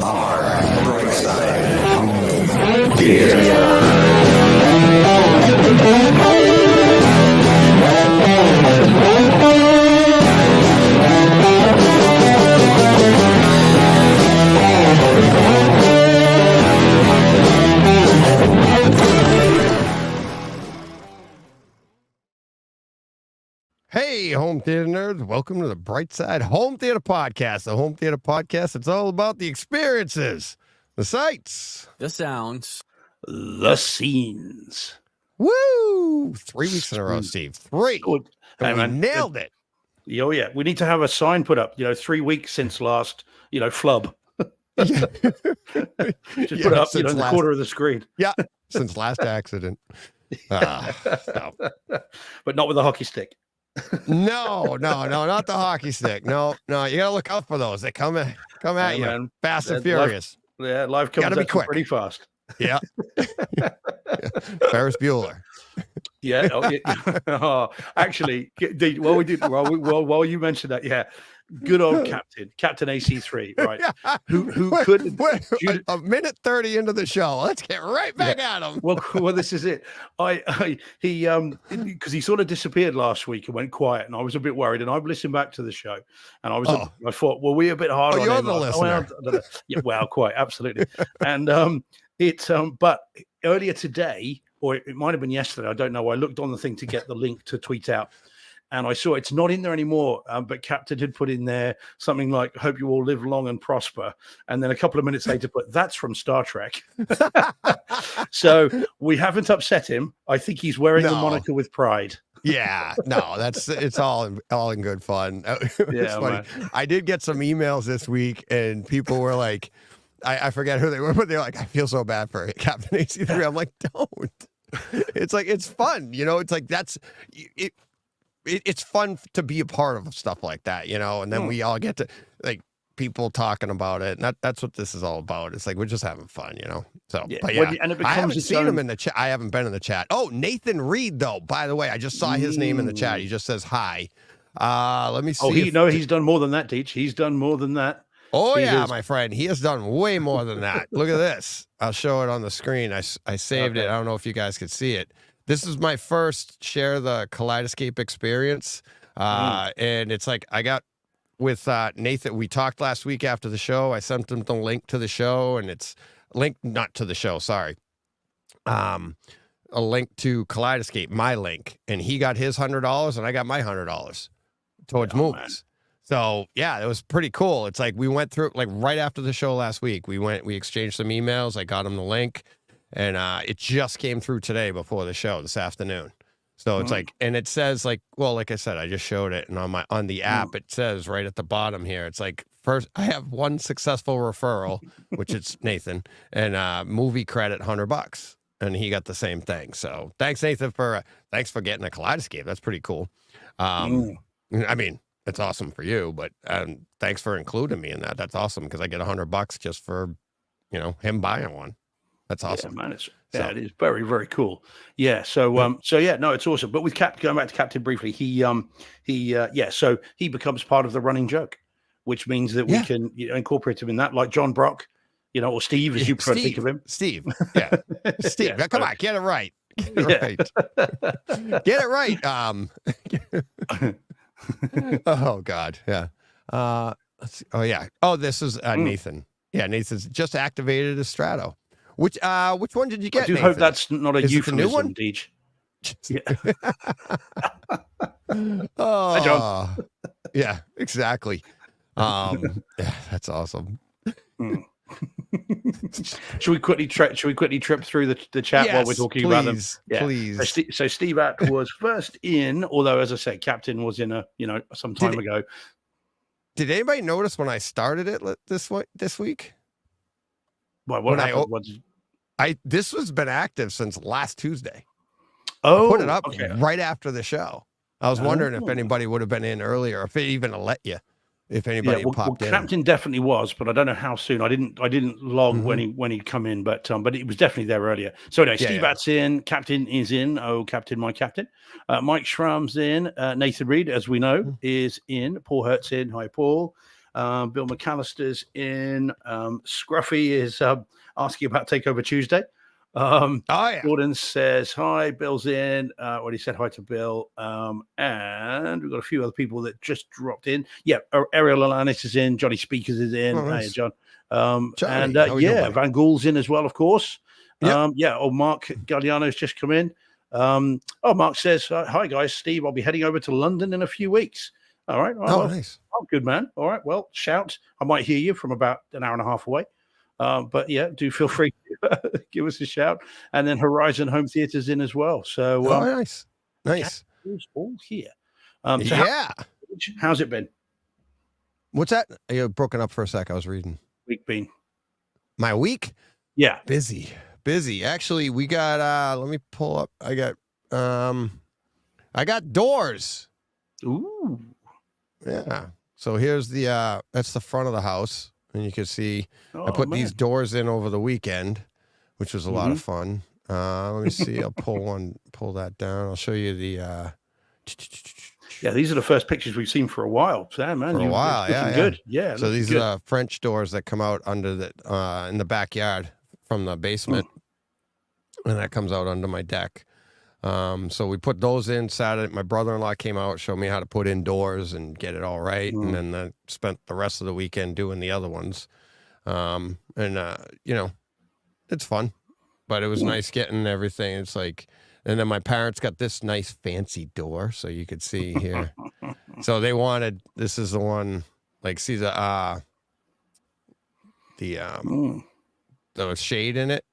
are Brightside Theater. Hey, home theater nerds. Welcome to the Brightside Home Theater Podcast. The Home Theater Podcast, it's all about the experiences, the sights, the sounds, the scenes. Woo! 3 weeks in a row, Steve. 3. Hey, we nailed it. Oh, yeah. We need to have a sign put up, 3 weeks since last, flub. Just put it up, in the corner of the screen. Yeah, since last accident. No. But not with a hockey stick. No, not the hockey stick. No, you gotta look out for those. They come at you, man. Fast and furious. Life comes gotta be quick. Pretty fast. Yeah. Ferris Bueller. Yeah. Oh, actually, while you mentioned that, good old Captain AC3, right? Who could a minute 30 into the show? Let's get right back at him. Well, this is it. He because he sort of disappeared last week and went quiet, and I was a bit worried. And I've listened back to the show, and I thought, well, we're a bit hard on you're him. The listener. Well, quite absolutely. And but earlier today, or it might have been yesterday, I don't know. I looked on the thing to get the link to tweet out. And I saw it's not in there anymore, but Captain had put in there something like, hope you all live long and prosper. And then a couple of minutes later, that's from Star Trek. So we haven't upset him. I think he's wearing the moniker with pride. Yeah, no, it's all in good fun. It's funny. Man. I did get some emails this week, and people were like, I forget who they were, but they're like, I feel so bad for Captain AC3. I'm like, don't. It's like, it's fun. It's like, it's fun to be a part of stuff like that, and then we all get to people talking about it, and that's what this is all about. It's like we're just having fun, So, but and it becomes I haven't seen him in the chat. I haven't been in the chat. Oh, Nathan Reed, though. By the way, I just saw his name in the chat. He just says hi. Let me see. He's done more than that, Deech. He's done more than that. Oh, my friend. He has done way more than that. Look at this. I'll show it on the screen. I saved it. I don't know if you guys could see it. This is my first share the Kaleidoscape experience. And it's like I got with Nathan. We talked last week after the show. I sent him the link to the show, and it's not to the show. Sorry. A link to Kaleidoscape, my link. And he got his $100 and I got my $100 towards movies. Man. So yeah, it was pretty cool. It's like we went through right after the show last week. We exchanged some emails. I got him the link. And it just came through today before the show this afternoon. So it's and it says like I said, I just showed it. And on the app, it says right at the bottom here, it's like, first, I have one successful referral, which is Nathan, and movie credit $100. And he got the same thing. So thanks, Nathan, thanks for getting a Kaleidoscape. That's pretty cool. I mean, it's awesome for you, but thanks for including me in that. That's awesome because I get $100 just for, him buying one. That's awesome, man. It is very, very cool. Yeah. So it's awesome. But with going back to Captain briefly, so he becomes part of the running joke, which means that we can incorporate him in that, like John Brock, or Steve, as you prefer to think of him. Steve. Yeah. Steve. Come on, get it right. Get it right. Oh God. Yeah. Let's see. Oh yeah. Oh, this is Nathan. Yeah, Nathan's just activated a Strato. Which one did you get? I do Nathan? hope that's not a euphemism, Deej. Yeah. Hi, John. Yeah, exactly. Yeah, that's awesome. Should we quickly trip through the chat while we're talking about them? Yeah, please. So Steve Att was first in, although as I said, Captain was in some time ago. Did anybody notice when I started it this week? Well, what happened? This has been active since last Tuesday. Oh, I put it up right after the show. I was wondering if anybody would have been in earlier, if it even let you. If anybody popped in. Captain definitely was, but I don't know how soon. I didn't log when he'd come in, but it was definitely there earlier. So anyway, Steve Att's in, Captain is in. Oh, Captain, my Captain. Mike Schramm's in. Nathan Reed, as we know, is in. Paul Hurt's in. Hi, Paul. Bill McAllister's in. Scruffy is asking about Takeover Tuesday. Oh yeah. Gordon says hi. Bill's in. Already said hi to Bill. And we've got a few other people that just dropped in. Yeah, Ariel Alanis is in. Johnny Speakers is in. Oh, nice. Hey, John. Johnny, And how we doing, yeah, buddy? Van Gool's in as well, of course. Yep. Yeah. Oh, Mark Galliano's just come in. Mark says hi guys. Steve, I'll be heading over to London in a few weeks. All right. Oh, nice. Oh, good man. All right. Well, shout. I might hear you from about an hour and a half away. But yeah, do feel free to give us a shout. And then Horizon Home Theatre's in as well. So Nice. it's all here. Yeah. How's it been? What's that? You broken up for a sec. I was reading. Week been? My week? Yeah. Busy. Actually, we got let me pull up. I got doors. Ooh. Yeah. So here's the that's the front of the house. And you can see I put these doors in over the weekend, which was a lot of fun. Let me see. I'll pull that down. I'll show you the Yeah, these are the first pictures we've seen for a while. Sam, man, for a while. Yeah, good. Yeah. So these are the French doors that come out under the in the backyard from the basement, and that comes out under my deck. So we put those in Saturday. My brother-in-law came out, showed me how to put in doors and get it all right. And then I spent the rest of the weekend doing the other ones. It's fun, but it was nice getting everything. It's like, and then my parents got this nice fancy door. So you could see here. So they wanted, this is the one, like, see the shade in it.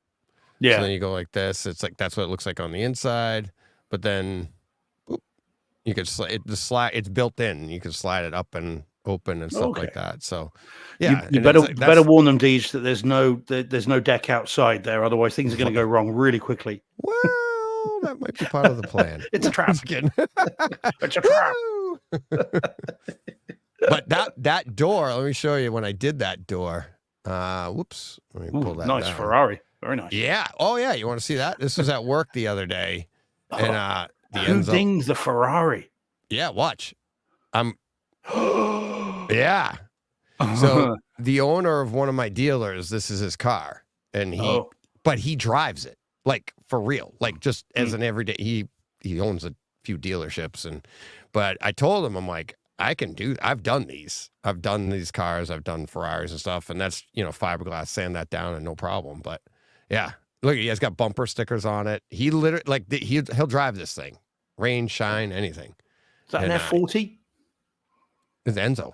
Yeah. So then you go like this. It's like that's what it looks like on the inside. But then you could slide. It's built in. You can slide it up and open and stuff like that. So yeah, you better warn them, Deej, that there's no deck outside there. Otherwise, things are going to go wrong really quickly. Well, that might be part of the plan. It's a trap. It's a trap. But that door. Let me show you when I did that door. Whoops. Let me pull that. Nice down. Ferrari. Very nice. Yeah. Oh, yeah. You want to see that? This was at work the other day. And who dinged the Ferrari? Yeah, watch. Yeah. So the owner of one of my dealers, this is his car. And but he drives it, like, for real. Like, just as an everyday, he owns a few dealerships. But I told him, I'm like, I've done these cars. I've done Ferraris and stuff. And that's, fiberglass, sand that down and no problem. But yeah, look, he has got bumper stickers on it. He literally, like, he'll drive this thing, rain, shine, anything. Is that an F40? It's Enzo.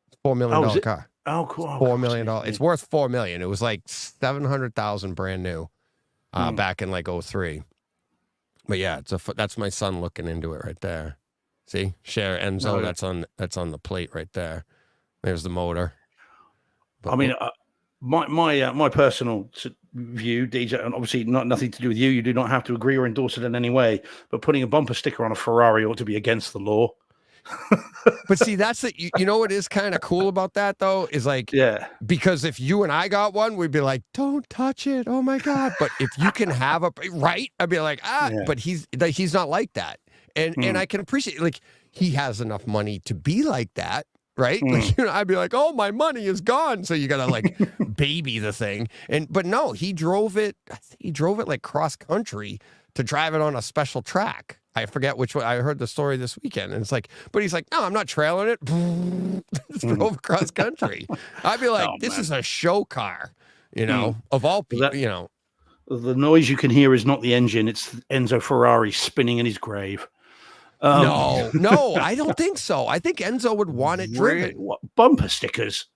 It's $4 million car. Oh, cool. $4 million. It's worth $4 million. It was like $700,000 brand new, back in like 2003. But yeah, that's my son looking into it right there. See, share Enzo. That's on the plate right there. There's the motor. But, I mean, my personal view, DJ, and obviously nothing to do with you. You do not have to agree or endorse it in any way. But putting a bumper sticker on a Ferrari ought to be against the law. But see, that's you know what is kind of cool about that though is like, because if you and I got one, we'd be like, don't touch it. Oh my God. But if you can have right, I'd be like, but he's not like that. And I can appreciate, like, he has enough money to be like that. Right. Like, I'd be like, oh, my money is gone. So you got to like baby the thing. But no, he drove it. I think he drove it like cross country to drive it on a special track. I forget which one. I heard the story this weekend, and it's like, but he's like, no, I'm not trailing it. Just drove across country. I'd be like, this is a show car, of all people, The noise you can hear is not the engine. It's Enzo Ferrari spinning in his grave. No, I don't think so. I think Enzo would want it driven. What, bumper stickers?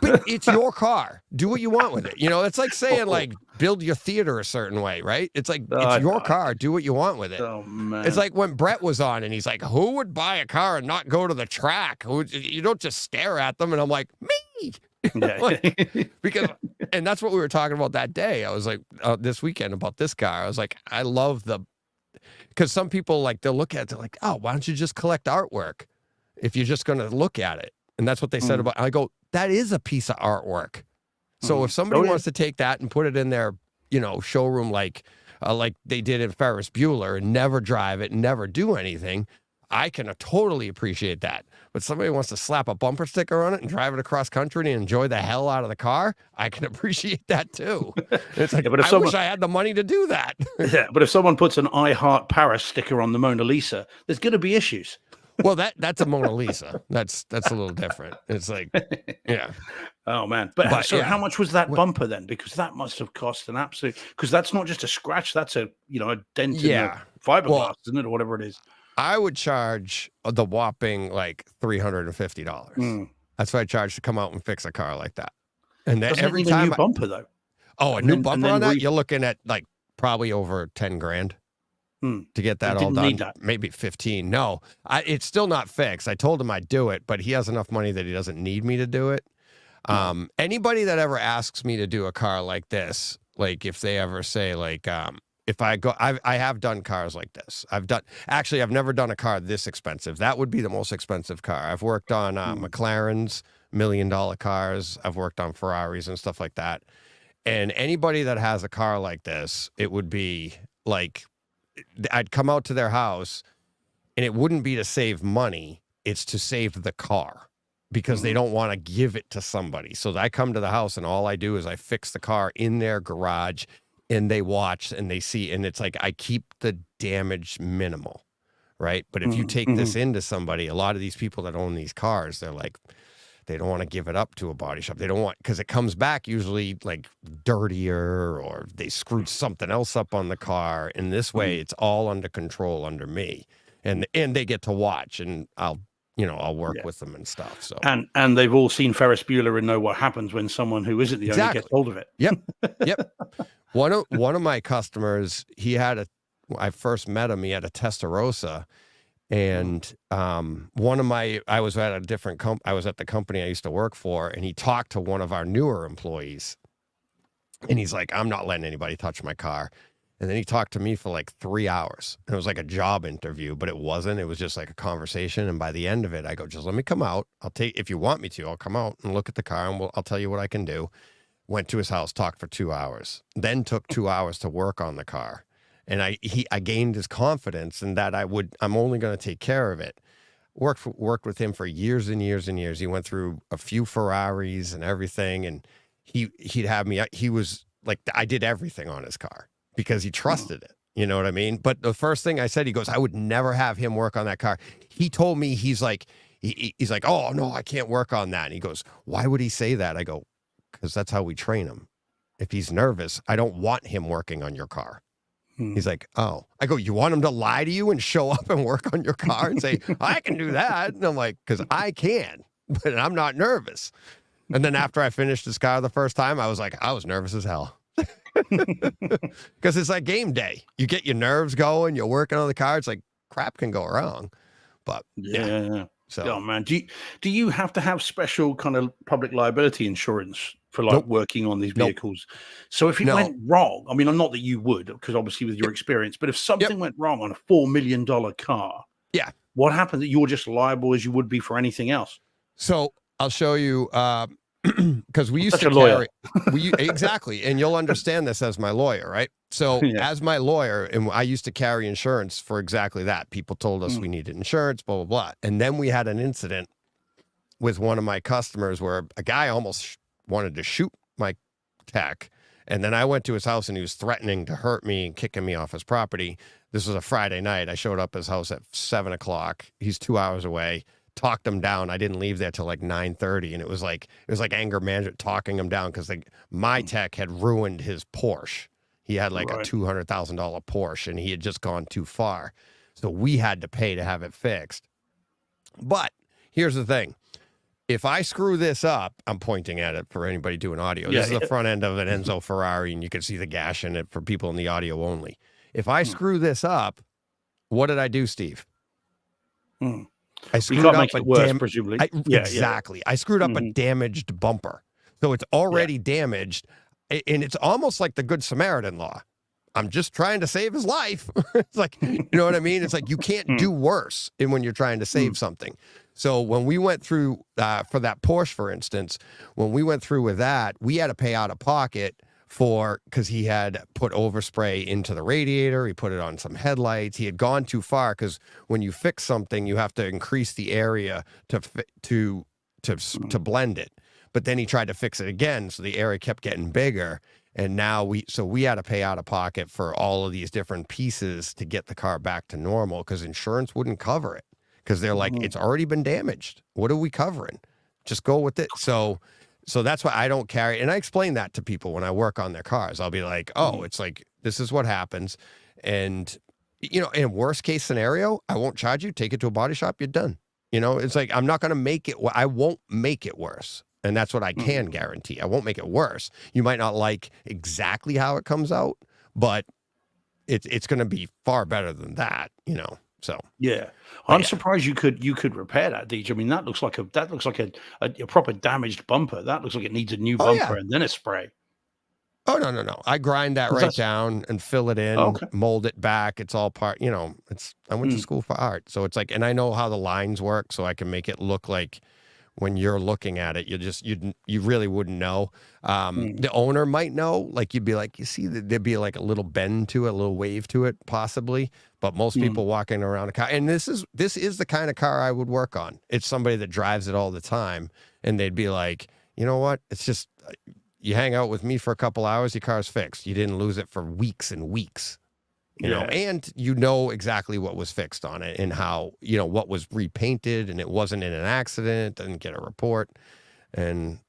But it's your car. Do what you want with it. It's like saying, like, build your theater a certain way, right? It's like, it's your car. Do what you want with it. Oh, man. It's like when Brett was on and he's like, who would buy a car and not go to the track? You don't just stare at them. And I'm like, me. And that's what we were talking about that day. I was like, this weekend about this car. I was like, I love because some people, like, they'll look at it, they're like, oh, why don't you just collect artwork if you're just going to look at it? And that's what they said about, I go, that is a piece of artwork. So if somebody wants to take that and put it in their, showroom, like they did in Ferris Bueller, and never drive it and never do anything, I can totally appreciate that. But somebody wants to slap a bumper sticker on it and drive it across country and enjoy the hell out of the car, I can appreciate that too. It's like, but if I wish I had the money to do that. Yeah, but if someone puts an I Heart Paris sticker on the Mona Lisa, there's going to be issues. Well, that's a Mona Lisa. That's a little different. It's like, yeah. Oh man! But so yeah. how much was that bumper then? Because that must have cost an absolute. Because that's not just a scratch; that's a a dent in the fiberglass, isn't it, or whatever it is? I would charge the whopping like $350. That's what I charge to come out and fix a car like that. And then every time a new bumper though. Oh, a new bumper on that? You're looking at like probably over 10 grand. To get that all done, maybe 15. No, it's still not fixed. I told him I'd do it, but he has enough money that he doesn't need me to do it. Anybody that ever asks me to do a car like this, like if they ever say like, if I go, I have done cars like this. I've never done a car this expensive. That would be the most expensive car. I've worked on McLaren's $1 million cars. I've worked on Ferraris and stuff like that. And anybody that has a car like this, it would be like, I'd come out to their house and it wouldn't be to save money. It's to save the car because they don't want to give it to somebody. So I come to the house and all I do is I fix the car in their garage and they watch and they see. And it's like, I keep the damage minimal. Right. But if you take this into somebody, a lot of these people that own these cars, they're like, they don't want to give it up to a body shop. They don't want, because it comes back usually like dirtier or they screwed something else up on the car. And this way it's all under control under me. And they get to watch and I'll work with them and stuff. So and they've all seen Ferris Bueller and know what happens when someone who isn't the owner gets hold of it. Yep. One of my customers, I first met him, he had a Testarossa. And I was at the company I used to work for, and he talked to one of our newer employees, and he's like, I'm not letting anybody touch my car. And then he talked to me for like 3 hours. And it was like a job interview, but it wasn't. It was just like a conversation. And by the end of it, I go, just let me come out. If you want me to, I'll come out and look at the car and I'll tell you what I can do. Went to his house, talked for 2 hours, then took 2 hours to work on the car. And I gained his confidence in that I'm only going to take care of it. Worked with him for years and years and years. He went through a few Ferraris and everything. And he'd have me, he was like, I did everything on his car because he trusted it. You know what I mean? But the first thing I said, he goes, I would never have him work on that car. He told me, he's like, oh no, I can't work on that. And he goes, why would he say that? I go, because that's how we train him. If he's nervous, I don't want him working on your car. He's like, oh. I go, you want him to lie to you and show up and work on your car and say, I can do that? And I'm like, because I can, but I'm not nervous. And then after I finished his car the first time, I was like, I was nervous as hell. Because it's like game day. You get your nerves going, you're working on the car. It's like crap can go wrong. But yeah. So, oh man, do you have to have special kind of public liability insurance for like working on these vehicles? So if it went wrong, I mean, I'm not that you would, because obviously with your experience, but if something went wrong on a $4 million car, what happens? That you're just liable as you would be for anything else? So I'll show you. Because we used to carry, exactly, and you'll understand this as my lawyer, right? So as my lawyer, and I used to carry insurance for exactly that. People told us we needed insurance, blah, blah, blah. And then we had an incident with one of my customers where a guy almost wanted to shoot my tech. And then I went to his house and he was threatening to hurt me and kicking me off his property. This was a Friday night. I showed up at his house at 7 o'clock. He's 2 hours away. Talked him down. I didn't leave there till like 9:30, and it was like anger management talking him down because my tech had ruined his Porsche. He had like a $200,000 Porsche, and he had just gone too far, so we had to pay to have it fixed. But here's the thing: if I screw this up, I'm pointing at it for anybody doing audio. This is the front end of an Enzo Ferrari, and you can see the gash in it for people in the audio only. If I screw this up, what did I do, Steve? I screwed up it worse, presumably. Exactly. I screwed up a damaged bumper. So it's already damaged. And it's almost like the Good Samaritan law. I'm just trying to save his life. It's like, you know what I mean? It's like you can't do worse when you're trying to save something. So when we went through, for that Porsche, for instance, when we went through with that, we had to pay out of pocket because he had put overspray into the radiator. He put it on some headlights. He had gone too far because when you fix something, you have to increase the area to blend it. But then he tried to fix it again, so the area kept getting bigger. And now we had to pay out of pocket for all of these different pieces to get the car back to normal because insurance wouldn't cover it because they're like, it's already been damaged. What are we covering? Just go with it. So that's why I don't carry. And I explain that to people when I work on their cars. I'll be like, oh, it's like, this is what happens. And, in worst case scenario, I won't charge you. Take it to a body shop. You're done. It's like, I'm not going to make it. I won't make it worse. And that's what I can guarantee. I won't make it worse. You might not like exactly how it comes out, but it's going to be far better than that, So yeah, I'm surprised you could repair that, DJ. I mean, that looks like a proper damaged bumper. That looks like it needs a new bumper and then a spray. Oh no! I grind that right down and fill it in, mold it back. It's all part. I went to school for art, so it's like, and I know how the lines work, so I can make it look like. When you're looking at it, you really wouldn't know. The owner might know. Like you'd be like, you see, there'd be like a little bend to it, a little wave to it, possibly. But most people walking around a car, and this is the kind of car I would work on. It's somebody that drives it all the time, and they'd be like, you know what? It's just you hang out with me for a couple hours, your car's fixed. You didn't lose it for weeks and weeks. And exactly what was fixed on it and how, what was repainted and it wasn't in an accident, didn't get a report. And,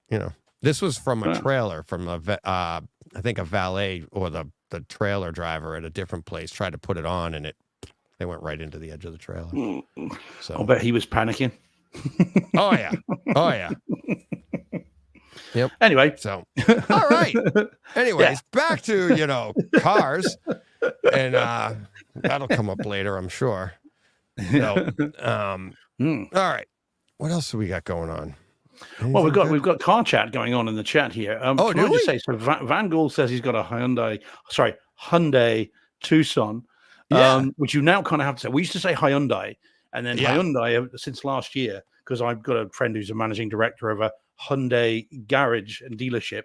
this was from a trailer from I think a valet or the trailer driver at a different place tried to put it on and they went right into the edge of the trailer. So I'll bet he was panicking. Oh yeah. Yep. Anyway. So, all right. Anyways, back to, cars. And that'll come up later, I'm sure. So, all right. What else do we got going on? Anything well, we've got car chat going on in the chat here. Can I just say, so Van Gaal says he's got a Hyundai Tucson, which you now kind of have to say. We used to say Hyundai, and then Hyundai since last year, because I've got a friend who's a managing director of a Hyundai garage and dealership,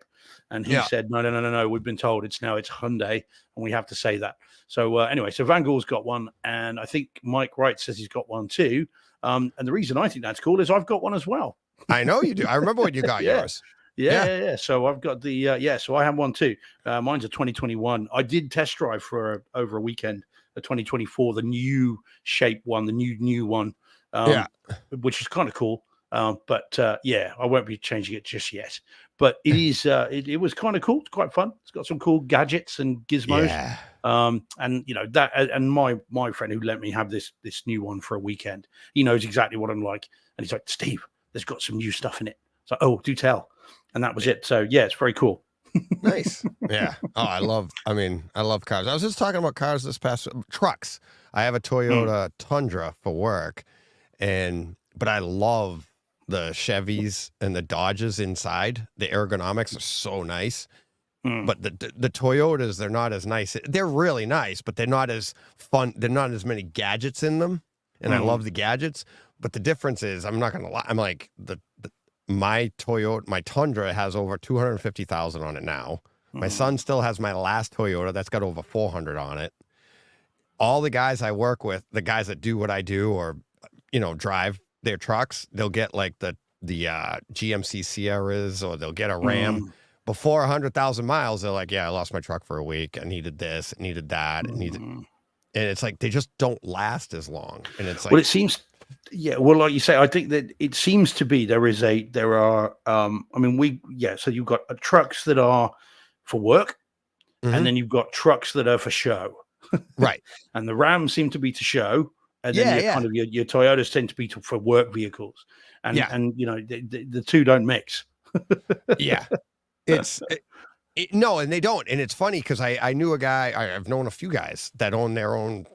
and he said no, we've been told it's Hyundai and we have to say that. So anyway, so Van Gaal's got one, and I think Mike Wright says he's got one too, and the reason I think that's cool is I've got one as well. I know you do. I remember when you got yours. Yeah. So I've got the so I have one too. Mine's a 2021. I did test drive for over a weekend, a 2024, the new shape one, the new one, which is kind of cool. But I won't be changing it just yet. But it is it was kind of cool. It's quite fun. It's got some cool gadgets and gizmos. Yeah. And that and my friend who let me have this new one for a weekend, he knows exactly what I'm like. And he's like, Steve, there's got some new stuff in it. So do tell. And that was it. So it's very cool. Nice. Yeah. Oh, I love cars. I was just talking about cars this past trucks. I have a Toyota Tundra for work, but I love the Chevys and the Dodges inside. The ergonomics are so nice. But the Toyotas, they're not as nice. They're really nice, but they're not as fun. They're not as many gadgets in them. And I love the gadgets. But the difference is, I'm not going to lie. I'm like, my Tundra has over 250,000 on it now. My son still has my last Toyota that's got over 400 on it. All the guys I work with, the guys that do what I do or, drive their trucks, they'll get like the GMC Sierras or they'll get a Ram. Before 100,000 miles, they're like, I lost my truck for a week. I needed this, I needed that, and it's like they just don't last as long. And it's like, well, it seems, like you say, I think that it seems to be so you've got trucks that are for work, and then you've got trucks that are for show, right? And the Rams seem to be to show, and then kind of your Toyotas tend to be for work vehicles, and the two don't mix. No, and they don't. And it's funny because I knew a guy, I've known a few guys that own their own,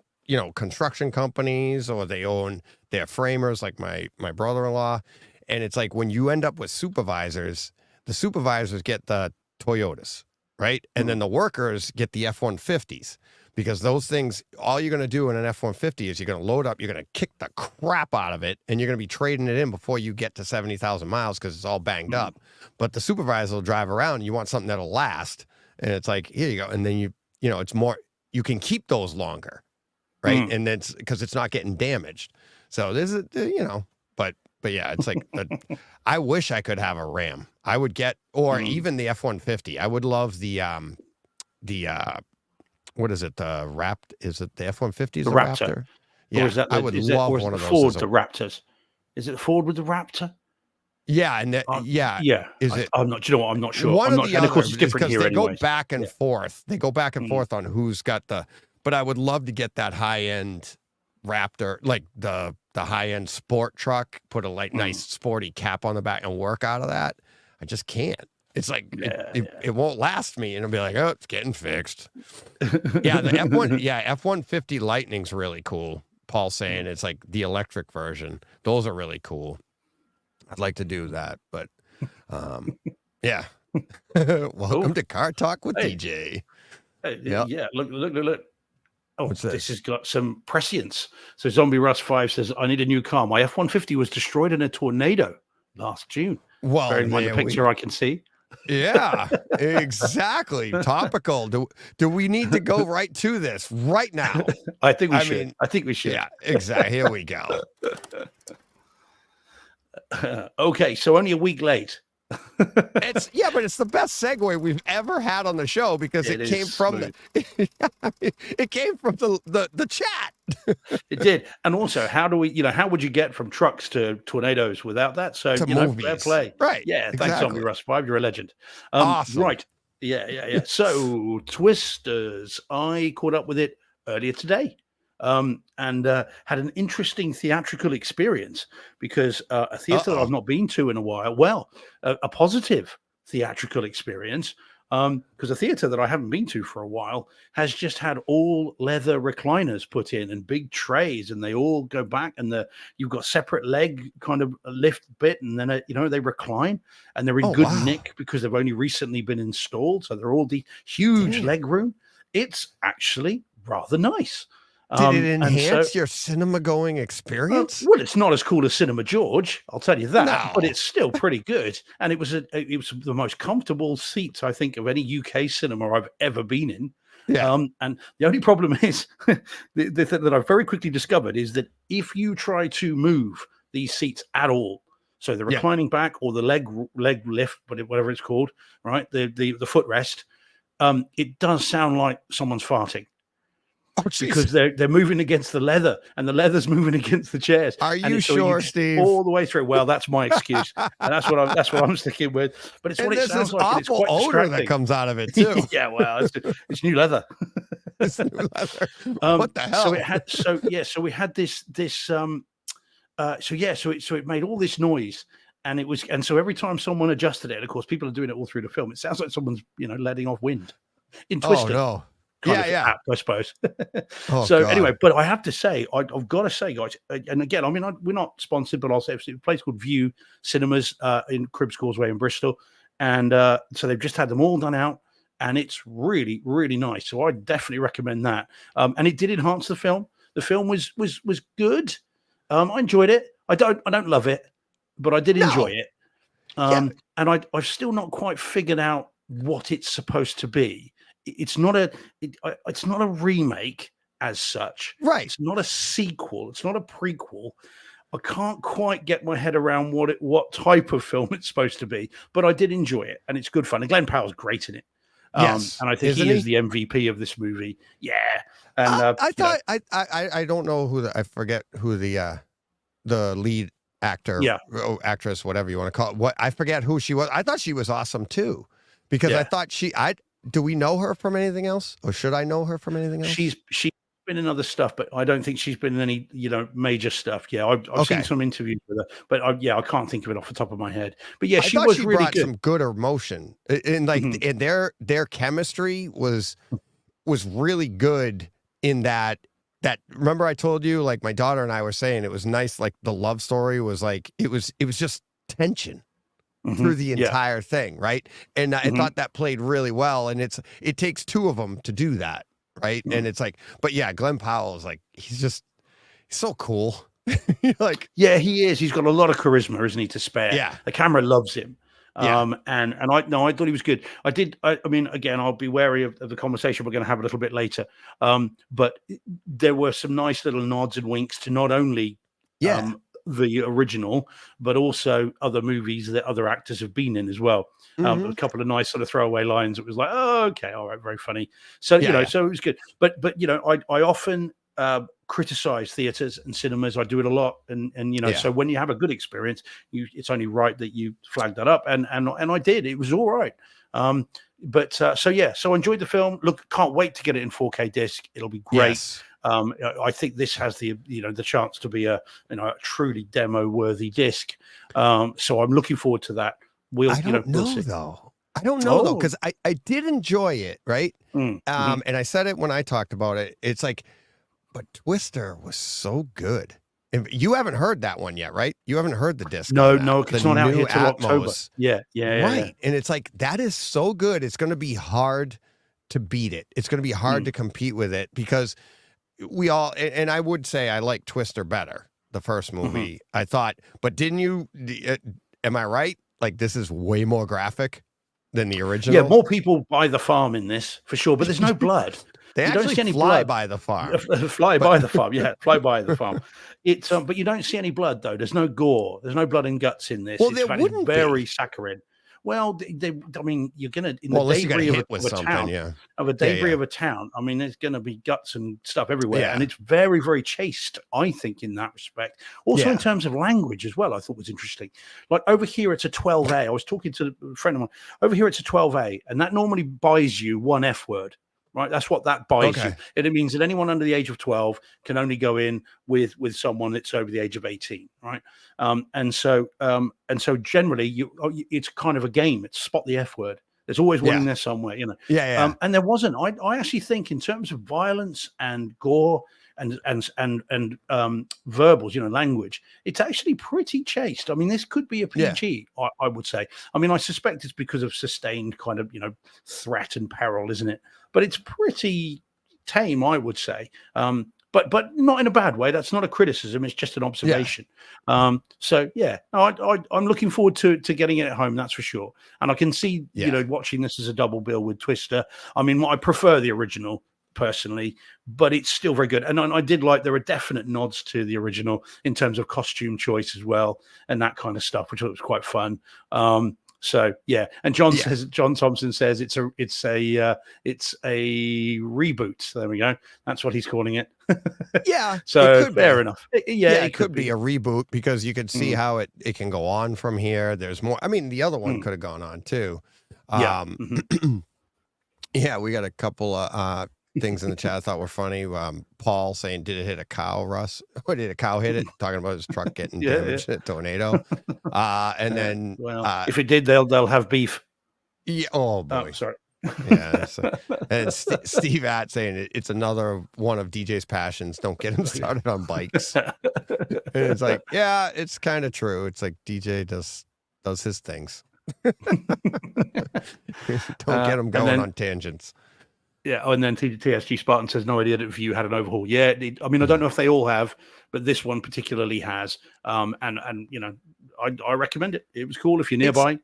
construction companies, or they're framers like my brother-in-law. And it's like when you end up with supervisors, the supervisors get the Toyotas, right? And then the workers get the F-150s because those things, all you're going to do in an F-150 is you're going to load up, you're going to kick the crap out of it, and you're going to be trading it in before you get to 70,000 miles because it's all banged up. But the supervisor will drive around, and you want something that'll last, and it's like, here you go. And then it's more, you can keep those longer, right? And then because it's not getting damaged. So this is, but yeah, it's like, I wish I could have a Ram. I would get, or even the F-150. I would love the what is it? Is it the F-150? The Raptor. Yeah, I would love one of those. Ford, the Raptors. Is it the Ford with the Raptor? Yeah, and yeah. Is it? I'm not. Do you know what? I'm not sure. One I'm of not, the and other, of course, it's different here they anyway. go back and forth. They go back and forth on who's got the. But I would love to get that high end Raptor, like the high end sport truck. Put a nice sporty cap on the back and work out of that. I just can't. It's like it won't last me, and it'll be like, oh, it's getting fixed. Yeah, the F-150 Lightning's really cool. Paul's saying it's like the electric version. Those are really cool. I'd like to do that, but yeah. Welcome to Car Talk with DJ. Yeah, look. Oh, this has got some prescience. So Zombie Russ 5 says, I need a new car. My F-150 was destroyed in a tornado last June. Well, bearing in mind the picture I can see. Yeah, exactly. Topical. Do we need to go right to this right now? I think we should. I think we should. Yeah, exactly. Here we go. Okay, so only a week late. But it's the best segue we've ever had on the show because it came from the chat. It did. And also, how would you get from trucks to tornadoes without that? So fair play. Right. Yeah, exactly. Thanks, Zombie Russ 5. You're a legend. Awesome. Right. Yeah. So Twisters, I caught up with it earlier today. And had an interesting theatrical experience because a theater that I've not been to in a while. Well, a positive theatrical experience because a theater that I haven't been to for a while has just had all leather recliners put in and big trays, and they all go back, and you've got separate leg kind of lift bit, and then they recline, and they're in good nick because they've only recently been installed, so they're all the huge leg room. It's actually rather nice. Did it enhance your cinema going experience? Well, it's not as cool as Cinema George, I'll tell you that, No. but it's still pretty good. And it was the most comfortable seats, I think, of any UK cinema I've ever been in. Yeah. And the only problem is that I've very quickly discovered is that if you try to move these seats at all, so the reclining back or the leg lift, whatever it's called, right, the footrest, it does sound like someone's farting. Oh, because they're moving against the leather, and the leather's moving against the chairs. Are you sure, Steve? All the way through. Well, that's my excuse, and that's what I'm sticking with. But it's what it sounds like. Awful it's quite odor that comes out of it too. Yeah, well, it's new leather. It's new leather. What the hell? So we had this. So it made all this noise. And so every time someone adjusted it, and of course people are doing it all through the film, it sounds like someone's letting off wind in Twister. Oh no. App, I suppose. God. Anyway, but I have to say, I've got to say, guys, and again, I mean, we're not sponsored, but I'll say it's a place called View Cinemas in Cribbs Causeway in Bristol, and so they've just had them all done out, and it's really, really nice. So I definitely recommend that. And it did enhance the film. The film was good. I enjoyed it. I don't love it, but I did enjoy it. And I've still not quite figured out what it's supposed to be. It's not a remake as such. Right. It's not a sequel. It's not a prequel. I can't quite get my head around what type of film it's supposed to be, but I did enjoy it, and it's good fun. And Glenn Powell's great in it. Yes. And I think he is the MVP of this movie. Yeah. And I thought I don't know I forget who the lead actor, actress, whatever you want to call it. I forget who she was. I thought she was awesome too, because I thought do we know her from anything else, or should I know her from anything else? She's been in other stuff, but I don't think she's been in any major stuff. Yeah, I've seen some interviews with her, but I can't think of it off the top of my head. But yeah, she was really brought good. Some good emotion, and and their chemistry was really good in that. Remember I told you, like, my daughter and I were saying it was nice, like the love story was like it was just tension through the entire thing, right? And I thought that played really well, and it takes two of them to do that. right? And it's like, but yeah, Glenn Powell is like, he's so cool. Like, yeah, he is. He's got a lot of charisma, isn't he, to spare? yeah, The camera loves him. yeah, And I thought he was good. I mean, again, I'll be wary of the conversation we're going to have a little bit later. But there were some nice little nods and winks to not only yeah. the original, but also other movies that other actors have been in as well. A couple of nice sort of throwaway lines. It was like, oh, okay, all right, very funny. So Yeah, yeah. so it was good. But I often criticize theaters and cinemas. I do it a lot, and so when you have a good experience, it's only right that you flag that up, and I did. It was all right. So I enjoyed the film. Look, can't wait to get it in 4K disc. It'll be great. Yes. I think this has the chance to be a truly demo worthy disc. So I'm looking forward to that. I don't know though. I don't know though, because I did enjoy it, right? And I said it when I talked about it. It's like, but Twister was so good. And you haven't heard that one yet, right? You haven't heard the disc. No, it's not out here till October. Yeah. Right. And it's like, that is so good. It's going to be hard to beat it. It's going to be hard to compete with it, because we all, and I would say I like Twister better, the first movie. I thought, but didn't you, am I right? Like, this is way more graphic than the original. Yeah, more people buy the farm in this for sure, but there's no blood. They you actually don't see any fly blood. by the farm. Fly by the farm, yeah, fly by the farm. It's but you don't see any blood though. There's no gore. There's no blood and guts in this. Well, it's there wouldn't very be. saccharine. Well, I mean, you're gonna in Well, the unless you got debris hit of with a something, town, yeah. of a debris of a town. I mean, there's gonna be guts and stuff everywhere, Yeah. and it's very, very chaste. I think in that respect. Also, in terms of language as well, I thought was interesting. Like over here, it's a 12A. I was talking to a friend of mine. Over here, it's a 12A, and that normally buys you one F word. Right, that's what that buys you. And it means that anyone under the age of 12 can only go in with someone that's over the age of 18. Right, and so generally, it's kind of a game. It's spot the F word. There's always one in there somewhere, and there wasn't. I actually think in terms of violence and gore and verbals, language, it's actually pretty chaste. I mean, this could be a PG, I would say. I mean, I suspect it's because of sustained kind of, threat and peril, isn't it? But it's pretty tame, I would say. But not in a bad way. That's not a criticism. It's just an observation. I'm looking forward to getting it at home. That's for sure. And I can see, watching this as a double bill with Twister. I mean, I prefer the original personally, but it's still very good. And I did like, there are definite nods to the original in terms of costume choice as well, and that kind of stuff, which was quite fun. So yeah, and John Thompson says it's a reboot. There we go. That's what he's calling it. Yeah. So fair enough. It could be a reboot, because you could see how it can go on from here. There's more. I mean, the other one could have gone on too. Yeah, we got a couple of things in the chat I thought were funny. Paul saying, "Did it hit a cow, Russ? Or did a cow hit it?" Talking about his truck getting damaged in a tornado. And then, if it did, they'll have beef. Yeah. Oh boy. Sorry. Yeah. And Steve Att saying it's another one of DJ's passions. Don't get him started on bikes. And it's like, yeah, it's kind of true. It's like DJ does his things. Don't get him going on tangents. Yeah, and then TSG Spartan says, no idea if you had an overhaul. Yeah, I mean, I don't know if they all have, but this one particularly has. And I recommend it. It was cool if you're nearby.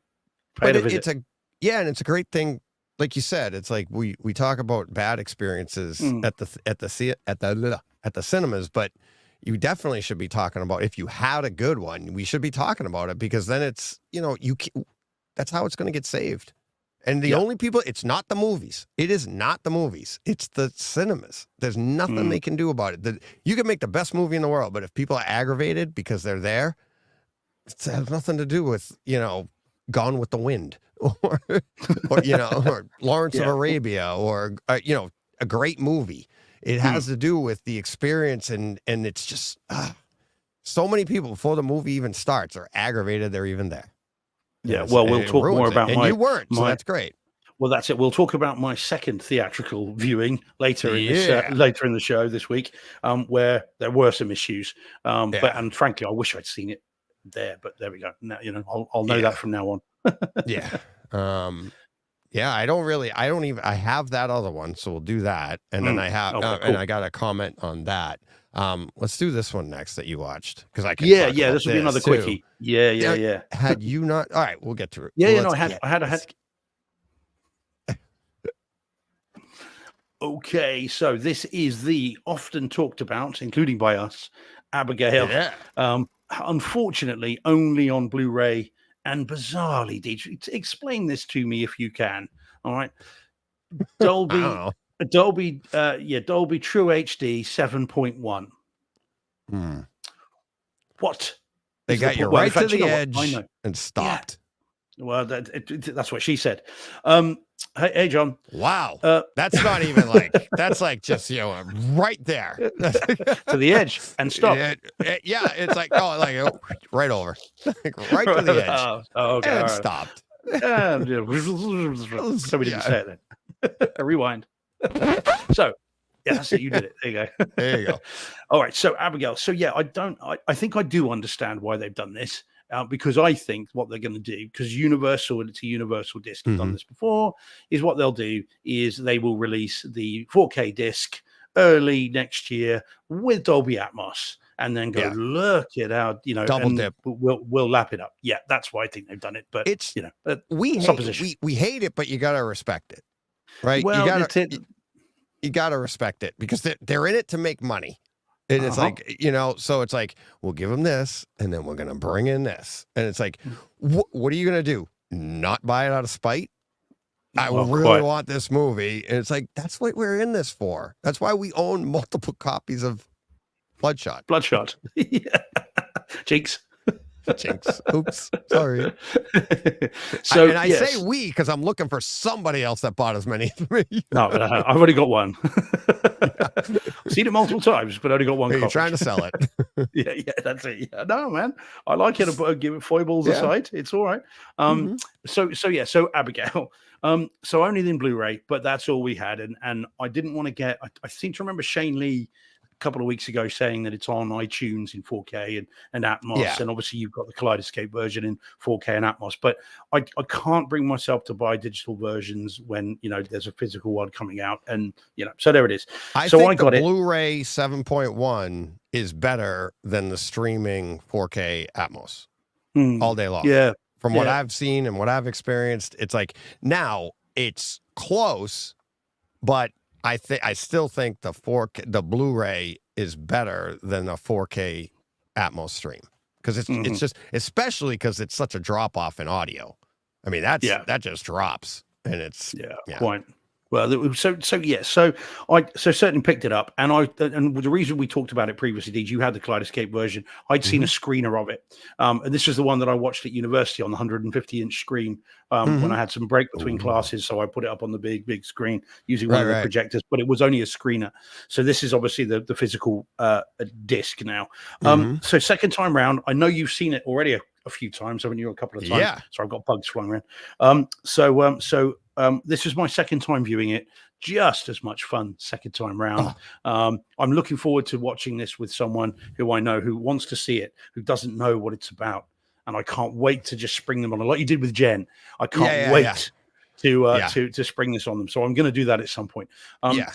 It's a great thing. Like you said, it's like we talk about bad experiences at the cinemas, but you definitely should be talking about, if you had a good one, we should be talking about it, because then it's that's how it's going to get saved. And the only people, it's not the movies. It is not the movies. It's the cinemas. There's nothing they can do about it. You can make the best movie in the world, but if people are aggravated because they're there, it has nothing to do with, Gone with the Wind or Lawrence of Arabia or, a great movie. It has to do with the experience. And it's just so many people before the movie even starts are aggravated they're even there. Yeah, well, we'll talk more about you weren't, so that's great. Well, that's it. We'll talk about my second theatrical viewing later in the show this week, where there were some issues. But frankly, I wish I'd seen it there. But there we go. Now, I'll know that from now on. Yeah, I have that other one, so we'll do that. And then I have, Okay, and cool. I got a comment on that. Let's do this one next that you watched, because I can Yeah, talk yeah. about This will be another this too. quickie. Yeah. Had you not, all right, we'll get through it. Yeah, no, Let's I had. let's- Okay, so this is the often talked about, including by us, Abigail. Yeah. Unfortunately, only on Blu-ray, and bizarrely, Deej, explain this to me if you can. All right, I don't Dolby, know. Dolby, Dolby True HD 7.1. What? They is the got you point? Well, in right to fact, you the know what? I edge know. and stopped. Well, that's what she said. Hey, John. Wow. That's not even that's like just, right there. To the edge and stop. Yeah, it's like, right over. Right to the edge. Okay. And all right. stopped. So we didn't say it then. Rewind. So, yeah, that's it. You did it. There you go. There you go. All right. So, Abigail. So, yeah, I think I do understand why they've done this. Because I think what they're going to do, because Universal, and it's a Universal disc, have done this before, is what they'll do is they will release the 4K disc early next year with Dolby Atmos, and then go look it out, Double dip. We'll lap it up. Yeah, that's why I think they've done it. But It's we hate it, but you gotta respect it, right? Well, you gotta respect it because they're in it to make money. And it's like, so it's like, we'll give them this, and then we're going to bring in this. And it's like, what are you going to do? Not buy it out of spite? I really want this movie. And it's like, that's what we're in this for. That's why we own multiple copies of Bloodshot. Yeah. Jinx. Jinx. Oops. Sorry. So, I say we because I'm looking for somebody else that bought as many as me. No, I've already got one. I've seen it multiple times, but only got one. You're trying to sell it. yeah, that's it. Yeah. No, man, I like it. Give it foibles aside. It's all right. So Abigail. So only in Blu-ray, but that's all we had, and I didn't want to get. I seem to remember Shane Lee a couple of weeks ago saying that it's on iTunes in 4K and Atmos, and obviously you've got the Kaleidoscape version in 4K and Atmos, but I can't bring myself to buy digital versions when there's a physical one coming out, and so there it is. I think the Blu-ray 7.1 is better than the streaming 4K Atmos all day long. Yeah, from what I've seen and what I've experienced, it's like now it's close, but I still think the Blu-ray is better than a 4K Atmos stream because it's just, especially because it's such a drop off in audio. I mean that just drops, and it's quite. Well, so I certainly picked it up, and the reason we talked about it previously, you had the Kaleidoscape version. I'd seen a screener of it, and this is the one that I watched at university on the 150-inch screen when I had some break between classes, so I put it up on the big screen using one of the projectors. But it was only a screener, so this is obviously the physical disc now. So second time round, I know you've seen it already a few times, haven't you? A couple of times. Yeah. So I've got bugs flying around. This is my second time viewing it. Just as much fun second time round. I'm looking forward to watching this with someone who I know who wants to see it, who doesn't know what it's about, and I can't wait to just spring them on, like you did with Jen. I can't wait to spring this on them. So I'm going to do that at some point.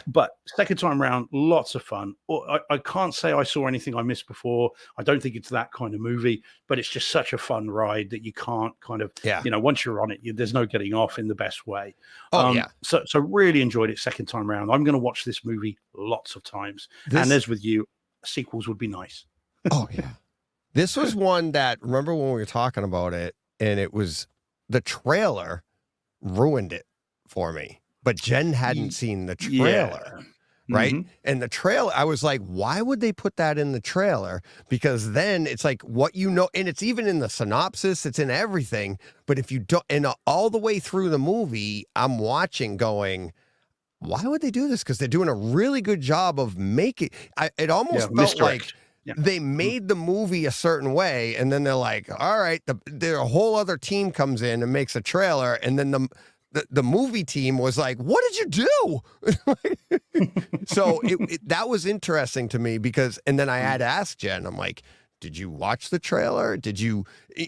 But second time round, lots of fun. I can't say I saw anything I missed before. I don't think it's that kind of movie, but it's just such a fun ride that you can't kind of, once you're on it, there's no getting off in the best way. So really enjoyed it second time round. I'm going to watch this movie lots of times. And as with you, sequels would be nice. This was one that, remember when we were talking about it, and it was the trailer ruined it for me, but Jen hadn't seen the trailer, right? And the trailer, I was like, why would they put that in the trailer? Because then it's like what and it's even in the synopsis, it's in everything. But if you don't, and all the way through the movie, I'm watching going, why would they do this? Because they're doing a really good job of making it almost felt like they made the movie a certain way, and then they're like, all right, a whole other team comes in and makes a trailer, and then the movie team was like, what did you do? So that was interesting to me because, and then I had to ask Jen, I'm like, did you watch the trailer? Did you?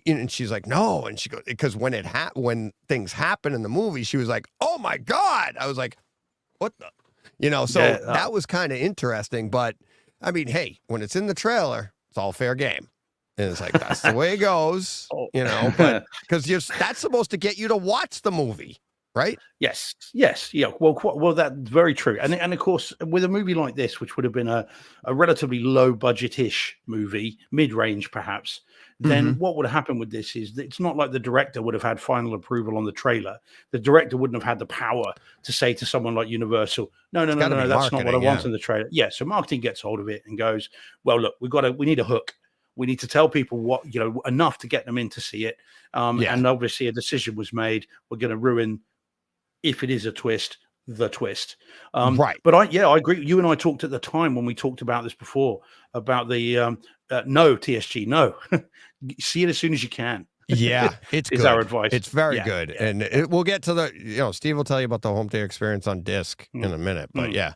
And she's like, no. And she goes, because when things happen in the movie, she was like, oh my God. I was like, what the? So that was kind of interesting. But I mean, hey, when it's in the trailer, it's all fair game. And it's like, that's the way it goes, but because that's supposed to get you to watch the movie, right? Yes. Yeah. Well, that's very true. And of course, with a movie like this, which would have been a relatively low budget-ish movie, mid-range perhaps, then what would have happened with this is that it's not like the director would have had final approval on the trailer. The director wouldn't have had the power to say to someone like Universal, no, that's not what I want in the trailer. Yeah. So marketing gets hold of it and goes, well, look, we need a hook. We need to tell people what, enough to get them in to see it. And obviously a decision was made. We're going to ruin, if it is a twist, the twist. Right. But I agree. You and I talked at the time when we talked about this before about the no TSG, no. See it as soon as you can. Yeah, it's is good. Our advice. It's very good. Yeah. And we'll get to the, Steve will tell you about the home theater experience on disc in a minute, but yeah.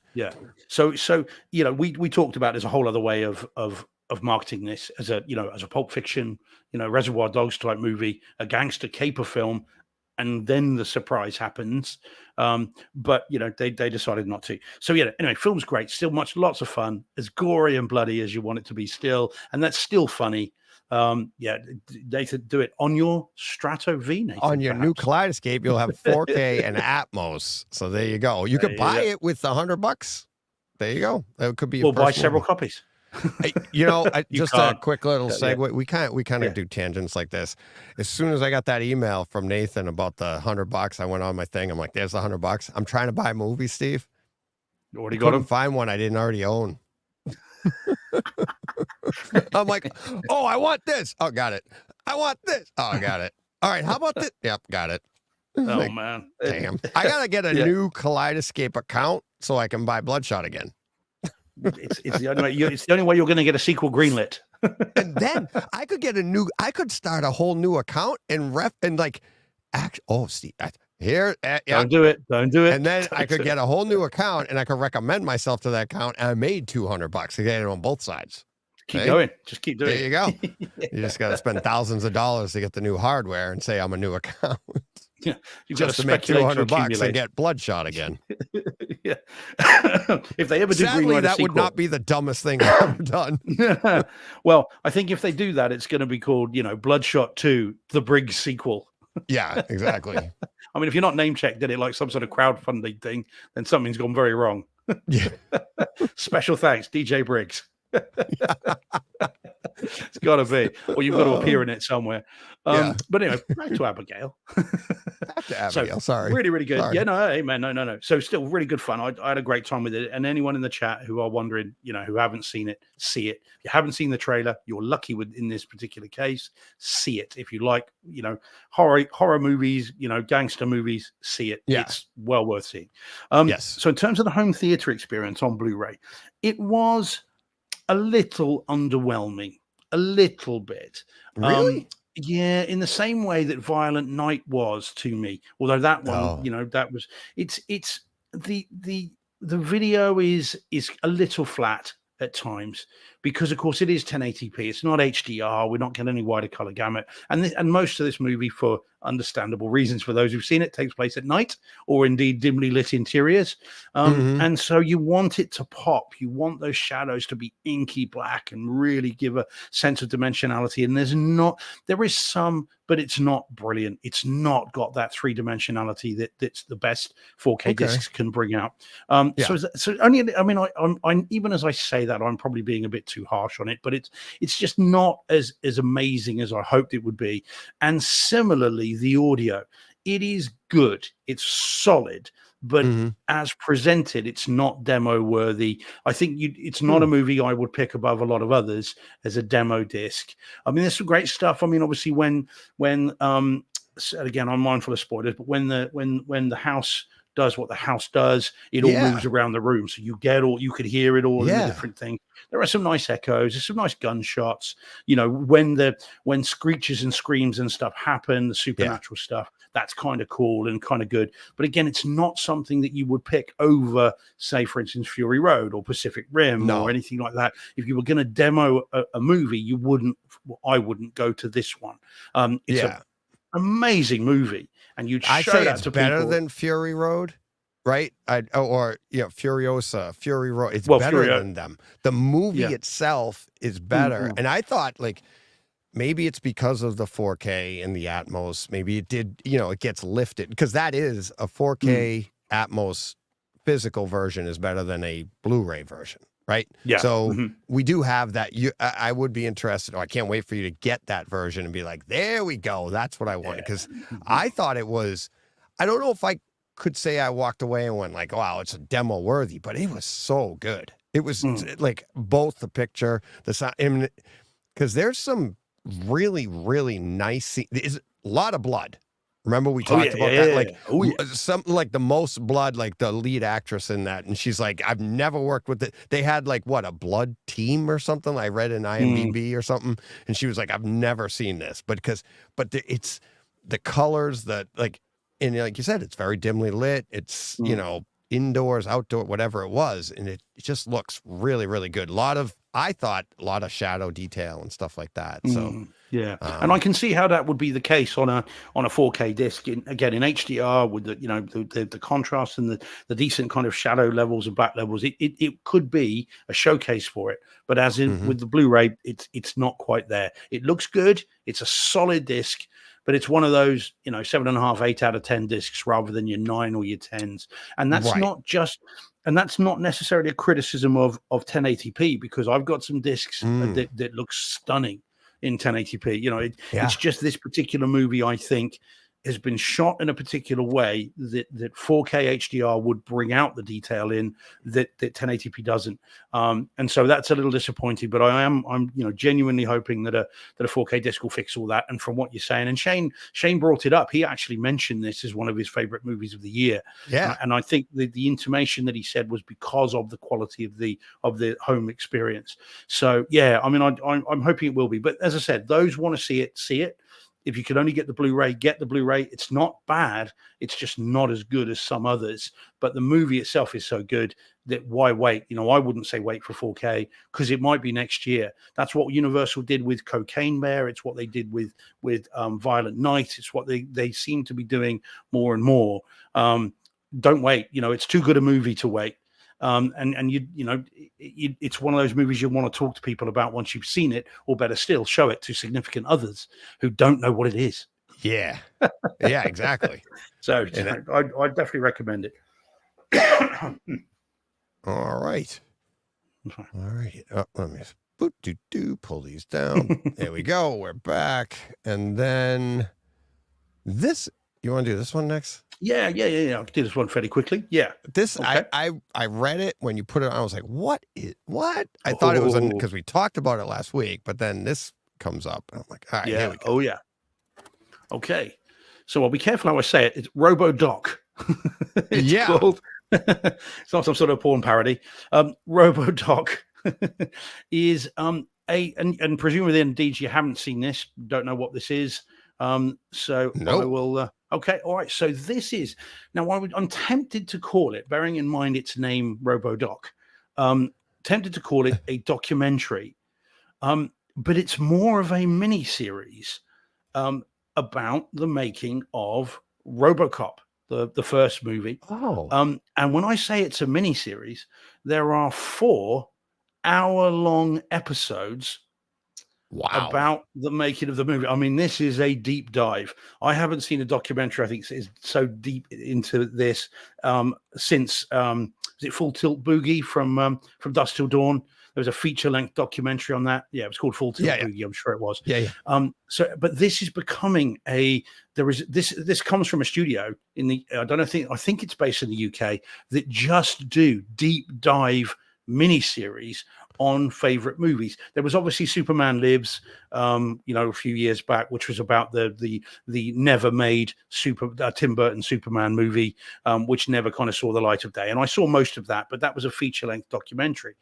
So, we talked about there's a whole other way of marketing this as a Pulp Fiction, Reservoir Dogs type movie, a gangster caper film, and then the surprise happens. But they decided not to. So anyway, film's great, still lots of fun, as gory and bloody as you want it to be still, and that's still funny. Nathan, do it on your Strato V, Nathan, on your new Kaleidoscape. You'll have 4K and Atmos. So there you go. You could buy it with $100. There you go. That could be. We'll buy several copies. Just a quick little segue. We kind of do tangents like this. As soon as I got that email from Nathan about the $100, I went on my thing. I'm like, there's the $100. I'm trying to buy movies, Steve. You already got them? Find one I didn't already own. I'm like, oh, I want this. Oh, got it. I want this. Oh, I got it. All right, how about this? Yep, got it. Oh, man. Damn. I got to get a new Kaleidoscape account so I can buy Bloodshot again. It's the only way. It's the only way you're going to get a sequel greenlit. And then I could start a whole new account and Steve, here. Don't do it. And then I could get a whole new account and I could recommend myself to that account. And I made $200 to get it on both sides. Keep going. Just keep doing it. There you go. You just got to spend thousands of dollars to get the new hardware and say I'm a new account. Yeah, you've got to make $200 and get Bloodshot again. Yeah. If they ever do, sadly, that would not be the dumbest thing I've ever done. Well, I think if they do that, it's going to be called, Bloodshot 2, the Briggs sequel. Yeah, exactly. I mean, if you're not name checked, did it like some sort of crowdfunding thing, then something's gone very wrong. Yeah. Special thanks, DJ Briggs. It's got to be, or you've got to appear in it somewhere. But anyway, back to Abigail. Sorry. Really, really good. Sorry. Yeah, no, hey, man, no. So still really good fun. I had a great time with it. And anyone in the chat who are wondering, who haven't seen it, see it. If you haven't seen the trailer, you're lucky in this particular case. See it. If you like, horror movies, gangster movies, see it. Yeah. It's well worth seeing. Yes. So in terms of the home theater experience on Blu-ray, it was a little underwhelming. A little bit. Really? Yeah, in the same way that Violent Night was to me. Although that one, that was it's the video is a little flat at times because of course it is 1080p. It's not HDR. We're not getting any wider color gamut. And most of this movie, for understandable reasons for those who've seen it, takes place at night or indeed dimly lit interiors. And so you want it to pop. You want those shadows to be inky black and really give a sense of dimensionality. And there is some, but it's not brilliant. It's not got that three-dimensionality that's the best 4K discs can bring out. So only, I mean, I'm even as I say that, I'm probably being a bit too harsh on it, but it's just not as amazing as I hoped it would be. And similarly, the audio, it is good. It's solid. But as presented, it's not demo worthy. I think it's not a movie I would pick above a lot of others as a demo disc. I mean, there's some great stuff. I mean, obviously, when again, I'm mindful of spoilers, but when the house does what the house does, it all moves around the room, so you could hear it all in the different things. There are some nice echoes. There's some nice gunshots. When screeches and screams and stuff happen, the supernatural stuff. that's kind of cool and kind of good. But again, it's not something that you would pick over, say, for instance, Fury Road or Pacific Rim or anything like that. If you were going to demo a movie, I wouldn't go to this one. It's an amazing movie, and you'd show that to better people. than Fury Road. Right? Furiosa, Fury Road. It's better than them. The movie itself is better. And I thought, like, maybe it's because of the 4K and the Atmos. Maybe it did, it gets lifted. Because that is a 4K Atmos physical version is better than a Blu-ray version, right? Yeah. So we do have that. I would be interested. I can't wait for you to get that version and be like, there we go. That's what I wanted. Because I thought it was, I don't know if I could say I walked away and went like, wow, it's a demo worthy, but it was so good. It was like both the picture, the sound, because there's some really, really nice, there's a lot of blood. Remember we talked about that? Like something like the most blood, like the lead actress in that. And she's like, I've never worked with it. They had like a blood team or something. I read in IMDb or something. And she was like, I've never seen this, but it's the colors that and like you said, it's very dimly lit. It's, indoors, outdoor, whatever it was. And it just looks really, really good. I thought a lot of shadow detail and stuff like that. So, and I can see how that would be the case on a 4K disc in HDR with the contrast and the decent kind of shadow levels and black levels. It could be a showcase for it. But as in with the Blu-ray, it's not quite there. It looks good. It's a solid disc. But it's one of those, 7.5, 8 out of 10 discs rather than your 9 or your 10s. And that's that's not necessarily a criticism of 1080p, because I've got some discs that look stunning in 1080p. It's just this particular movie, I think, has been shot in a particular way that 4K HDR would bring out the detail in that 1080p doesn't. And so that's a little disappointing, but I'm genuinely hoping that a 4K disc will fix all that. And from what you're saying, and Shane brought it up, he actually mentioned this as one of his favorite movies of the year. Yeah. And I think the intimation that he said was because of the quality of the home experience. So yeah, I mean, I'm hoping it will be, but as I said, those want to see it. If you could only get the Blu-ray, get the Blu-ray. It's not bad. It's just not as good as some others. But the movie itself is so good that why wait? I wouldn't say wait for 4K, because it might be next year. That's what Universal did with Cocaine Bear. It's what they did with Violent Night. It's what they seem to be doing more and more. Don't wait. It's too good a movie to wait. It's one of those movies you want to talk to people about once you've seen it, or better still, show it to significant others who don't know what it is. Yeah. Yeah, exactly. So I definitely recommend it. All right. Let me pull these down. There we go. We're back. And then you want to do this one next? Yeah. I'll do this one fairly quickly. Yeah. This, okay. I read it when you put it on. I was like, what? I thought it was because we talked about it last week, but then this comes up. And I'm like, all right, here we go. Oh, yeah. Okay. So I'll be careful how I say it. It's RoboDoc. It's called. It's not some sort of porn parody. RoboDoc is and presumably indeed you haven't seen this, don't know what this is. So nope. I will. Okay, all right. So this is now. I'm tempted to call it, bearing in mind its name, RoboDoc. Tempted to call it a documentary, but it's more of a mini series about the making of RoboCop, the first movie. Oh. And when I say it's a mini series, there are 4 hour-long episodes. Wow. About the making of the movie. I mean, this is a deep dive. I haven't seen a documentary, I think, is so deep into this since was it Full Tilt Boogie from Dusk Till Dawn? There was a feature-length documentary on that. Yeah, it was called Full Tilt Boogie. I'm sure it was. Yeah. But this is becoming this comes from a studio in the I think it's based in the UK that just do deep dive miniseries on favorite movies. There was obviously Superman Lives, a few years back, which was about the never made Tim Burton Superman movie, which never kind of saw the light of day. And I saw most of that, but that was a feature length documentary.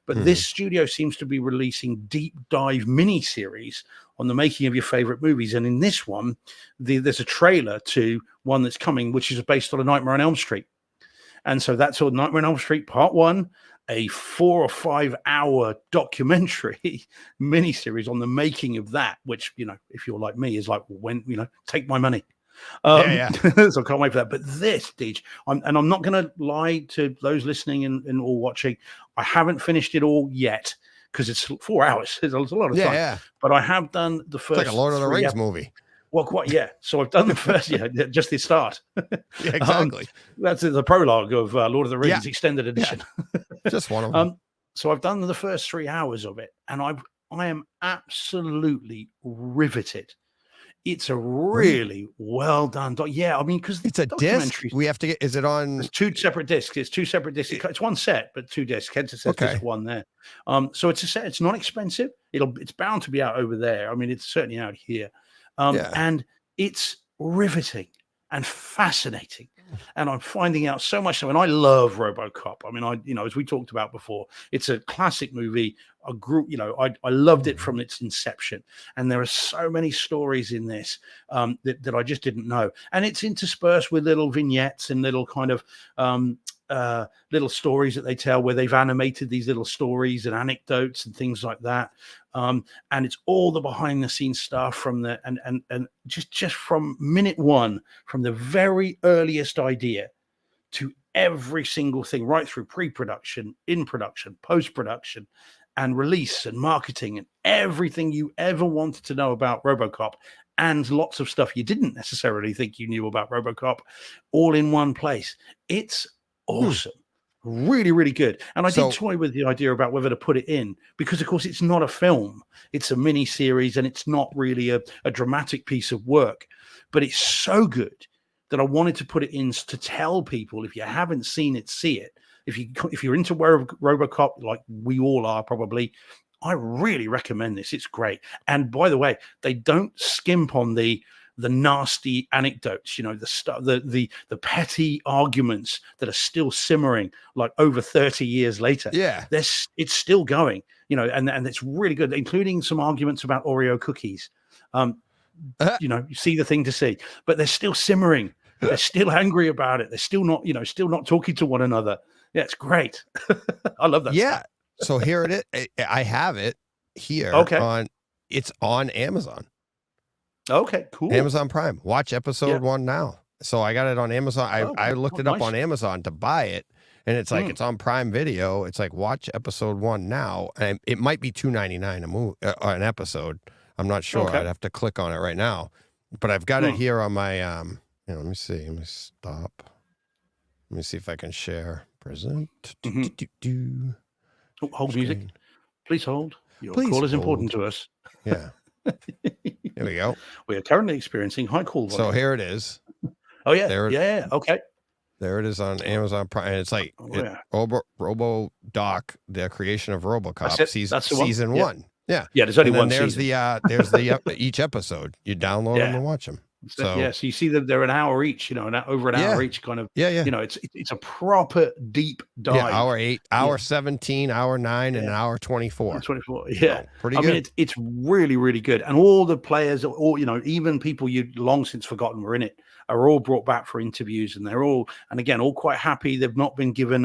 But this studio seems to be releasing deep dive mini series on the making of your favorite movies. And in this one, there's a trailer to one that's coming, which is based on A Nightmare on Elm Street. And so that's all Nightmare on Elm Street Part 1, a 4 or 5 hour documentary miniseries on the making of that, which, if you're like me, is like, when, take my money. So I can't wait for that. But this, Deej, I'm not going to lie to those listening and all watching. I haven't finished it all yet because it's 4 hours. It's a lot of time. Yeah. But I have done the first. It's like a Lord of the Rings movie. Well, quite, yeah. So I've done the first, just the start. Yeah, exactly. That's the prologue of Lord of the Rings extended edition. Yeah. Just one of them. So I've done the first 3 hours of it, and I am absolutely riveted. It's a really well done. Yeah, I mean, because it's a disc. We have to get. Is it on? It's 2 separate discs. It's 2 separate discs. It's one set, but 2 discs. Hence, it says disc 1 there. So it's a set. It's not expensive. It's bound to be out over there. I mean, it's certainly out here. And it's riveting and fascinating. And I'm finding out so much. And I love RoboCop. I mean, as we talked about before, it's a classic movie. I loved it from its inception. And there are so many stories in this that I just didn't know. And it's interspersed with little vignettes and little kind of little stories that they tell where they've animated these little stories and anecdotes and things like that. And it's all the behind the scenes stuff from the and just from minute one, from the very earliest idea to every single thing, right through pre-production, in production, post-production, and release and marketing and everything you ever wanted to know about RoboCop, and lots of stuff you didn't necessarily think you knew about RoboCop, all in one place. It's awesome. Really, really good. And I did toy with the idea about whether to put it in because, of course, it's not a film. It's a mini series and it's not really a dramatic piece of work. But it's so good that I wanted to put it in to tell people, if you haven't seen it, see it. If you're into RoboCop, like we all are probably, I really recommend this. It's great. And by the way, they don't skimp on the nasty anecdotes, the petty arguments that are still simmering like over 30 years later. Yeah. It's still going, and it's really good, including some arguments about Oreo cookies. You see the thing to see, but they're still simmering. They're still angry about it. They're still not talking to one another. Yeah, it's great. I love that. Yeah. So here it is. I have it here. Okay. It's on Amazon. Okay, cool. Amazon Prime. Watch episode 1 now. So I got it on Amazon. I looked it up on Amazon to buy it, and it's like it's on Prime Video. It's like watch episode 1 now, and it might be $2.99 an episode. I'm not sure. Okay. I'd have to click on it right now, but I've got it here on my. Let me see. Let me stop. Let me see if I can share. Present. Hold music. Please hold. Your call is important to us. Yeah. Here we go. We are currently experiencing high call volume. So here it is. Oh yeah. Yeah. Okay. There it is on Amazon Prime. And it's like RoboDoc, the creation of RoboCop, season 1. Yeah. Yeah. There's only one there's season. There's each episode. You download them and watch them. So so you see that they're an hour each, over an hour each kind of, it's a proper deep dive. Yeah, hour 8, hour 17, hour 9, and hour 24. 24. Yeah. So, pretty good. I mean, it's really, really good. And all the players, or, even people you'd long since forgotten were in it, are all brought back for interviews, and they're all quite happy. They've not been given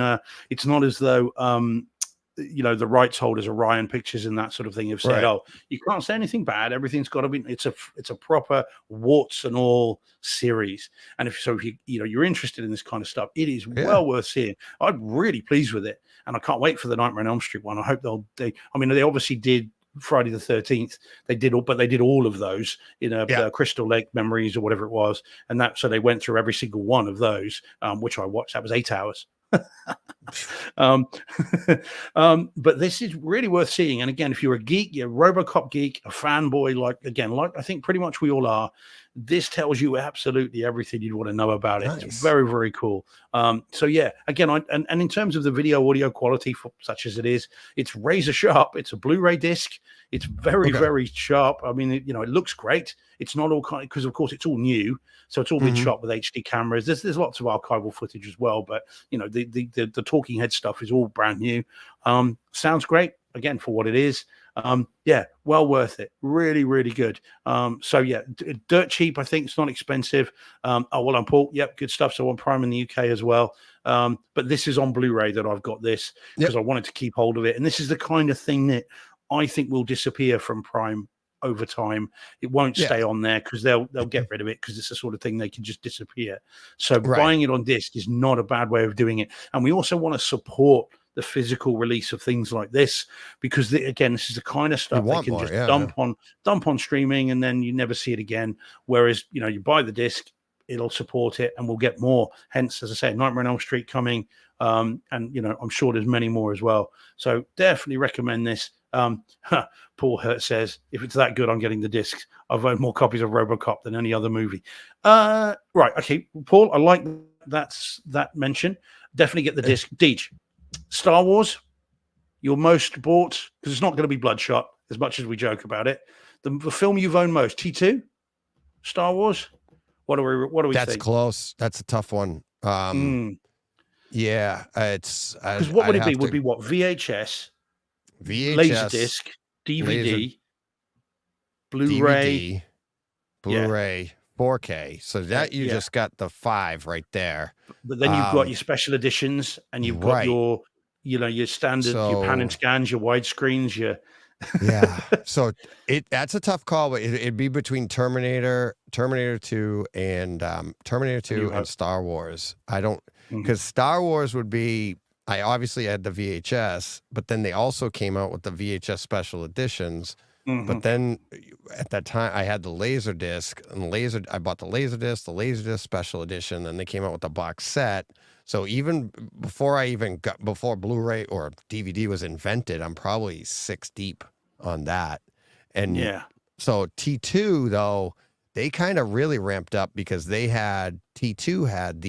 it's not as though, the rights holders, Orion Pictures and that sort of thing, have said, "Oh, you can't say anything bad. Everything's got to be." It's a proper warts and all series. And if you're interested in this kind of stuff, it is well worth seeing. I'm really pleased with it, and I can't wait for the Nightmare on Elm Street one. I hope they obviously did Friday the 13th. They did all of those in Crystal Lake Memories or whatever it was, and so they went through every single one of those, which I watched. That was 8 hours. But this is really worth seeing. And again, if you're a geek, you're a RoboCop geek, a fanboy, like I think pretty much we all are, this tells you absolutely everything you'd want to know about it. Nice. It's very, very cool. So yeah, again, and in terms of the video audio quality, for such as it is, it's razor sharp. It's a Blu-ray disc. It's very, very sharp. I mean, it looks great. It's not all kind because, of course, it's all new, so it's all been shot with HD cameras. There's lots of archival footage as well, but the talking head stuff is all brand new. Sounds great again for what it is. Yeah, well worth it. Really, really good. So yeah, dirt cheap. I think it's not expensive. Oh well, I'm Paul. Yep, good stuff. So on Prime in the UK as well. But this is on Blu-ray that I've got this because I wanted to keep hold of it, and this is the kind of thing that I think will disappear from Prime over time. It won't stay on there because they'll get rid of it because it's the sort of thing they can just disappear. So buying it on disc is not a bad way of doing it. And we also want to support the physical release of things like this because again, this is the kind of stuff they can just dump on streaming and then you never see it again. Whereas, you buy the disc, it'll support it and we'll get more. Hence, as I say, Nightmare on Elm Street coming. And I'm sure there's many more as well. So definitely recommend this. Paul Hurt says, if it's that good, I'm getting the discs. I've owned more copies of RoboCop than any other movie. Right. Okay. Paul, I like that mention. Definitely get the disc. Deej, Star Wars, your most bought, because it's not going to be Bloodshot as much as we joke about it. The film you've owned most, T2, Star Wars. What do we That's think? close. That's a tough one. Yeah, it's because what would it be? Would be what? VHS, Laserdisc, DVD, Blu-ray, Blu-ray, 4K. So that you just got the 5 right there. But then you've got your special editions, and you've got your standard, your pan and scans, your widescreens, So that's a tough call, but it'd be between Terminator 2, and Star Wars. I don't because Star Wars would be. I obviously had the VHS, but then they also came out with the VHS special editions. But then at that time, I had the Laserdisc, and I bought the Laserdisc special edition, and they came out with the box set. So even before before Blu-ray or DVD was invented, I'm probably 6 deep on that. And so T2 though, they kind of really ramped up because T2 had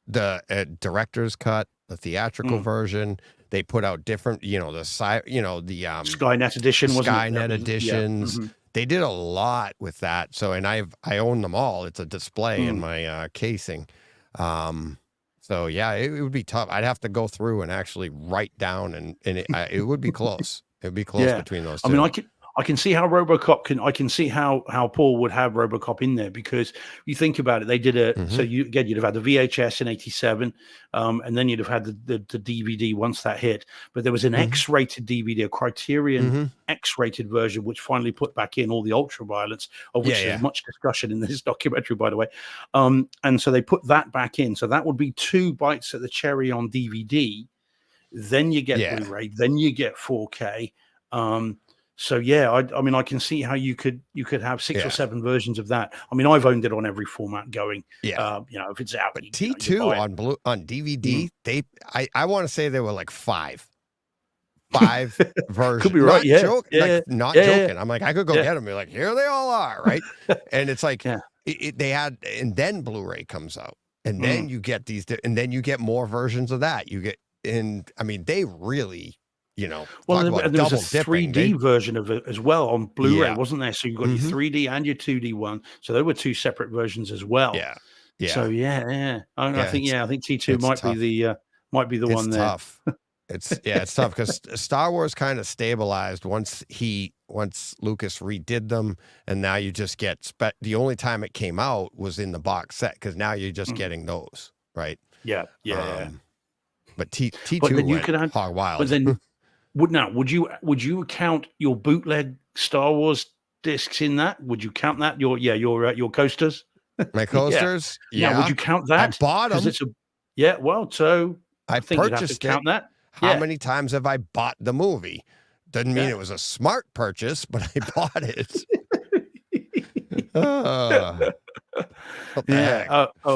the director's cut, the theatrical version. They put out different, the Skynet edition, Skynet editions. They did a lot with that. So, and I own them all. It's a display in my casing. So yeah, it would be tough. I'd have to go through and actually write down, and it would be close. It would be close between those two. I mean, I can see how RoboCop I can see how Paul would have RoboCop in there because you think about it, they did so you'd have had the VHS in 87, and then you'd have had the DVD once that hit. But there was an X-rated DVD, a Criterion X-rated version, which finally put back in all the ultra violence, of which there's much discussion in this documentary, by the way. And so they put that back in. So that would be 2 bites at the cherry on DVD. Then you get Blu-ray, then you get 4K. So yeah, I mean, I can see how you could have 6 or 7 versions of that. I mean, I've owned it on every format going. If it's out. But T2 on DVD, I want to say there were like 5 versions. Could be right. Not joking. I'm like, I could go get them. And be like, here they all are, right? And it's like they had, and then Blu-ray comes out, and then you get these, and then you get more versions of that. You get, and I mean, they really. Well, and there was a 3D version of it as well on Blu-ray, wasn't there? So you've got your 3D and your 2D one. So there were 2 separate versions as well. Yeah. So I think T2 might be the one there. Tough. It's tough because Star Wars kind of stabilized once Lucas redid them, and now you just get the only time it came out was in the box set because now you're just getting those, right? Yeah. But T2 went hog wild. But then. Would you count your bootleg Star Wars discs in that? Would you count that your coasters? My coasters, yeah. Would you count that? I bought them. So I think you'd have to count that. How many times have I bought the movie? Doesn't mean it was a smart purchase, but I bought it.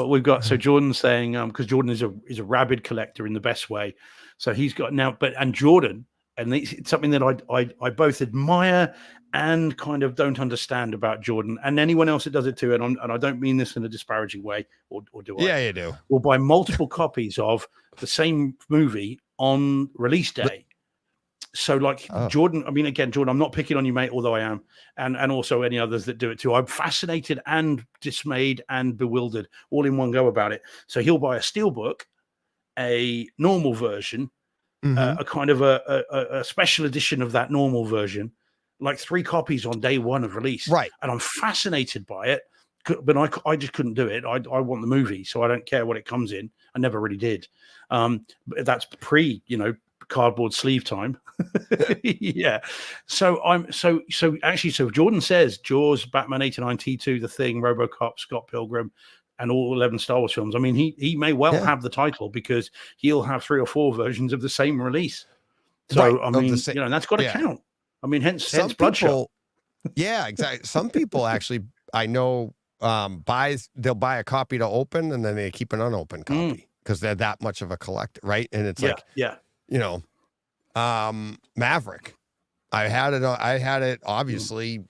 We've got Jordan's saying because Jordan is a rabid collector in the best way. So he's got now, and Jordan. And it's something that I both admire and kind of don't understand about Jordan and anyone else that does it too. And I don't mean this in a disparaging way, or do I? Yeah, you do. Will buy multiple copies of the same movie on release day. So like Jordan, I mean, again, Jordan, I'm not picking on you, mate, although I am, and also any others that do it too. I'm fascinated and dismayed and bewildered all in one go about it. So he'll buy a steelbook, a normal version, a kind of a special edition of that normal version, like 3 copies on day one of release. Right. And I'm fascinated by it, but I just couldn't do it. I want the movie, so I don't care what it comes in. I never really did. But that's pre, cardboard sleeve time. Yeah. So Jordan says Jaws, Batman 89, T2, The Thing, RoboCop, Scott Pilgrim, and all 11 Star Wars films. I mean, he may well have the title because he'll have 3 or 4 versions of the same release. So I mean, and that's got to count. I mean, hence Bloodshot. Yeah, exactly. Some people actually, I know, they'll buy a copy to open and then they keep an unopened copy because they're that much of a collector, right? And it's Maverick. I had it obviously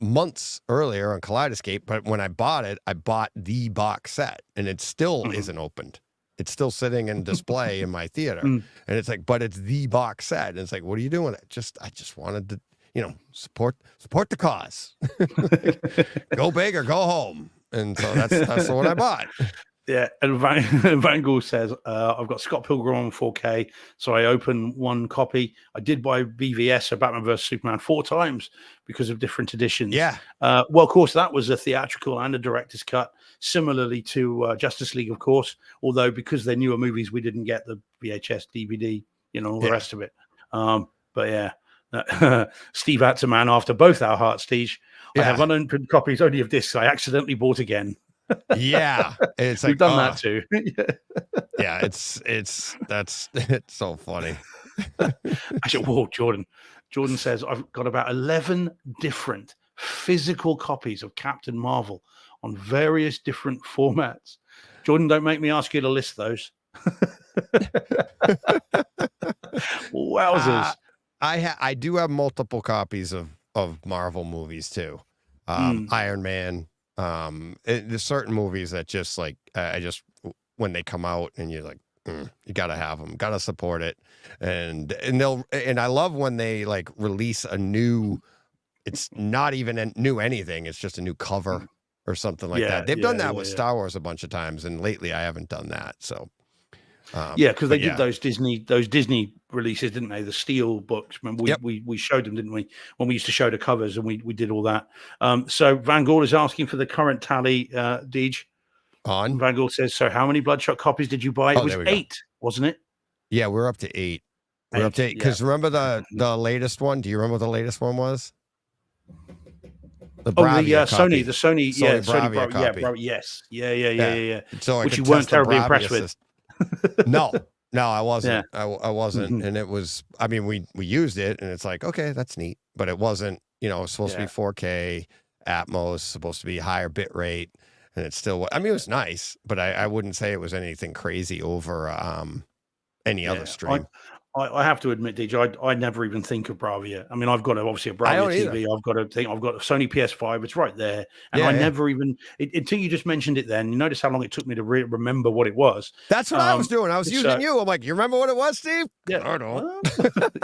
months earlier on Kaleidoscape, but when I bought it, I bought the box set and it still isn't opened. It's still sitting in display in my theater. And it's like, but it's the box set. And it's like, what are you doing? I just wanted to, support the cause. Go big or go home. And so that's what I bought. Yeah, and Van Gogh says, I've got Scott Pilgrim on 4K, so I open one copy. I did buy BVS, so Batman vs. Superman, 4 times because of different editions. Yeah. Well, of course, that was a theatrical and a director's cut, similarly to Justice League, of course, although because they're newer movies, we didn't get the VHS, DVD, all the rest of it. But yeah, Steve Atterman, after both our hearts, Steve, I have unopened copies only of discs I accidentally bought again. Yeah, it's like we've done that too. Yeah, it's so funny. Actually, whoa, Jordan says I've got about 11 different physical copies of Captain Marvel on various different formats. Jordan, don't make me ask you to list those. Wowzers! I do have multiple copies of Marvel movies too. Iron Man. There's certain movies that just like when they come out and you're like, you gotta have them, gotta support it, and I love when they like release a new. It's not even a new anything. It's just a new cover or something like that. They've done that with Star Wars a bunch of times, and lately I haven't done that. So. Because they did those Disney releases, didn't they? The steel books. Remember, we showed them, didn't we? When we used to show the covers, and we did all that. So Van Gaal is asking for the current tally. Deej on Van Gaal says, so how many Bloodshot copies did you buy? It was 8, wasn't it? Yeah, we're up to 8. We're up to 8 because remember the latest one. Do you remember what the latest one was? The Sony, Sony Bravia copy. Yes, yeah. So which you weren't terribly impressed with. No, I wasn't. I wasn't, and it was. I mean, we used it, and it's like, okay, that's neat, but it wasn't. It was supposed to be 4K, Atmos, supposed to be higher bit rate, and it's still. I mean, it was nice, but I wouldn't say it was anything crazy over any other stream. I have to admit, DJ, I never even think of Bravia. I mean, I've got obviously a Bravia TV. I've got a Sony PS5. It's right there, and I never even until you just mentioned it. Then you notice how long it took me to remember what it was. That's what I was doing. I was using you. I'm like, you remember what it was, Steve? Yeah, I don't.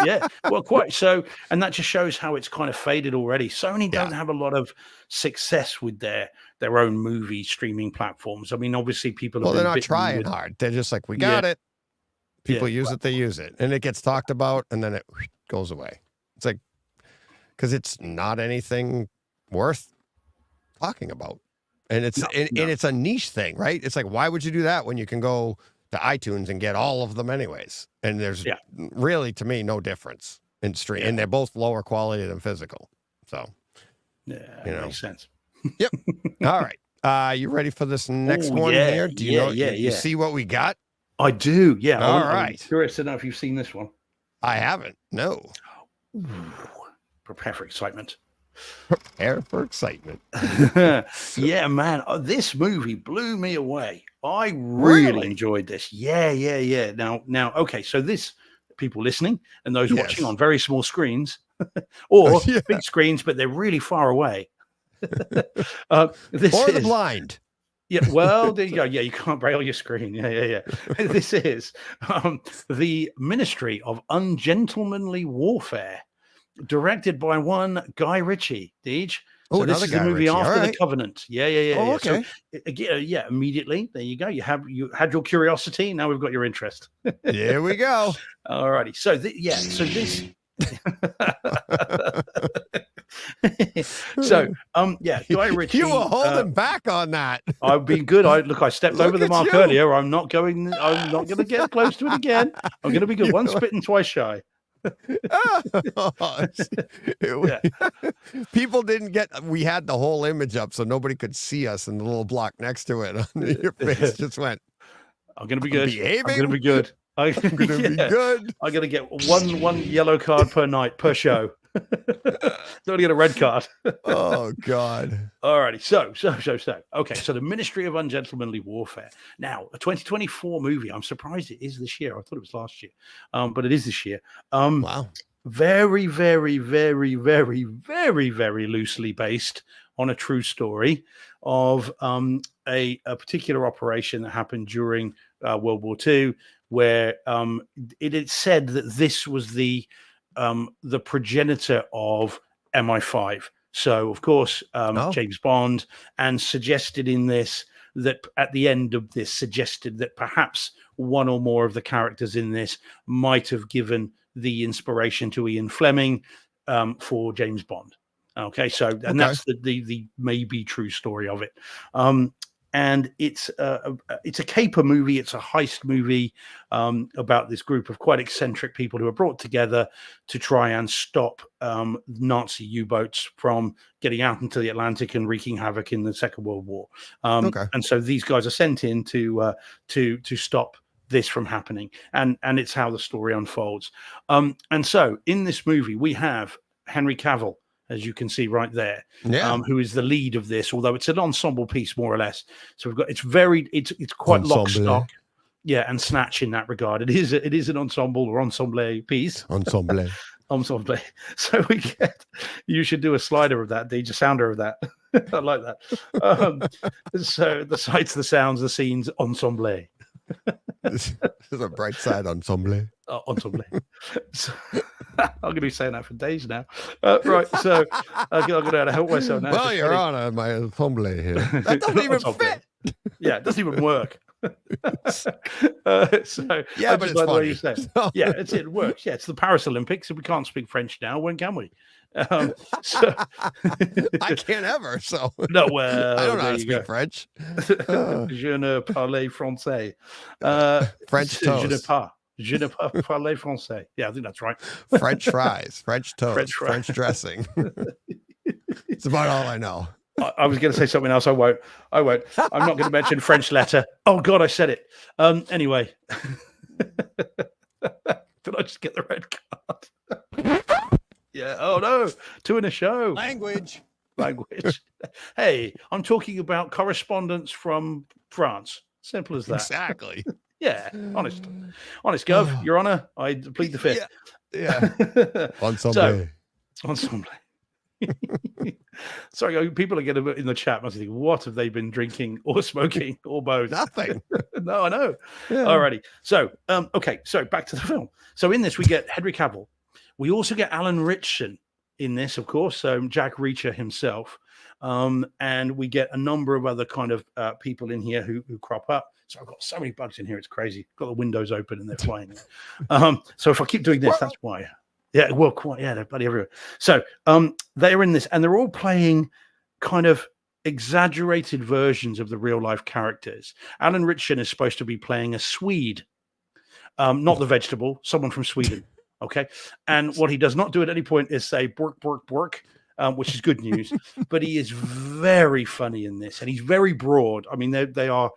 Yeah, well, quite so, and that just shows how it's kind of faded already. Sony don't have a lot of success with their own movie streaming platforms. I mean, obviously, people. Well, they're not trying hard. They're just like, we got it. People use it, they use it. And it gets talked about, and then it goes away. It's like, because it's not anything worth talking about. And it's it's a niche thing, right? It's like, why would you do that when you can go to iTunes and get all of them anyways? And there's really, to me, no difference in stream. And they're both lower quality than physical. So, makes sense. Yep. All right. You ready for this next one here? Do you know? You see what we got? I do, yeah. All right. I'm curious to know if you've seen this one. I haven't. No. Ooh, prepare for excitement. Prepare for excitement. Yeah, man. This movie blew me away. I really enjoyed this. Yeah. Now, okay. So this, people listening and those watching on very small screens, or Yeah. big screens, but they're really far away. This Or the is blind. yeah. Well, there you go. Yeah, you can't braille your screen. Yeah. This is the Ministry of Ungentlemanly Warfare, directed by one Guy Ritchie. Deej. Oh, So this another is the Guy movie Ritchie. after All The right. Covenant. Yeah. Oh, So okay. again, yeah, immediately there you go. You had your curiosity. Now we've got your interest. Here we go. Alrighty. So this. So Guy Ritchie. You were holding back on that. I've been good. I stepped Look over the at mark you. earlier. I'm not going to get close to it again. I'm going to be good. One spitting, twice shy. Yeah. People didn't get. We had the whole image up, so nobody could see us, and the little block next to it. Your face just went. I'm going to be good. Behaving. I'm going to be good. I'm going to be good. I'm going to get one yellow card per night per show. Don't get a red card. Oh God. Alrighty. So. Okay. So the Ministry of Ungentlemanly Warfare. Now, a 2024 movie. I'm surprised it is this year. I thought it was last year, but it is this year. Wow. Very, very, very, very, very, very loosely based on a true story of a particular operation that happened during World War II, where it is said that this was the progenitor of MI5. So, of course, James Bond, and suggested in this that at the end of this suggested that perhaps one or more of the characters in this might have given the inspiration to Ian Fleming for James Bond. Okay, so that's the maybe true story of it. And it's a caper movie. It's a heist movie about this group of quite eccentric people who are brought together to try and stop Nazi U-boats from getting out into the Atlantic and wreaking havoc in the Second World War. And so these guys are sent in to stop this from happening, and it's how the story unfolds. And so in this movie we have Henry Cavill, as you can see right there, who is the lead of this, although it's an ensemble piece more or less. So we've got it's quite lock, stock, and snatch in that regard. It is an ensemble or ensemble piece. Ensemble. So you should do a slider of that, DJ, sounder of that. I like that. So the sights, the sounds, the scenes, ensemble. This is a bright side ensemble. Ensemble. So, I'm going to be saying that for days now. Right, so I'm going to help myself now. Well, you're on my ensemble here. That doesn't even fit. Yeah, it doesn't even work. So yeah, but it's like funny. You say. Yeah, it works. Yeah, it's the Paris Olympics, and we can't speak French now. When can we? So I can't ever. So no, well, I don't know how to speak French. Je ne parle français. French toast. Je ne parle français. Yeah, I think that's right. French fries, French toast, French dressing. It's about all I know. I was going to say something else. I won't. I'm not going to mention French letter. Oh God, I said it. Anyway, did I just get the red card? Yeah. Oh no, 2 in a show. Language. Hey, I'm talking about correspondence from France. Simple as that. Exactly. Yeah. Honest, Gov. Your Honor, I plead the fifth. Yeah. Ensemble. So, ensemble. Sorry, people are getting in the chat must think, what have they been drinking or smoking or both? Nothing. No, I know. Yeah. Alrighty. So, okay. So back to the film. So in this, we get Henry Cavill. We also get Alan Ritchson in this, of course. So Jack Reacher himself. And we get a number of other kind of people in here who crop up. So I've got so many bugs in here. It's crazy. Got the windows open and they're flying. So if I keep doing this, that's why. Yeah, well, quite. Yeah, they're bloody everywhere. So they're in this, and they're all playing kind of exaggerated versions of the real life characters. Alan Ritchson is supposed to be playing a Swede, not the vegetable, someone from Sweden. Okay, and what he does not do at any point is say "bork, bork, bork," which is good news. But he is very funny in this, and he's very broad. I mean, they are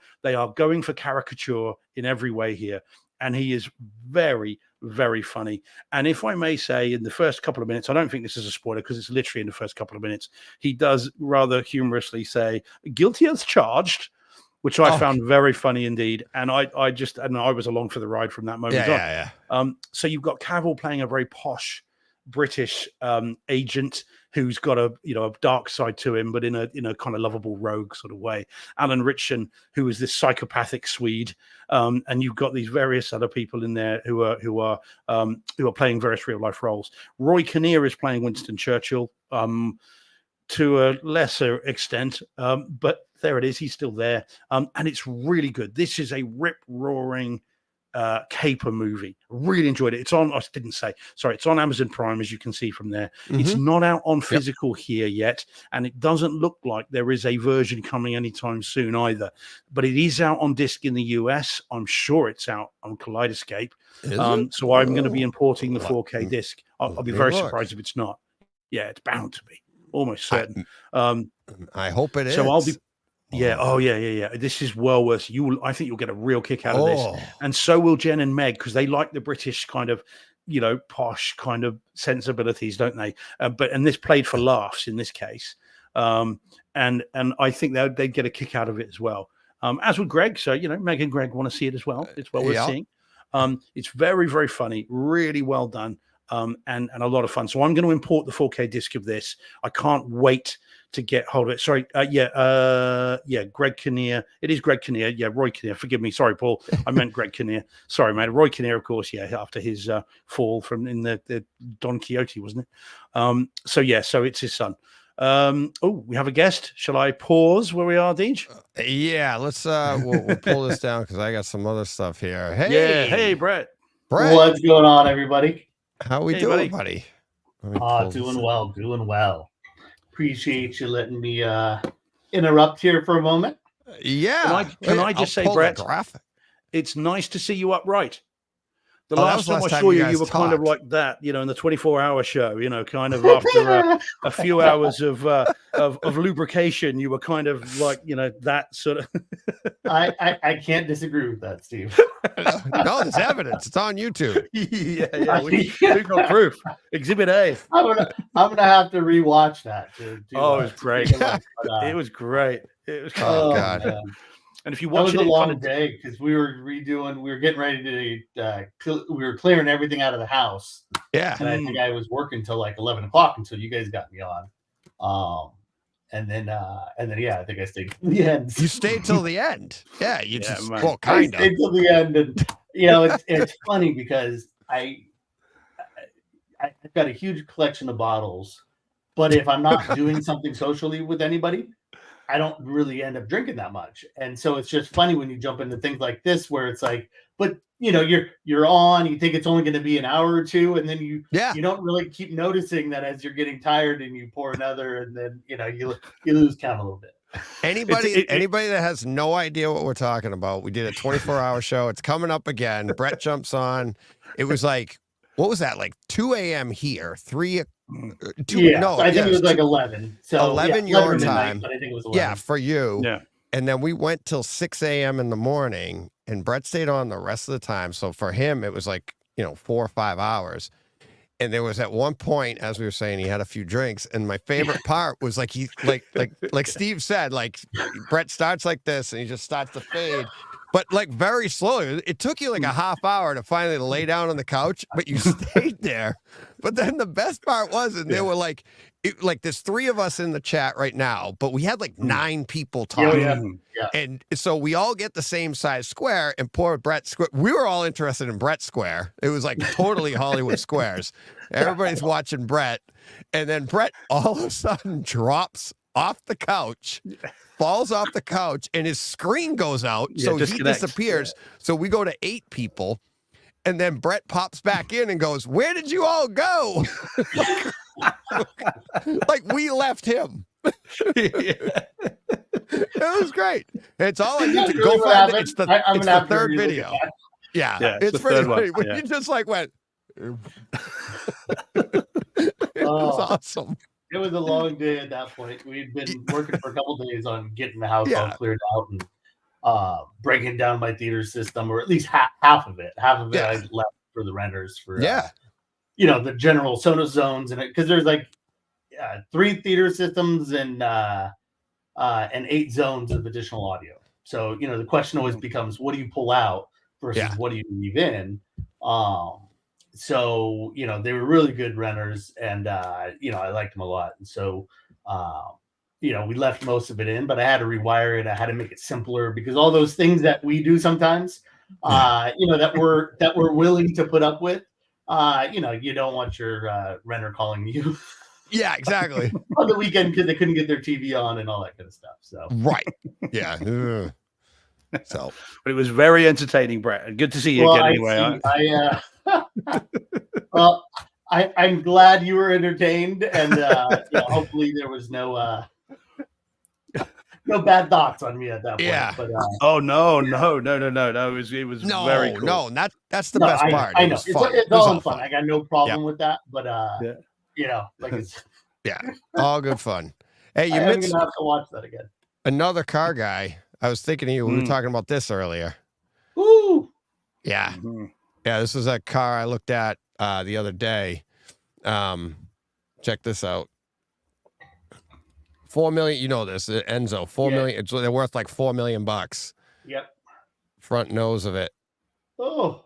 going for caricature in every way here, and he is very, very funny. And if I may say, in the first couple of minutes, I don't think this is a spoiler because it's literally in the first couple of minutes, he does rather humorously say, "Guilty as charged," which I found very funny indeed. And I was along for the ride from that moment on. Yeah. So you've got Cavill playing a very posh British agent who's got a dark side to him, but in a kind of lovable rogue sort of way. Alan Ritchson, who is this psychopathic Swede, and you've got these various other people in there who are playing various real life roles. Roy Kinnear is playing Winston Churchill to a lesser extent, but there it is. He's still there, and it's really good. This is a rip roaring caper movie. Really enjoyed it. It's on, I didn't say, sorry, it's on Amazon Prime, as you can see from there. It's not out on physical here yet, and it doesn't look like there is a version coming anytime soon either, but it is out on disc in the US. I'm sure it's out on Kaleidoscape. So I'm going to be importing the 4K disc. I'll be very surprised if it's not. Yeah, it's bound to be, almost certain. I hope it is. So I'll be yeah. This is well worth. I think you'll get a real kick out of this, and so will Jen and Meg, because they like the British kind of, posh kind of sensibilities, don't they? And this played for laughs in this case, and I think they'd get a kick out of it as well. As would Greg. So Meg and Greg want to see it as well. It's well worth seeing. It's very, very funny, really well done, and a lot of fun. So I'm going to import the 4K disc of this. I can't wait to get hold of it. Sorry. Greg Kinnear. It is Greg Kinnear. Yeah. Roy Kinnear. Forgive me. Sorry, Paul. I meant Greg Kinnear. Sorry, man. Roy Kinnear, of course. Yeah. After his fall in the Don Quixote, wasn't it? So it's his son. We have a guest. Shall I pause where we are, Deej? Yeah. Let's, we'll pull this down because I got some other stuff here. Hey. Yeah. Hey, Brett. What's going on, everybody? How we doing, buddy? Doing well. Appreciate you letting me interrupt here for a moment. Yeah. Can I just say, Brett, it's nice to see you upright. The last time I saw you, you were kind of like that, in the 24-hour show, kind of after a few hours of lubrication, you were kind of like, that sort of. I can't disagree with that, Steve. No, there's evidence. It's on YouTube. Yeah. We've got proof. Exhibit A. I'm gonna have to rewatch that. It was great. It was great. It was. Oh God. Man. And if you watch it, was a long day because we were getting ready to, we were clearing everything out of the house. Yeah. And I think I was working till like 11 o'clock until you guys got me on. And then, I think I stayed till the end. You stayed till the end. Yeah. You kind of. I stayed till the end. And, it's funny because I've got a huge collection of bottles, but if I'm not doing something socially with anybody, I don't really end up drinking that much. And so it's just funny when you jump into things like this, where it's like, but you're on, you think it's only going to be an hour or two. And then you don't really keep noticing that as you're getting tired and you pour another, and then, you lose count a little bit. Anybody that has no idea what we're talking about, we did a 24-hour show. It's coming up again. Brett jumps on. It was like, what was that? Like 2 a.m. here, 3 I think it was like 11. So 11 your time. But I think it was 11. Yeah, for you. Yeah. And then we went till 6 a.m. in the morning, and Brett stayed on the rest of the time. So for him, it was like, 4 or 5 hours. And there was at one point, as we were saying, he had a few drinks. And my favorite part was like he like Steve said, like Brett starts like this and he just starts to fade. But like very slowly. It took you like a half hour to finally lay down on the couch, but you stayed there. But then the best part was, and there were like there's 3 of us in the chat right now, but we had like 9 people talking. Yeah. And so we all get the same size square, and poor Brett Square. We were all interested in Brett Square. It was like totally Hollywood Squares. Everybody's watching Brett. And then Brett all of a sudden drops off the couch, falls off the couch, and his screen goes out. So he disappears. Yeah. So we go to 8 people. And then Brett pops back in and goes, "Where did you all go?" Like we left him. It was great. It's all on YouTube. Go find it. It's the third video. Yeah, it's pretty funny. When you just like went. It was awesome. It was a long day at that point. We'd been working for a couple of days on getting the house all cleared out and breaking down my theater system, or at least half of it. Half of it I left for the renters for the general Sonos zones, and because there's like 3 theater systems and 8 zones of additional audio. So the question always becomes, what do you pull out versus what do you leave in? so, they were really good renters, and, I liked them a lot. And so, we left most of it in, but I had to rewire it. I had to make it simpler because all those things that we do sometimes, that we're willing to put up with, you don't want your renter calling you Yeah, exactly. on the weekend because they couldn't get their TV on and all that kind of stuff. So right. Yeah. So, but it was very entertaining, Brett. And good to see you again. Anyway, well, I'm glad you were entertained, and hopefully there was no bad thoughts on me at that point. Yeah. But, no. It was very cool. No, that's the best part. I know. It's all fun. fun. I got no problem with that. But it's all good fun. Hey, I'm gonna have to watch that again. Another car guy. I was thinking of you. We were talking about this earlier. Ooh. Yeah. Mm-hmm. Yeah, this was a car I looked at the other day. Check this out. 4 million. You know this, Enzo. 4 million. They're worth like $4 million. Yep. Front nose of it. Oh.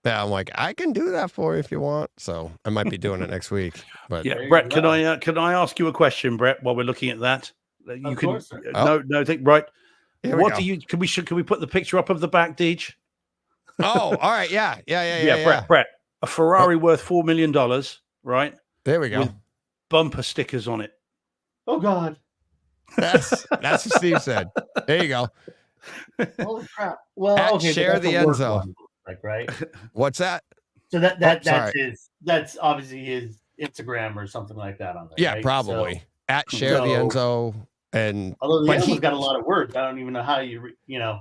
Yeah, I'm like, I can do that for you if you want. So I might be doing it next week. But yeah, Brett, can I ask you a question, Brett? While we're looking at that, of course, sir. Right. What do you? Can we put the picture up of the back, Deej? Oh, all right. Yeah. Brett, a Ferrari worth $4 million, right? There we go. With bumper stickers on it. Oh God. That's what Steve said. There you go. Holy crap. Well, okay, share the Enzo. Right? What's that? So that's obviously his Instagram or something like that on there. Yeah, right? probably. Share the Enzo. And although he's got a lot of words, I don't even know how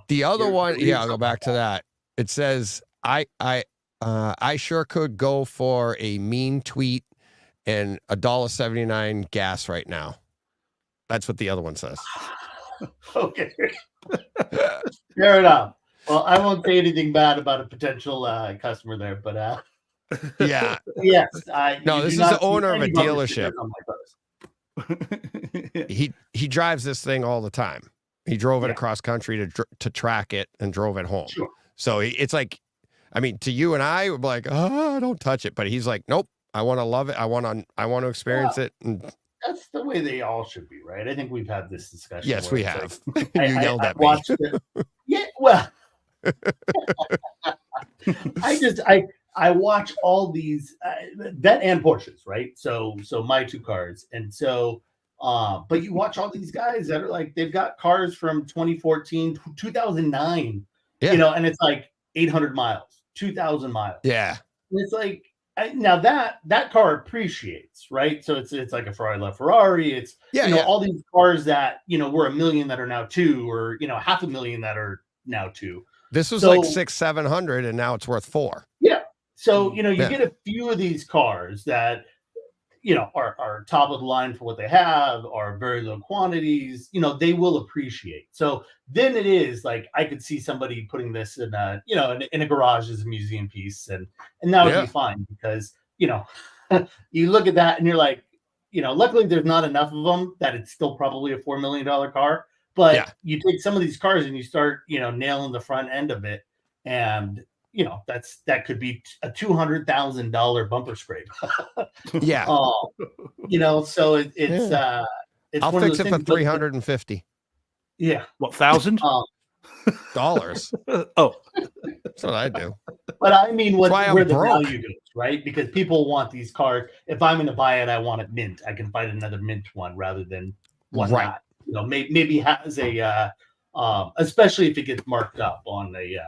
the other one. Yeah, I'll go back to that. It says I sure could go for a mean tweet and $1.79 gas right now. That's what the other one says. Okay. Fair enough. Well, I won't say anything bad about a potential customer there, but yeah. Yes. No, this is the owner of a dealership. He drives this thing all the time. He drove it across country to track it and drove it home. Sure. So it's like, I mean, to you and I, we're like, oh, don't touch it. But he's like, nope, I want to love it. I want to experience it. And that's the way they all should be, right? I think we've had this discussion. Yes, we have. Like, you yelled at me. Yeah, well, I watch all these that and Porsches, right? So my two cars, and so but you watch all these guys that are like they've got cars from 2014, 2009, and it's like 800 miles, 2,000 miles. Yeah, and it's like now that car appreciates, right? So it's like a Ferrari LaFerrari. It's all these cars that were $1 million that are now $2 million, or $500,000 that are now $2 million. This was like 600-700, and now it's worth $4 million. Yeah. So you get a few of these cars that are top of the line for what they have, are very low quantities. They will appreciate. So then it is like I could see somebody putting this in a in a garage as a museum piece, and that would be fine because you look at that and you're like, luckily there's not enough of them that it's still probably a $4 million car. But you take some of these cars and you start nailing the front end of it, and that could be a $200,000 bumper scrape. Yeah. So it's I'll fix it for $350. Yeah. What, $1,000? Dollars. Oh, that's what I do. But I mean, where the broke. value goes, right? Because people want these cars. If I'm going to buy it, I want it mint. I can find another mint one rather than one that maybe has a especially if it gets marked up on a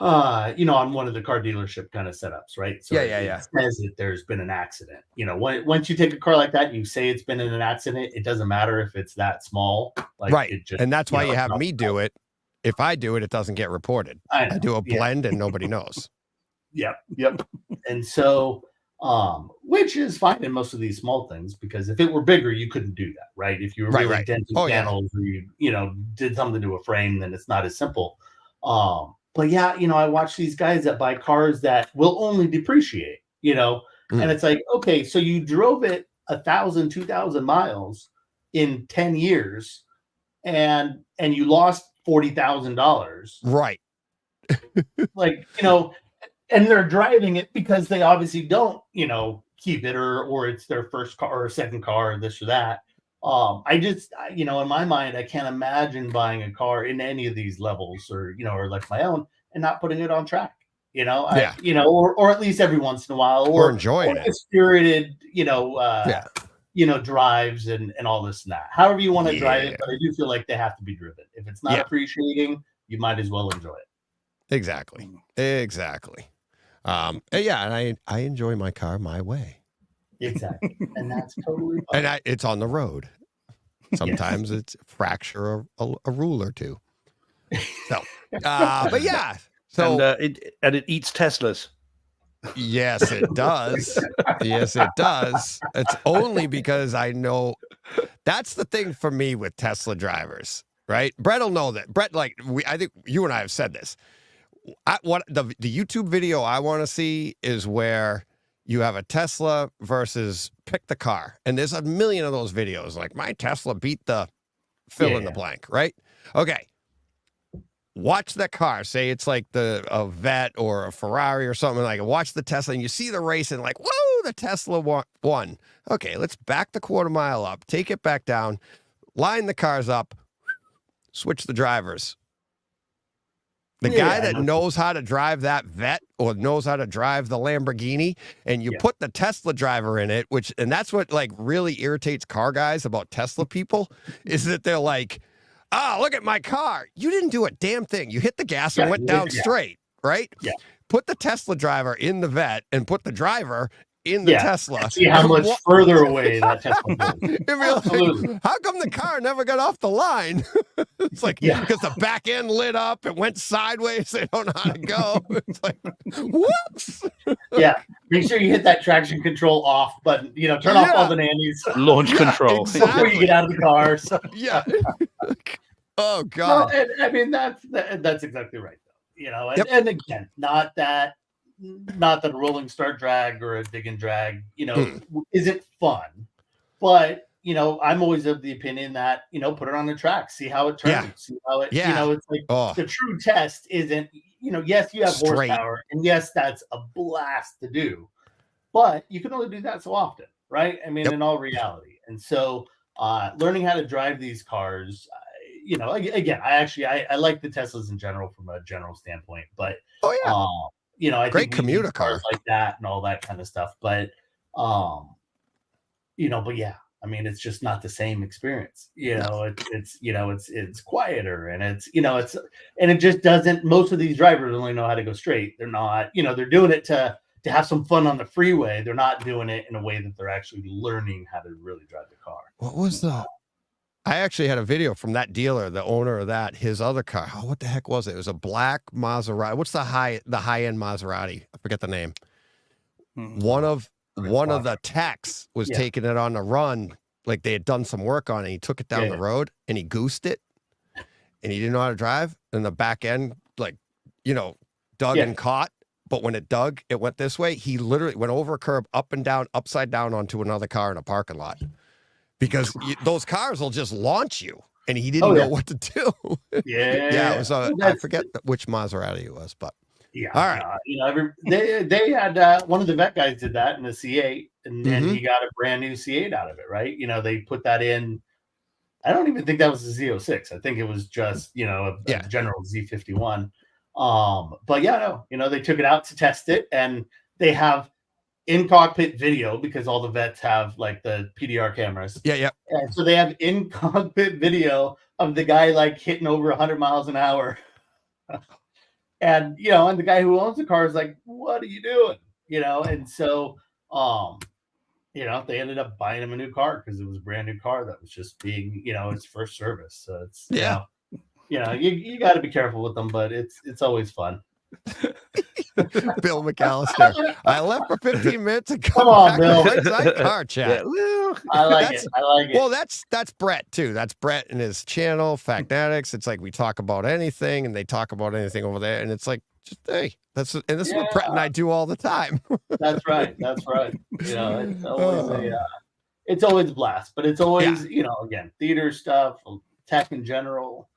on one of the car dealership kind of setups, right? So it says that there's been an accident. Once you take a car like that and you say it's been in an accident, it doesn't matter if it's that small. Like, right. It just, and that's why you have me do it. If I do it, it doesn't get reported. I do a blend and nobody knows. Yep. And so, which is fine in most of these small things, because if it were bigger, you couldn't do that, right? If you were really denting panels or you did something to a frame, then it's not as simple. But I watch these guys that buy cars that will only depreciate, and it's like, okay, so you drove it 1,000, 2,000 miles in 10 years and you lost $40,000. Right. Like, and they're driving it because they obviously don't, keep it, or it's their first car or second car or this or that. In my mind, I can't imagine buying a car in any of these levels, or like my own, and not putting it on track. Or at least every once in a while, or enjoying it. Spirited, drives and all this and that. However you want to drive it, but I do feel like they have to be driven. If it's not appreciating, you might as well enjoy it. Exactly. And I enjoy my car my way. Exactly. And that's totally fine. And it's on the road. Sometimes it's fracture a rule or two. So, but yeah. So it eats Teslas. Yes, it does. Yes, it does. It's only because I know that's the thing for me with Tesla drivers, right? Brett will know that. Brett, I think you and I have said this. The YouTube video I want to see is where you have a Tesla versus pick the car. And there's a million of those videos, like my Tesla beat the fill in the blank, right? Okay. Watch that car. Say it's like a Vet or a Ferrari or something like. Watch the Tesla, and you see the race, and like, whoa, the Tesla won. Okay, let's back the quarter mile up, take it back down, line the cars up, switch the drivers. The guy that knows how to drive that Vet or knows how to drive the Lamborghini, and you put the Tesla driver in it, and that's what really irritates car guys about Tesla people, is that they're like, look at my car. You didn't do a damn thing. You hit the gas and went down straight, right? Yeah. Put the Tesla driver in the Vet and put the driver in the Tesla. See how much further away that Tesla goes. Absolutely. How come the car never got off the line? It's like, because the back end lit up, it went sideways, they don't know how to go. It's like, whoops. Make sure you hit that traction control off button, turn off all the nannies. Launch control. Exactly. Before you get out of the car. So. Yeah. Oh, God. Well, that's exactly right, though. And again, not that a rolling start drag or a dig and drag, isn't fun. But, I'm always of the opinion that, put it on the track, see how it turns, see how it, it's like the true test isn't, yes, you have horsepower, and yes, that's a blast to do, but you can only do that so often, right? I mean, in all reality. And so learning how to drive these cars, again, I like the Teslas in general from a general standpoint, but I great think commuter cars like that and all that kind of stuff. But, I mean, it's just not the same experience. It's quieter, and it just doesn't. Most of these drivers only know how to go straight. They're not, they're doing it to have some fun on the freeway. They're not doing it in a way that they're actually learning how to really drive the car. What was the? I actually had a video from that dealer, the owner of his other car. Oh, what the heck was it? It was a black Maserati. What's the high-end Maserati? I forget the name. One of the techs was taking it on the run, like they had done some work on it. He took it down the road and he goosed it, and he didn't know how to drive. And the back end, dug and caught. But when it dug, it went this way. He literally went over a curb, up and down, upside down onto another car in a parking lot. Because those cars will just launch you, and he didn't know what to do. It was I forget which Maserati it was, but all right. They had one of the Vet guys did that in the C8, and he got a brand new C8 out of it, right? They put that in. I don't even think that was a Z06. I think it was just a general Z51. But they took it out to test it, and they have in cockpit video because all the Vets have the PDR cameras. And so they have in cockpit video of the guy hitting over 100 miles an hour. And and the guy who owns the car is like, what are you doing? And so they ended up buying him a new car because it was a brand new car that was just being, its first service. So it's you got to be careful with them, but it's always fun. Bill McAllister. I left for 15 minutes and come on, Bill. Car chat. I like it. Well, that's Brett too. That's Brett and his channel, Facnatics. It's like we talk about anything, and they talk about anything over there, and it's like, just hey, this is what Brett and I do all the time. That's right. It's always a blast, but it's always again, theater stuff, tech in general.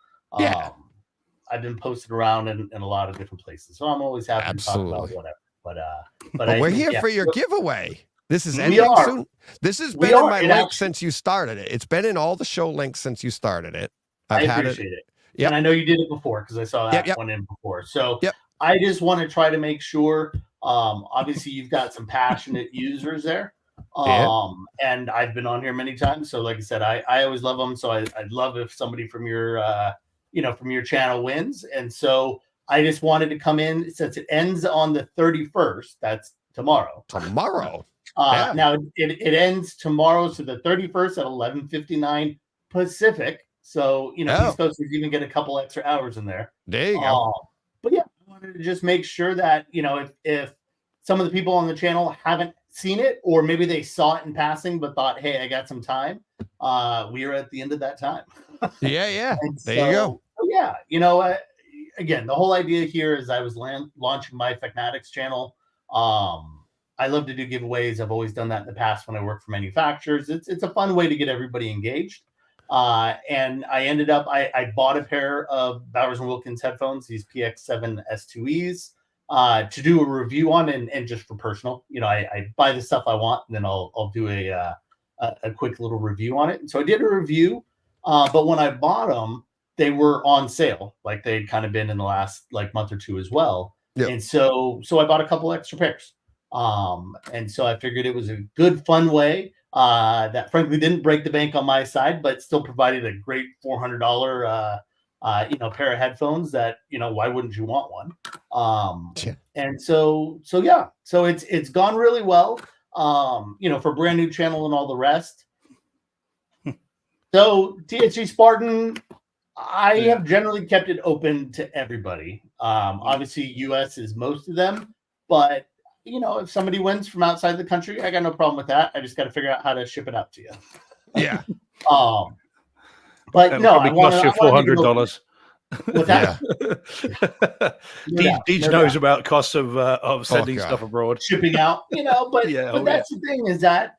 I've been posted around in a lot of different places, so I'm always happy to talk about whatever. But we're here for your giveaway. This is ending soon. This has been in my link since you started it. It's been in all the show links since you started it. I appreciate it. Yep. And I know you did it before because I saw that one in before. So I just want to try to make sure. Obviously, you've got some passionate users there. And I've been on here many times. So like I said, I always love them. So I'd love if somebody from your, from your channel wins. And so I just wanted to come in since it ends on the 31st. That's tomorrow. Now it ends tomorrow. So the 31st at 11:59 Pacific. So, East Coasters even get a couple extra hours in there. There you go. But yeah, I wanted to just make sure that, if some of the people on the channel haven't seen it, or maybe they saw it in passing, but thought, hey, I got some time. We are at the end of that time. Yeah. There you go. Yeah. Again, the whole idea here is I was launching my Technatics channel. I love to do giveaways. I've always done that in the past when I work for manufacturers. It's a fun way to get everybody engaged. And I ended up, I bought a pair of Bowers & Wilkins headphones, these PX7 S2Es, to do a review on and just for personal, I buy the stuff I want and then I'll do a quick little review on it. And so I did a review, but when I bought them, they were on sale. Like they'd kind of been in the last month or two as well. Yep. And so I bought a couple extra pairs. And so I figured it was a good, fun way that frankly didn't break the bank on my side, but still provided a great $400 pair of headphones that, why wouldn't you want one? And so it's gone really well, for a brand new channel and all the rest. So THG Spartan, I have generally kept it open to everybody. Obviously US is most of them, but if somebody wins from outside the country, I got no problem with that. I just got to figure out how to ship it out to you. Yeah. But no, I cost you $400. What's that? Deej knows about costs of sending stuff abroad, shipping out. But that's the thing is that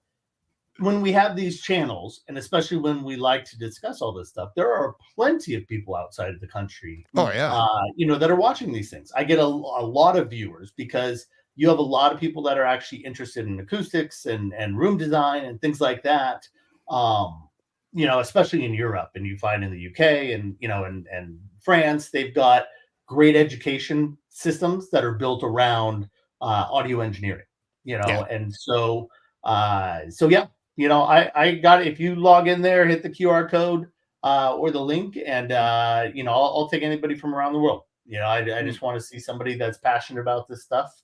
when we have these channels, and especially when we like to discuss all this stuff, there are plenty of people outside of the country. That are watching these things. I get a lot of viewers because you have a lot of people that are actually interested in acoustics and room design and things like that. Especially in Europe, and you find in the UK and France, they've got great education systems that are built around audio engineering, and so I got it. If you log in there, hit the QR code or the link, and I'll take anybody from around the world. I just want to see somebody that's passionate about this stuff.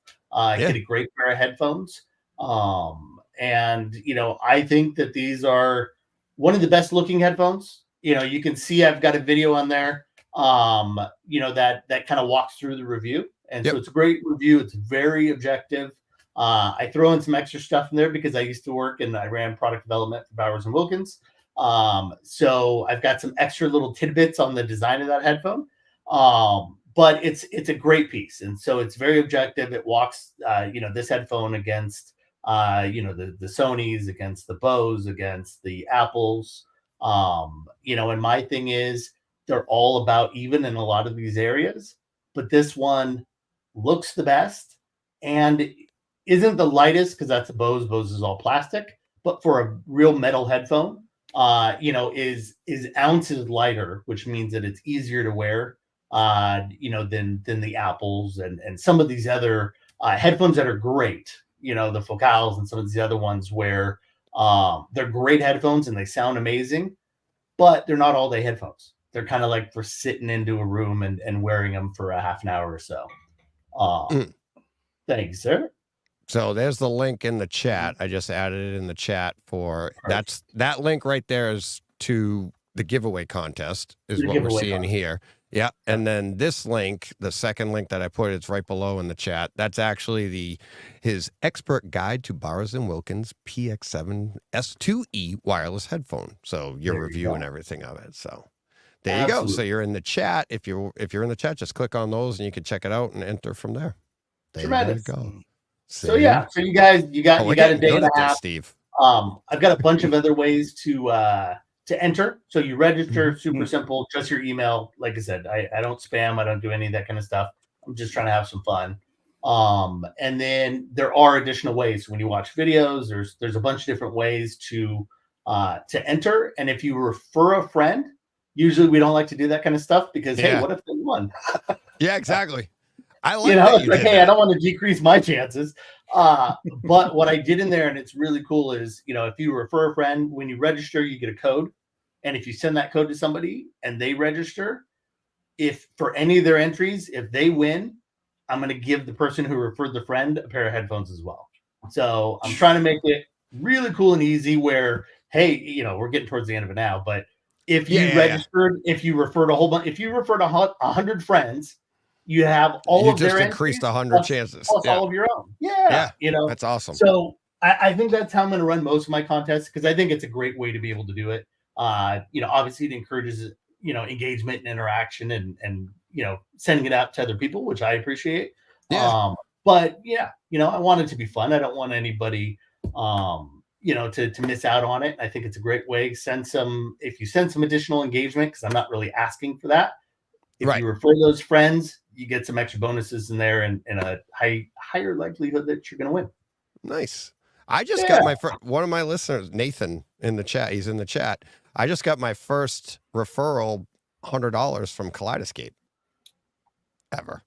Get a great pair of headphones. And I think that these are one of the best looking headphones. You can see I've got a video on there, that kind of walks through the review. And so it's a great review. It's very objective. I throw in some extra stuff in there because I used to work and I ran product development for Bowers & Wilkins. So I've got some extra little tidbits on the design of that headphone. But it's a great piece. And so it's very objective. It walks, this headphone against, the Sonys, against the Bose, against the Apples. And my thing is they're all about even in a lot of these areas, but this one looks the best and isn't the lightest because that's a Bose. Bose is all plastic, but for a real metal headphone, is ounces lighter, which means that it's easier to wear, than the Apples and some of these other headphones that are great, the Focals and some of these other ones where they're great headphones and they sound amazing, but they're not all day headphones. They're kind of like for sitting into a room and wearing them for a half an hour or so. Thanks, sir. So there's the link in the chat. I just added it in the chat for that link right there is to the giveaway contest is what we're seeing here. Yeah. And then this link, the second link that I put, it's right below in the chat. That's actually his expert guide to Bowers & Wilkins PX7 S2E wireless headphone. So your review and everything of it. So there you go. So you're in the chat. If you're in the chat, just click on those and you can check it out and enter from there. There you go. So yeah, so you guys, you got a day and a half, Steve. I've got a bunch of other ways to enter. So you register, super simple, just your email. Like I said, I don't spam, I don't do any of that kind of stuff. I'm just trying to have some fun. And then there are additional ways when you watch videos. There's a bunch of different ways to enter. And if you refer a friend, usually we don't like to do that kind of stuff because hey, what if they won? Yeah, exactly. I like you know, that it's you like, did hey, that. I don't want to decrease my chances. But what I did in there, and it's really cool, is if you refer a friend, when you register, you get a code. And if you send that code to somebody and they register, if for any of their entries, if they win, I'm going to give the person who referred the friend a pair of headphones as well. So I'm trying to make it really cool and easy where, hey, we're getting towards the end of it now, but if you registered, if you referred a whole bunch, if you referred 100 friends, you have all of their increased entries 100 chances plus all of your own. Yeah. That's awesome. So I think that's how I'm going to run most of my contests because I think it's a great way to be able to do it. Obviously it encourages, engagement and interaction and sending it out to other people, which I appreciate. Yeah. But I want it to be fun. I don't want anybody, to miss out on it. I think it's a great way. If you send some additional engagement, because I'm not really asking for that. If you refer those friends, you get some extra bonuses in there and a higher likelihood that you're going to win. Nice. I just got one of my listeners, Nathan, in the chat. He's in the chat. I just got my first referral, $100 from Kaleidoscape ever.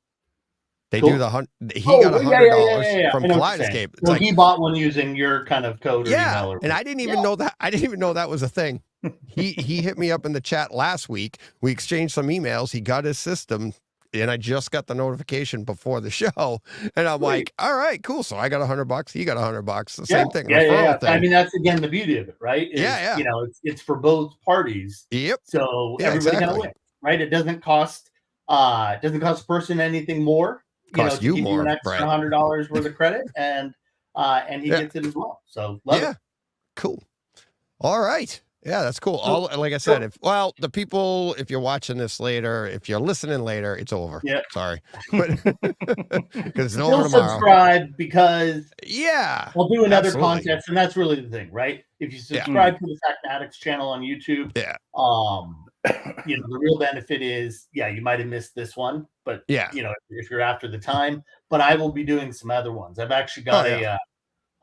They do the he got $100 from Kaleidoscape. So he bought one using your kind of code or email. And I didn't even know that. I didn't even know that was a thing. He hit me up in the chat last week. We exchanged some emails. He got his system, and I just got the notification before the show. And I'm like, all right, cool. So I got $100. He got $100. The same thing. Yeah. I mean, that's again the beauty of it, right? It's for both parties. Yep. So everybody kind of wins, right? It doesn't cost a person anything more. Cost you more, an extra $100 worth of credit, and he gets it as well. So love it. Cool. All right. Yeah, that's cool. Like I said, the people, if you're watching this later, if you're listening later, it's over. Yeah. Sorry. But because it's over tomorrow. Subscribe because we'll do another contest, and that's really the thing, right? If you subscribe to the Factmatics channel on YouTube, the real benefit is, you might have missed this one, but if you're after the time, but I will be doing some other ones. I've actually got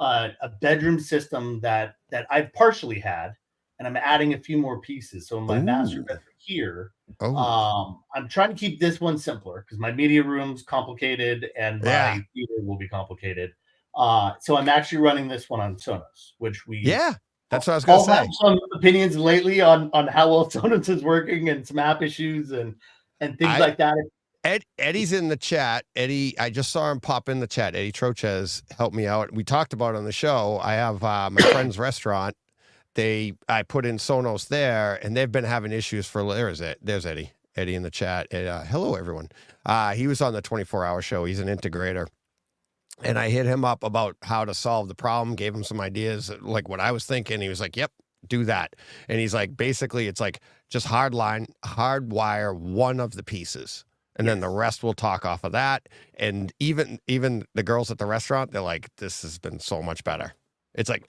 a bedroom system that I've partially had, and I'm adding a few more pieces. So in my master bedroom here, I'm trying to keep this one simpler because my media room's complicated and my theater will be complicated. So I'm actually running this one on Sonos, which that's what I was going to say. Have some opinions lately on how well Sonos is working and some app issues and things like that. Eddie's in the chat. Eddie, I just saw him pop in the chat. Eddie Trochez helped me out. We talked about it on the show. I have my friend's restaurant. I put in Sonos there, and they've been having issues for. There's Eddie. Eddie in the chat. Hello, everyone. He was on the 24-hour show. He's an integrator. And I hit him up about how to solve the problem, gave him some ideas, like what I was thinking. He was like, yep, do that. And he's like, basically, it's like just hardwire one of the pieces. And then the rest will talk off of that. And even the girls at the restaurant, they're like, this has been so much better. It's like,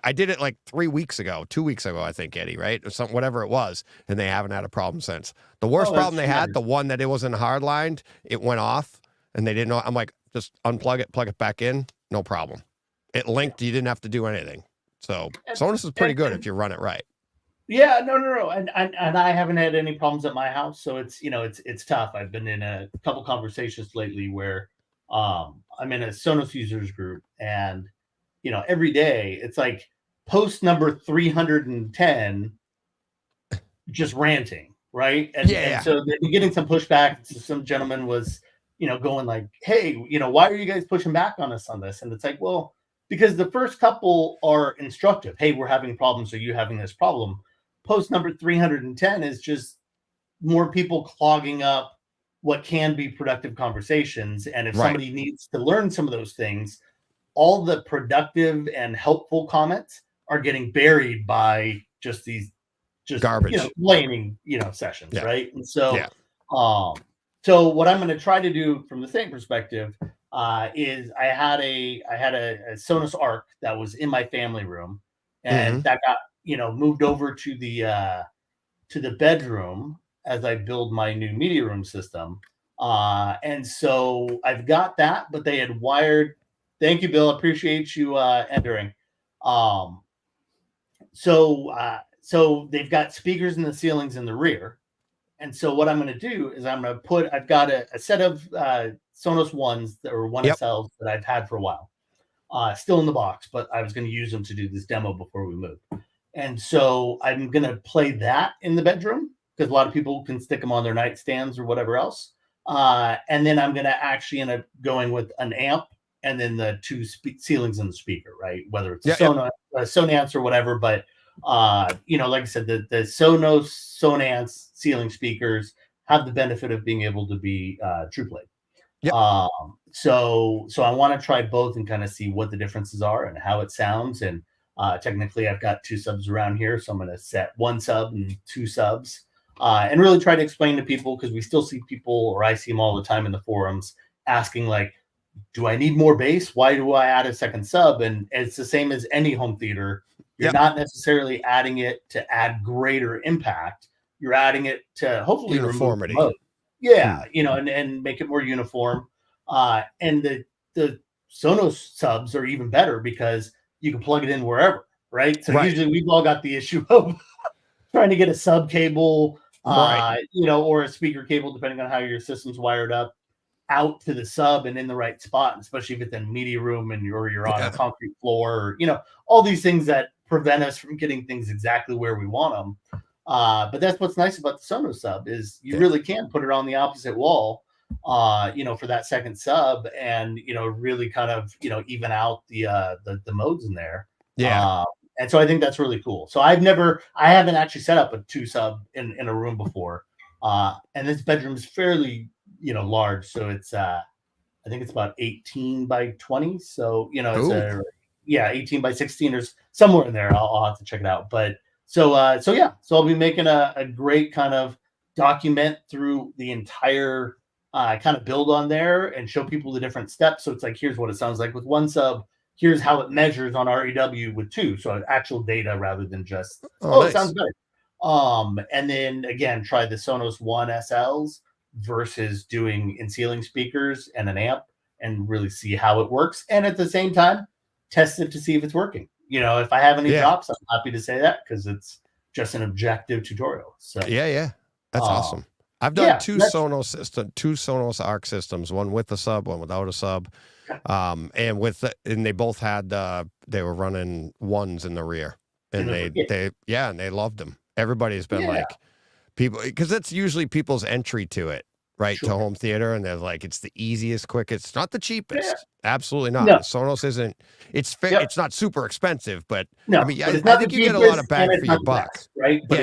I did it like 2 weeks ago, I think, Eddie, right? Or something, whatever it was. And they haven't had a problem since. The worst problem they had, the one that it wasn't hardlined, it went off and they didn't know. I'm like, just unplug it, plug it back in, no problem. It linked, you didn't have to do anything. So Sonos is pretty good if you run it right. Yeah, no. And I haven't had any problems at my house. So it's tough. I've been in a couple conversations lately where I'm in a Sonos users group and every day it's like post number 310 just ranting, right? And so they're getting some pushback. So some gentleman was going like, hey, why are you guys pushing back on us on this? And it's like, well, because the first couple are instructive. Hey, we're having problems. Are you having this problem? Post number 310 is just more people clogging up what can be productive conversations. And if somebody needs to learn some of those things, all the productive and helpful comments are getting buried by just these garbage, blaming, sessions. Right. And so, so what I'm going to try to do from the same perspective is I had a Sonos Arc that was in my family room, and that got moved over to the bedroom as I build my new media room system. And so I've got that, but they had wired. Thank you, Bill. Appreciate you entering. So they've got speakers in the ceilings in the rear. And so what I'm going to do is I've got a set of Sonos ones or one SLs that I've had for a while, still in the box, but I was going to use them to do this demo before we move. And so I'm going to play that in the bedroom because a lot of people can stick them on their nightstands or whatever else. And then I'm going to actually end up going with an amp and then the two ceilings in the speaker, right? Whether it's a Sonance or whatever, but like I said, the Sonance ceiling speakers have the benefit of being able to be true play. So I want to try both and kind of see what the differences are and how it sounds. And technically I've got 2 subs around here, so I'm going to set 1 sub and 2 subs and really try to explain to people, because we still see people, or I see them all the time in the forums, asking like, do I need more bass? Why do I add a second sub? And it's the same as any home theater. You're not necessarily adding it to add greater impact. You're adding it to hopefully uniformity. And make it more uniform. And the Sonos subs are even better because you can plug it in wherever, right? So usually we've all got the issue of trying to get a sub cable, or a speaker cable, depending on how your system's wired up, out to the sub and in the right spot, and especially if it's in media room and you're on a concrete floor, or all these things that prevent us from getting things exactly where we want them. But that's what's nice about the Sonos sub is you really can put it on the opposite wall, for that second sub, and really kind of even out the modes in there. And so I think that's really cool. So I haven't actually set up a 2 sub in a room before, and this bedroom is fairly large, so it's I think it's about 18 by 20, so it's 18 by 16 or somewhere in there. I'll have to check it out, but so I'll be making a great kind of document through the entire kind of build on there and show people the different steps. So it's like, here's what it sounds like with 1 sub, here's how it measures on REW with 2, so actual data rather than just nice. It sounds good. And then again, try the Sonos 1 SLs versus doing in ceiling speakers and an amp, and really see how it works, and at the same time test it to see if it's working. If I have any drops, I'm happy to say that, because it's just an objective tutorial. So that's awesome. I've done 2 Sonos Arc systems, one with a sub, one without a sub, and they both had they were running 1s in the rear, and they loved them. Everybody's been like, people, because that's usually people's entry to it, right? To home theater, and they're like, it's the easiest, quickest. It's not the cheapest. Absolutely not. Sonos isn't. It's it's not super expensive, but I mean, I think you get a lot of bang for your buck, right? But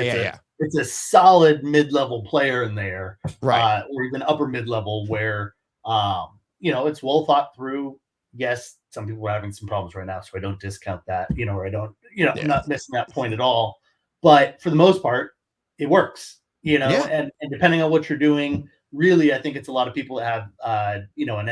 it's a solid mid-level player in there, right? Or even upper mid-level, where it's well thought through. Yes, some people are having some problems right now, so I don't discount that. Or I don't, I'm not missing that point at all. But for the most part, it works. And depending on what you're doing, really, I think it's a lot of people that have, an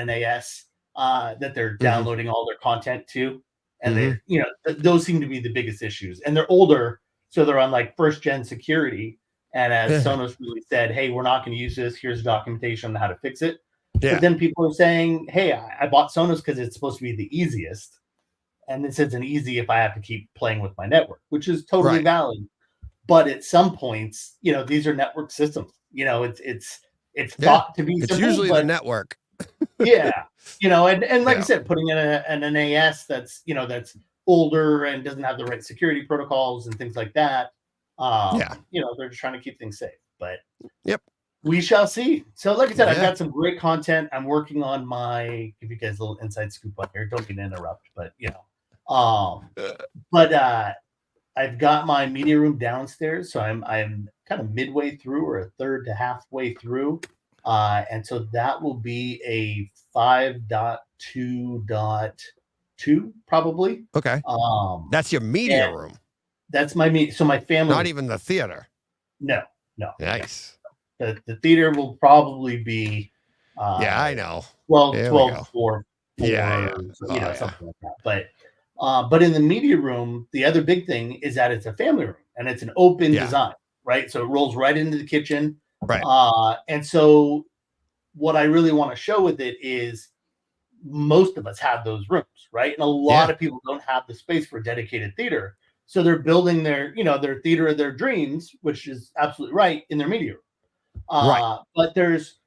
NAS that they're downloading all their content to. And those seem to be the biggest issues. And they're older, so they're on like 1st gen security. And as Sonos really said, hey, we're not going to use this. Here's documentation on how to fix it. But then people are saying, hey, I bought Sonos because it's supposed to be the easiest. And this isn't easy if I have to keep playing with my network, which is totally valid. But at some points, these are network systems. It's thought to be simple, it's usually the network. And like I said, putting in an NAS that's older and doesn't have the right security protocols and things like that. They're just trying to keep things safe. But we shall see. So like I said, I've got some great content. I'm working on give you guys a little inside scoop on here. Don't mean to interrupt, but I've got my media room downstairs, so I'm kind of midway through, or a third to halfway through, and so that will be a 5.2.2 probably. Okay. That's your media room. That's my so my family. Not even the theater. No. Nice. The theater will probably be. I know. 12 4. Something like that, but in the media room, the other big thing is that it's a family room and it's an open design, right? So it rolls right into the kitchen. Right. And so what I really want to show with it is most of us have those rooms, right? And a lot of people don't have the space for dedicated theater. So they're building their, their theater of their dreams, which is absolutely right, in their media room. But there's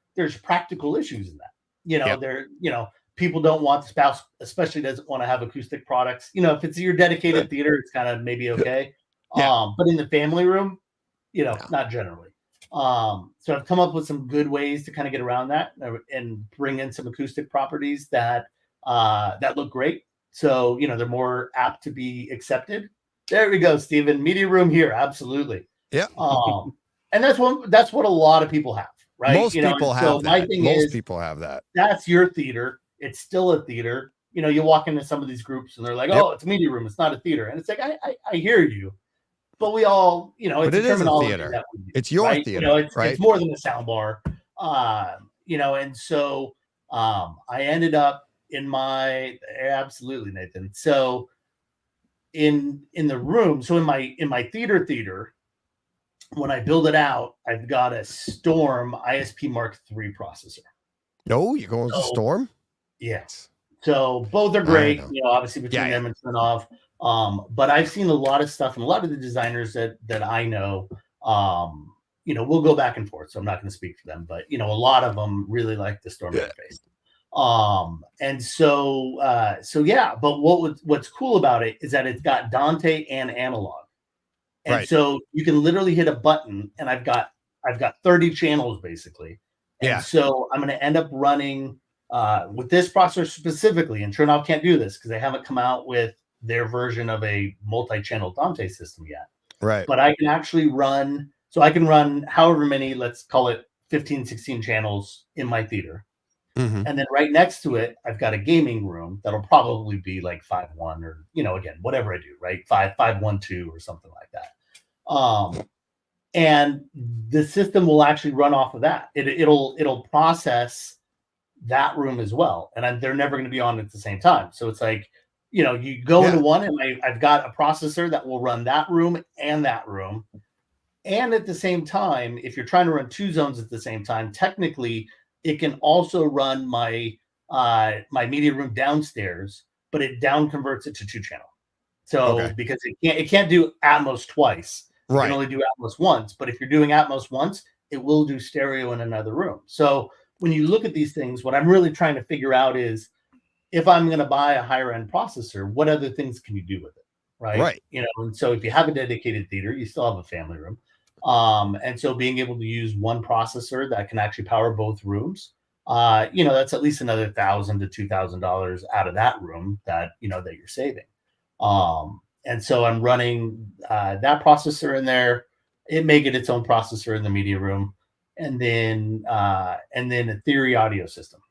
practical issues in that. People don't want, the spouse especially doesn't want to have acoustic products. If it's your dedicated theater, it's kind of maybe okay. But in the family room, not generally. So I've come up with some good ways to kind of get around that and bring in some acoustic properties that look great. So, they're more apt to be accepted. There we go, Stephen. Media room here. Absolutely. Yeah. And that's what a lot of people have, right? Most people have that. My thing Most people have that. That's your theater. It's still a theater. You walk into some of these groups and they're like, oh, it's a media room. It's not a theater. And it's like, I hear you. But we all, it's it a terminology. Theater. That we use, it's your right? theater, right? It's more than a sound bar. And so I ended up in my, absolutely, Nathan. So in the room, so in my theater, when I build it out, I've got a Storm ISP Mark III processor. No, you're going to Storm? Yes. So both are great, obviously between them and Sonos. But I've seen a lot of stuff, and a lot of the designers that I know, we'll go back and forth. So I'm not going to speak for them, but a lot of them really like the Storm interface. And so but what's cool about it is that it's got Dante and analog. And so you can literally hit a button, and I've got 30 channels basically. And so I'm going to end up running with this processor specifically, and Chernoff can't do this because they haven't come out with their version of a multi-channel Dante system yet. Right. But I can actually run however many, let's call it 15, 16 channels in my theater. Mm-hmm. And then right next to it, I've got a gaming room that'll probably be like 5.1 or, again, whatever I do, right? 5.1.2 or something like that. And the system will actually run off of that. It'll process that room as well. And they're never going to be on at the same time. So it's like, you go into one, and I've got a processor that will run that room and that room. And at the same time, if you're trying to run two zones at the same time, technically it can also run my media room downstairs, but it down converts it to 2-channel. So because it can't do Atmos twice. It can only do Atmos once. But if you're doing Atmos once, it will do stereo in another room. So when you look at these things, what I'm really trying to figure out is, if I'm going to buy a higher end processor, what other things can you do with it? Right. And so if you have a dedicated theater, you still have a family room. And so being able to use one processor that can actually power both rooms, that's at least another $1,000 to $2,000 out of that room that you're saving. And so I'm running that processor in there. It may get its own processor in the media room, and then a Theory audio system.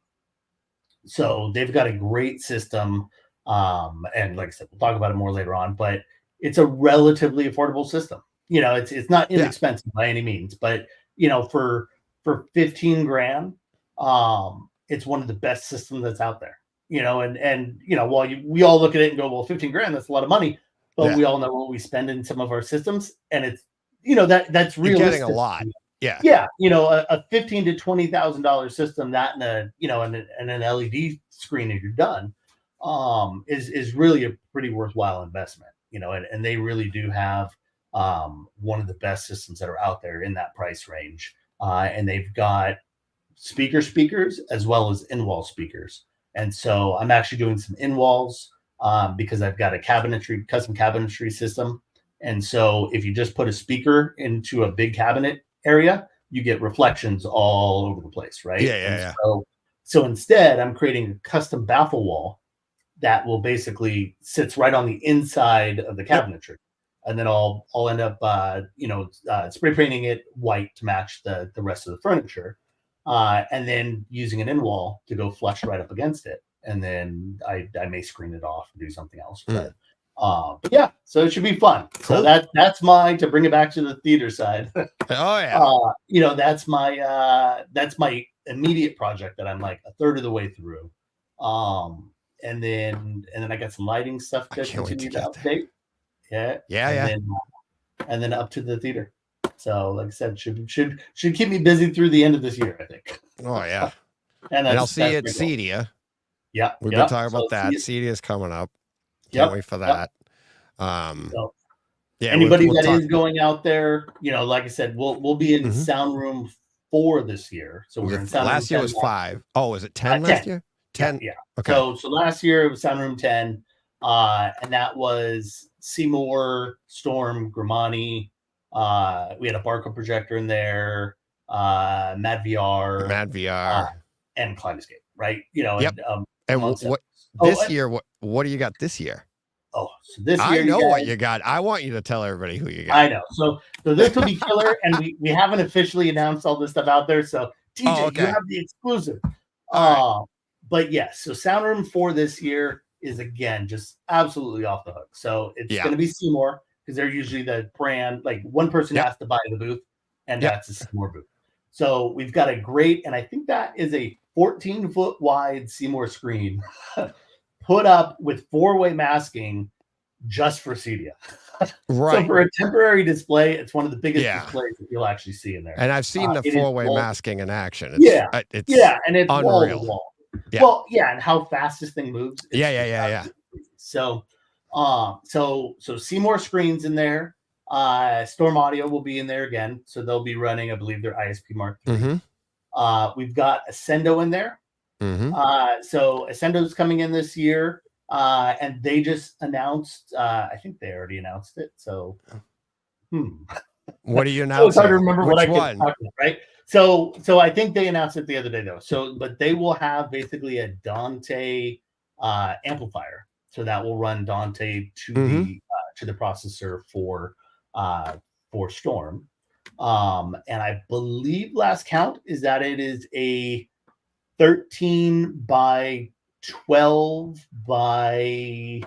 So they've got a great system. And like I said, we'll talk about it more later on, but it's a relatively affordable system. It's not inexpensive by any means, but for 15 grand, it's one of the best systems that's out there. And while we all look at it and go, well, 15 grand, that's a lot of money, but we all know what we spend in some of our systems, and it's that's realistic. You're getting a lot. Yeah. Yeah. A $15,000 to $20,000 system, that and an LED screen, if you're done, is really a pretty worthwhile investment, and they really do have one of the best systems that are out there in that price range. And they've got speakers as well as in-wall speakers. And so I'm actually doing some in-walls because I've got a custom cabinetry system. And so if you just put a speaker into a big cabinet area, you get reflections all over the place, right? Yeah. So instead, I'm creating a custom baffle wall that will basically sits right on the inside of the cabinetry. And then I'll end up, spray painting it white to match the rest of the furniture, and then using an in-wall to go flush right up against it. And then I may screen it off and do something else. But yeah, so it should be fun. Cool. So that's to bring it back to the theater side. Oh yeah. That's my immediate project that I'm like a third of the way through. And then I got some lighting stuff to continue to update. Yeah. And then up to the theater. So like I said, should keep me busy through the end of this year, I think. Oh yeah. And I'll see you at pretty cool. Cedia. Yeah. We've been talking about that. Cedia is coming up. Can't wait for that. So yeah. Anybody we'll that talk. is going out there, like I said, we'll be in sound room 4 this year. So we're in sound room 10. Last year was 5. Oh, is it 10 last year? 10. Yeah. Okay. So last year it was sound room 10, and that was Seymour, Storm, Grimani. We had a Barco projector in there, Mad VR, and Kaleidoscape, right? And what this year? What do you got this year? Oh, so this year I know what you got. I want you to tell everybody who you got. I know. So this will be killer, and we haven't officially announced all this stuff out there. So TJ, you have the exclusive. But yes, so sound room 4 this year is again just absolutely off the hook. So it's going to be Seymour, because they're usually the brand. Like one person has to buy the booth, and that's a Seymour booth. So we've got a great, and I think that is a 14-foot wide Seymour screen put up with 4-way masking just for Cedia. Right. So for a temporary display, it's one of the biggest displays that you'll actually see in there. And I've seen the 4-way masking in action. And it's unreal. wall to wall. Yeah. Well, and how fast this thing moves. Yeah. So Seymour screens in there. Storm Audio will be in there again, so they'll be running, I believe, their ISP Mark III. We've got Ascendo in there. So Ascendo's coming in this year, and they just announced. I think they already announced it. So, what do you announce? So it's hard to remember Which what I one? can talk about, right? So I think they announced it the other day though. So, but they will have basically a Dante amplifier, so that will run Dante to the processor for Storm. And I believe last count is that it is a 13 by 12 by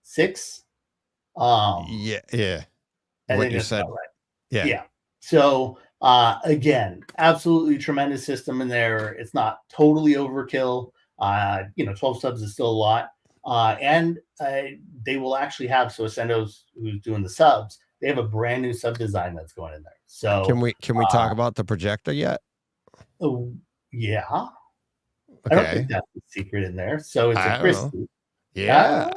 6. Yeah. What you said, right? Yeah. So again, absolutely tremendous system in there. It's not totally overkill. 12 subs is still a lot. And they will actually have, so Ascendo's who's doing the subs, they have a brand new sub design that's going in there. So can we talk about the projector yet? Oh yeah. Okay. I don't think that's the secret in there. So it's a Christie. Yeah.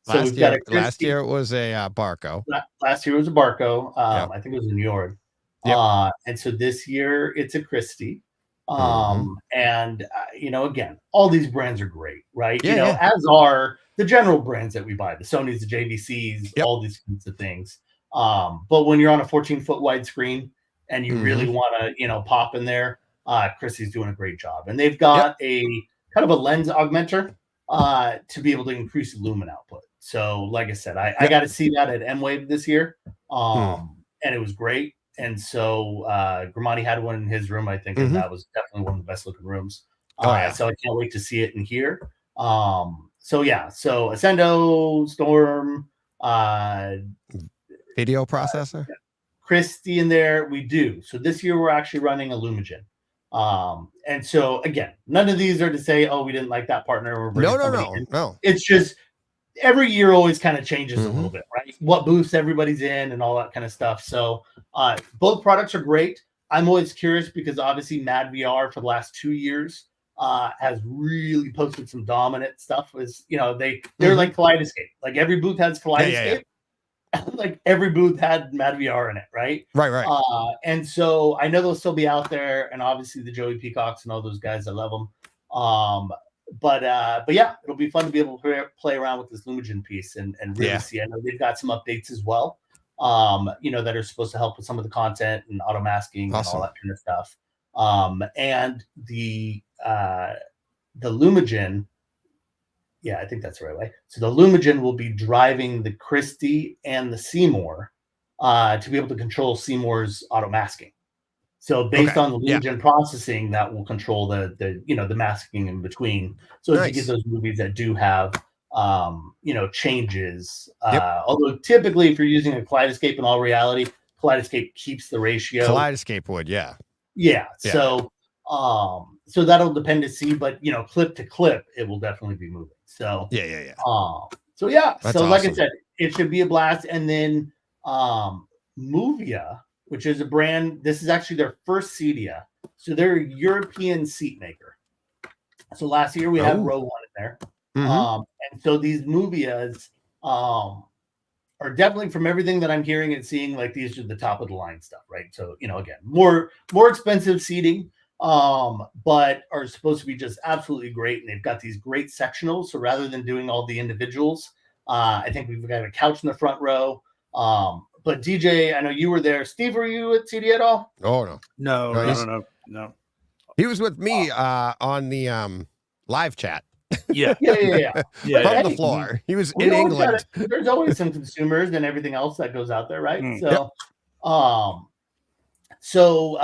So we've got a Christie. Last year it was a Barco. Last year was a Barco. I think it was a New York. And so this year it's a Christie. And again, all these brands are great, right? As are the general brands that we buy, the Sonys, the JVCs, all these kinds of things. But when you're on a 14-foot wide screen and you really want to, pop in there, Christie's doing a great job. And they've got a kind of a lens augmenter to be able to increase the lumen output. So like I said, I got to see that at M-Wave this year. And it was great. And so Grimani had one in his room, I think, and that was definitely one of the best looking rooms. So I can't wait to see it in here. So Ascendo, Storm, video processor, Christie in there. We do. So this year we're actually running a Lumigen. And so again, none of these are to say, oh, we didn't like that partner. No. It's just every year always kind of changes a little bit, right? What booths everybody's in and all that kind of stuff. So both products are great. I'm always curious because obviously Mad VR for the last 2 years has really posted some dominant stuff. They're like Kaleidoscape. Like every booth has Kaleidoscape. Like every booth had Mad VR in it, right? Right. And so I know they'll still be out there, and obviously the Joey Peacocks and all those guys, I love them. But yeah, it'll be fun to be able to play around with this Lumigen piece and really see. I know they've got some updates as well, that are supposed to help with some of the content and auto masking and all that kind of stuff. And the Lumigen, I think that's the right way. So the Lumigen will be driving the Christie and the Seymour to be able to control Seymour's auto masking. So based on the Lumigen processing, that will control the masking in between. So as you get those movies that do have changes, although typically if you're using a Kaleidoscape in all reality, Kaleidoscape keeps the ratio. Kaleidoscape would, yeah. So that'll depend to see, but clip to clip, it will definitely be moving. So yeah. So awesome. Like I said, it should be a blast. And then Movia, which is a brand, this is actually their first Cedia. So they're a European seat maker. So last year we had row 1 in there. Mhm. And so these Movias are definitely, from everything that I'm hearing and seeing, like these are the top of the line stuff, right? So, again, more expensive seating, but are supposed to be just absolutely great. And they've got these great sectionals. So rather than doing all the individuals, I think we've got a couch in the front row. But DJ, I know you were there. Steve, were you at Cedia at all? Oh no. No. He was with me on the live chat. Yeah. From the floor. He was in England. There's always some consumers and everything else that goes out there, right? So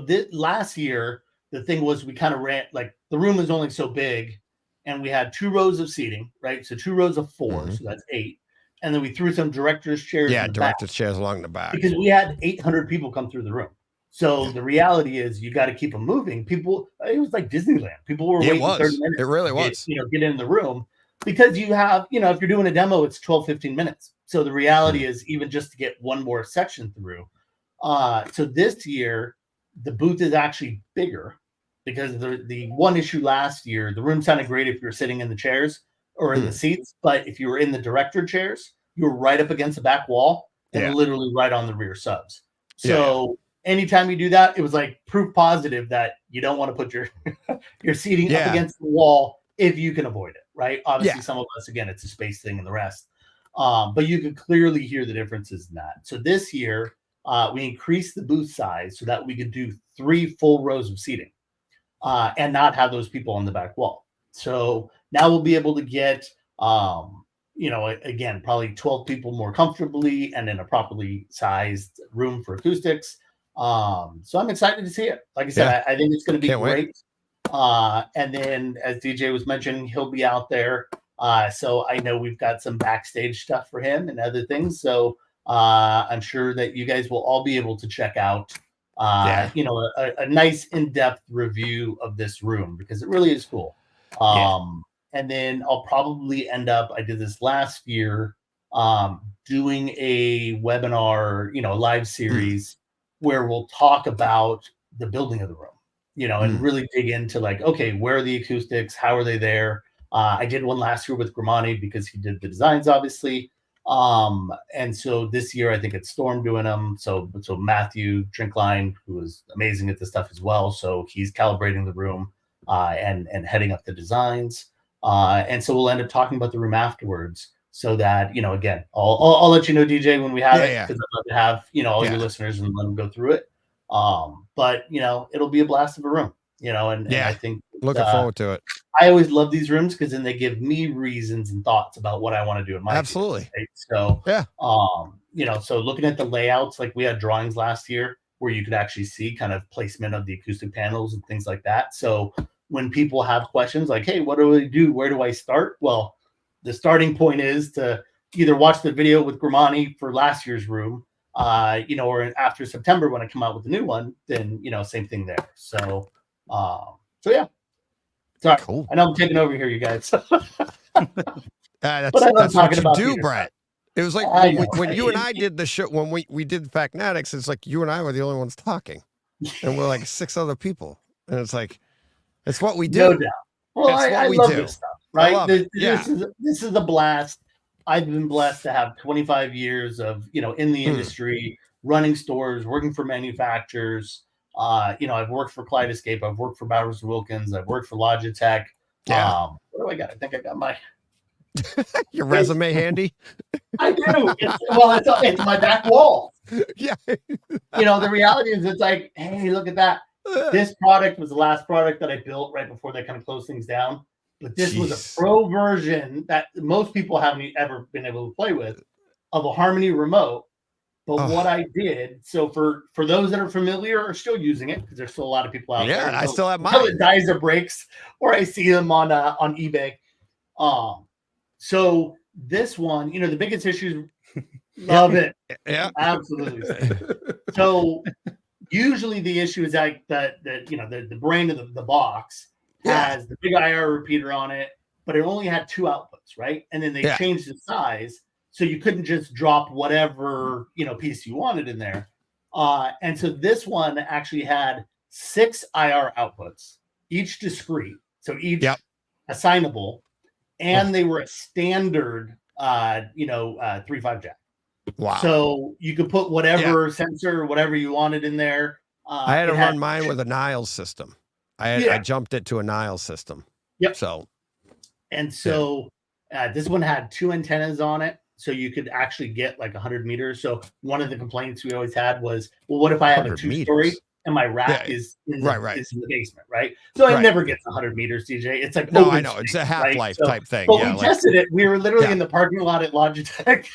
this last year the thing was, we kind of ran, like, the room was only so big, and we had 2 rows of seating, right? So 2 rows of 4, so that's 8. And then we threw some director's chairs. Yeah, director's chairs along the back. Because we had 800 people come through the room. So the reality is, you got to keep them moving. People, it was like Disneyland. People were waiting 30 minutes. It really was. Get in the room, because you have, if you're doing a demo, it's 12, 15 minutes. So the reality is, even just to get one more section through. So this year, the booth is actually bigger, because the one issue last year, the room sounded great if you were sitting in the chairs or in the seats, but if you were in the director chairs, you were right up against the back wall and literally right on the rear subs. So anytime you do that, it was like proof positive that you don't want to put your seating up against the wall if you can avoid it, right? Obviously, some of us, again, it's a space thing and the rest. But you could clearly hear the differences in that. So this year, we increased the booth size so that we could do 3 full rows of seating and not have those people on the back wall. So now we'll be able to get, again, probably 12 people more comfortably and in a properly sized room for acoustics. So I'm excited to see it. Like I said, I think it's going to be great. And then, as DJ was mentioning, he'll be out there. So I know we've got some backstage stuff for him and other things. So I'm sure that you guys will all be able to check out, a nice in-depth review of this room, because it really is cool. And then I'll probably end up, I did this last year, doing a webinar, live series where we'll talk about the building of the room, and really dig into, like, okay, where are the acoustics? How are they there? I did one last year with Grimani because he did the designs, obviously. And so this year, I think it's Storm doing them. So Matthew Drinkline, who is amazing at this stuff as well. So he's calibrating the room and heading up the designs. And so we'll end up talking about the room afterwards, so that, again, I'll let you know, DJ, when we have it, because I'd love to have, all your listeners and let them go through it. But it'll be a blast of a room, and I think looking forward to it. I always love these rooms because then they give me reasons and thoughts about what I want to do in my absolutely theater, right? So so looking at the layouts, like we had drawings last year where you could actually see kind of placement of the acoustic panels and things like that. So when people have questions like, hey, what do I do? Where do I start? Well, the starting point is to either watch the video with Grimani for last year's room, or after September when I come out with the new one, then, same thing there. So yeah. Sorry, cool. I know I'm taking over here, you guys. That's what you do, Brett. It was like when you and I did the show, when we did Facnatics, it's like you and I were the only ones talking, and we're like 6 other people, and it's like, it's what we do. No doubt. Well, I love this stuff, right? This is a blast. I've been blessed to have 25 years of, in the industry, running stores, working for manufacturers. I've worked for Kaleidoscape. I've worked for Bowers & Wilkins. I've worked for Logitech. What do I got? I think I got my your resume handy. I do. It's my back wall. Yeah. The reality is, it's like, hey, look at that. This product was the last product that I built right before they kind of closed things down. But this was a pro version that most people haven't ever been able to play with, of a Harmony remote. But what I did, so for those that are familiar or still using it, because there's still a lot of people out there. Yeah, I still have mine. Until it dies or breaks, or I see them on eBay. So this one, the biggest issues, love it. Yeah, absolutely. So usually the issue is like the brain of the box has the big IR repeater on it, but it only had 2 outputs, right? And then they changed the size. So you couldn't just drop whatever, piece you wanted in there. And so this one actually had 6 IR outputs each discrete, so each Yep. assignable, and they were a standard 3.5 jack. Wow. So you could put whatever sensor or whatever you wanted in there. I had to run mine with a Niles system. I jumped it to a Niles system. Yep. So this one had 2 antennas on it, so you could actually get like 100 meters. So one of the complaints we always had was, well, what if I have a 2-story and my rack is in the basement, right? So it never gets 100 meters, DJ. It's like I know it's a half-life type thing. But we tested it. We were literally in the parking lot at Logitech,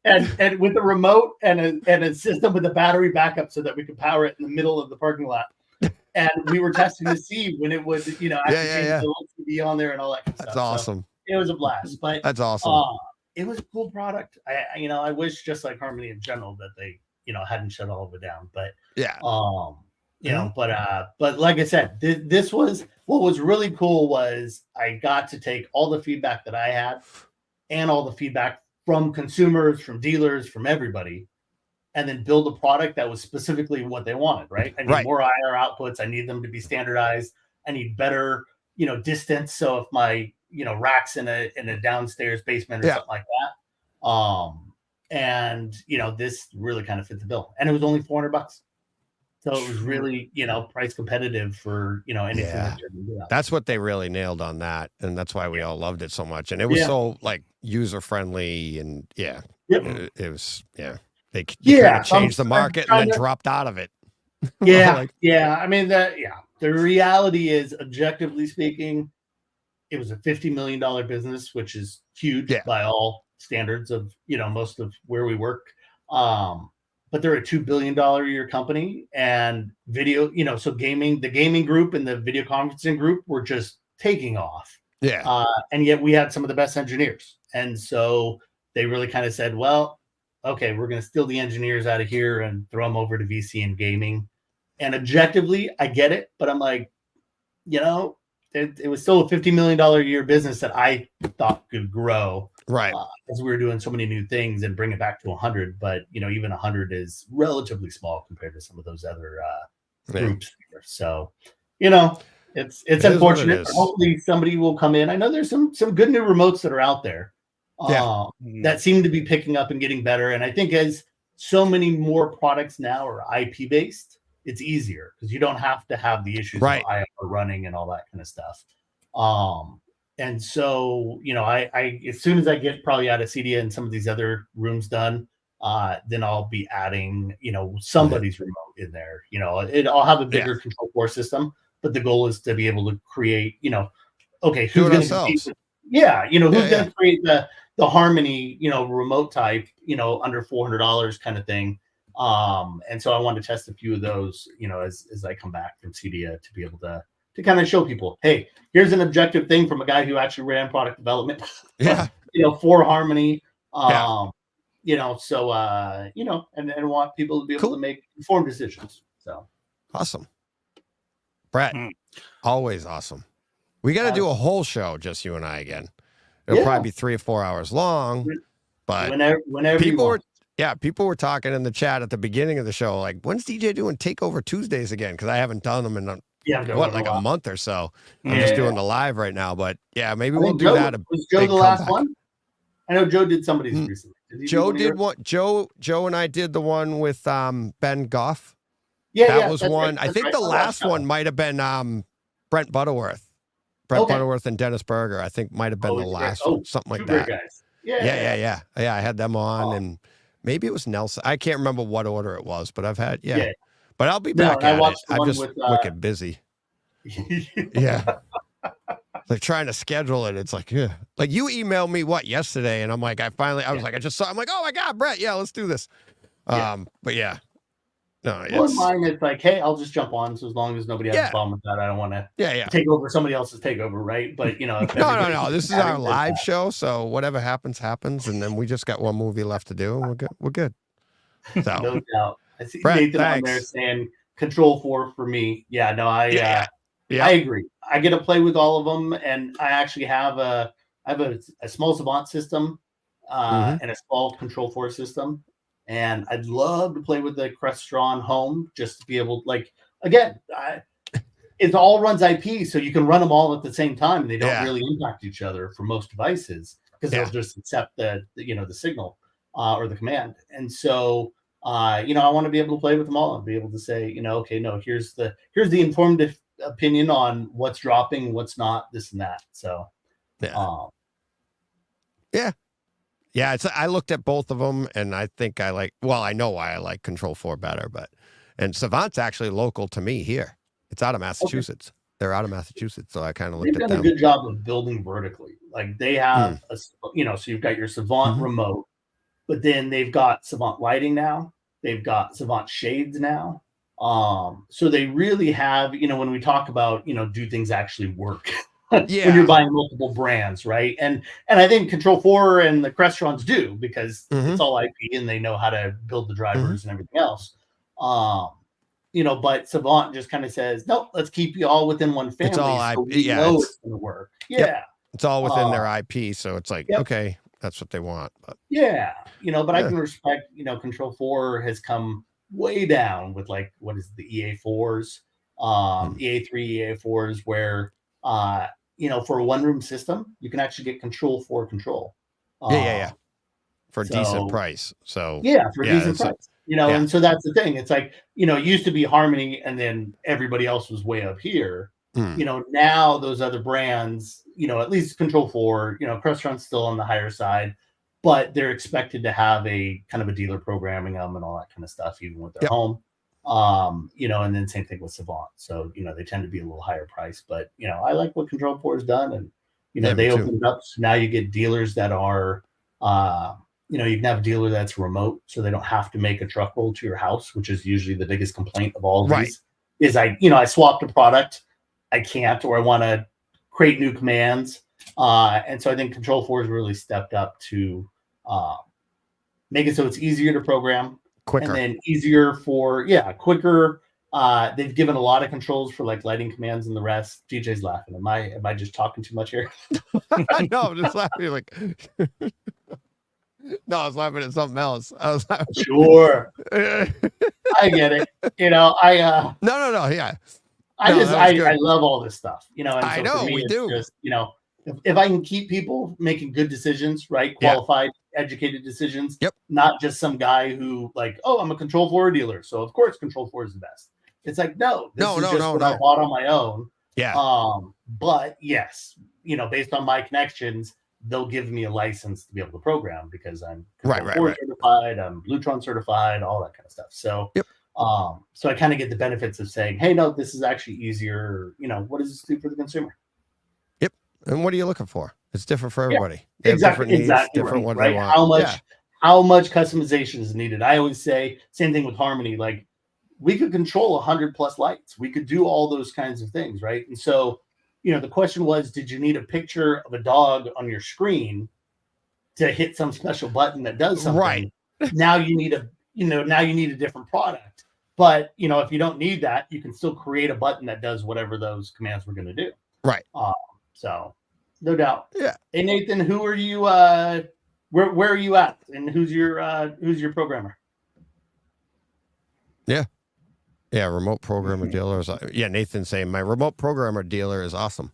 and with a remote and a system with a battery backup so that we could power it in the middle of the parking lot. And we were testing to see when it would, change the LCD on there and all that kind of That's stuff. awesome. So it was a blast. But that's awesome. It was a cool product. I wish, just like Harmony in general, that they hadn't shut all of it down. But but like I said, this was what was really cool. Was I got to take all the feedback that I had and all the feedback from consumers, from dealers, from everybody, and then build a product that was specifically what they wanted, right? I need more IR outputs. I need them to be standardized. I need better, distance. So if my, rack's in a downstairs basement or something like that. This really kind of fit the bill. And it was only $400. So it was really, price competitive for, anything that you're gonna do. That's what they really nailed on that. And that's why we all loved it so much. And it was so like user friendly and it was, They kind of changed the market and then dropped out of it. I mean, the reality is, objectively speaking, it was a $50 million business, which is huge by all standards of, most of where we work. But they're a $2 billion a year company, and video, so the gaming group and the video conferencing group were just taking off. And yet we had some of the best engineers. And so they really kind of said, well, okay, we're going to steal the engineers out of here and throw them over to VC and gaming. And objectively, I get it, but I'm like, it was still a $50 million a year business that I thought could grow. Right. As we were doing so many new things and bring it back to 100. But, even 100 is relatively small compared to some of those other groups. So, it's unfortunate. Hopefully somebody will come in. I know there's some good new remotes that are out there. That seem to be picking up and getting better. And I think as so many more products now are IP based, it's easier because you don't have to have the issues of IR running and all that kind of stuff. And so, I as soon as I get probably out of Cedia and some of these other rooms done, then I'll be adding, somebody's remote in there. I'll have a bigger control core system, but the goal is to be able to create, who's going to compete with, who's going to create the Harmony, remote type, under $400 kind of thing. And so I want to test a few of those, as I come back from Cedia to be able to kind of show people, hey, here's an objective thing from a guy who actually ran product development, for Harmony, and want people to be able to make informed decisions. So awesome. Brett, always awesome. We got to do a whole show, just you and I again. It'll probably be 3 or 4 hours long, but whenever people were talking in the chat at the beginning of the show, like, when's DJ doing Takeover Tuesdays again? Because I haven't done them in a month or so. I'm just doing the live right now, but maybe we'll do that. Was Joe the last one? I know Joe did somebody's recently. Joe did one. Joe and I did the one with Ben Goff. That was one. Right. I think the last one might have been Brent Butterworth. Butterworth and Dennis Berger, I think, might have been the last one, something like that. Guys. Yeah. I had them on, and maybe it was Nelson. I can't remember what order it was, but I've had But I'll be back at it. I'm just wicked busy. Like trying to schedule it. It's like, like you emailed me yesterday, and I'm like, I was like, I just saw. I'm like, oh my god, Brett, let's do this. But no, it's mine. It's like, hey, I'll just jump on. So as long as nobody has a problem with that, I don't want to take over somebody else's takeover, right? But no. This is our live show, so whatever happens, and then we just got one movie left to do, and we're good. So no doubt. I see Brett, Nathan on there saying Control 4 for me. I agree. I get to play with all of them, and I actually have a small Savant system and a small Control 4 system. And I'd love to play with the Crestron Home just to be able, again, it all runs IP, so you can run them all at the same time, and they don't Yeah. really impact each other for most devices because Yeah. they'll just accept the signal or the command. And so I want to be able to play with them all and be able to say, okay, no, here's the informed opinion on what's dropping, what's not, this and that. So yeah. I looked at both of them, and I think I know why I like Control 4 better, and Savant's actually local to me here. It's out of Massachusetts. Okay. They're out of Massachusetts, so I kind of looked at them. They've done a good job of building vertically. Like they have so you've got your Savant remote, but then they've got Savant lighting now. They've got Savant shades now. So they really have, when we talk about, do things actually work? When you're buying multiple brands, right? And I think Control 4 and the Crestrons do, because it's all IP and they know how to build the drivers and everything else. But Savant just kind of says, no, let's keep you all within one family. It's all so we know it's going to work. Yeah. Yep. It's all within their IP. So it's like, okay, that's what they want. But I can respect, Control 4 has come way down with like, what is the EA4s, EA3, EA4s, where, for a one-room system, you can actually get Control 4 control. For a decent price. So for a decent price. And so that's the thing. It's like, it used to be Harmony and then everybody else was way up here. Now those other brands, at least Control 4, Crestron's still on the higher side, but they're expected to have a kind of a dealer programming them and all that kind of stuff, even with their home. And then same thing with Savant. So, they tend to be a little higher price, but, I like what Control 4 has done. And, they opened up. So now you get dealers that are, you can have a dealer that's remote, so they don't have to make a truck roll to your house, which is usually the biggest complaint of all of these. Is I swapped a product, I can't, or I want to create new commands. And so I think Control 4 has really stepped up to make it so it's easier to program, quicker, and then easier for quicker. They've given a lot of controls for like lighting commands and the rest. DJ's laughing. Am I just talking too much here? No, I'm just laughing like. No, I was laughing at something else. I was laughing. Sure. I get it. No, yeah. I love all this stuff, and so I know, for me, we do. Just, if I can keep people making good decisions, right? Qualified, educated decisions. Yep. Not just some guy who like, oh, I'm a Control 4 dealer, so of course Control 4 is the best. It's like, no, this is just what I bought on my own. Yeah. But yes, based on my connections, they'll give me a license to be able to program because I'm Control 4 certified, I'm Bluetron certified, all that kind of stuff. So, so I kind of get the benefits of saying, hey, no, this is actually easier. What does this do for the consumer? Yep. And what are you looking for? It's different for everybody. Exactly. Different needs, different what they want. How much customization is needed? I always say same thing with Harmony. Like we could control 100+ lights. We could do all those kinds of things, right? And so, the question was, did you need a picture of a dog on your screen to hit some special button that does something? Right. Now you need a different product. But, if you don't need that, you can still create a button that does whatever those commands we're going to do. Right. So no doubt. Yeah. Hey, Nathan, who are you, where are you at? And who's your programmer? Yeah. Yeah, remote programmer dealers. Yeah, Nathan's saying my remote programmer dealer is awesome.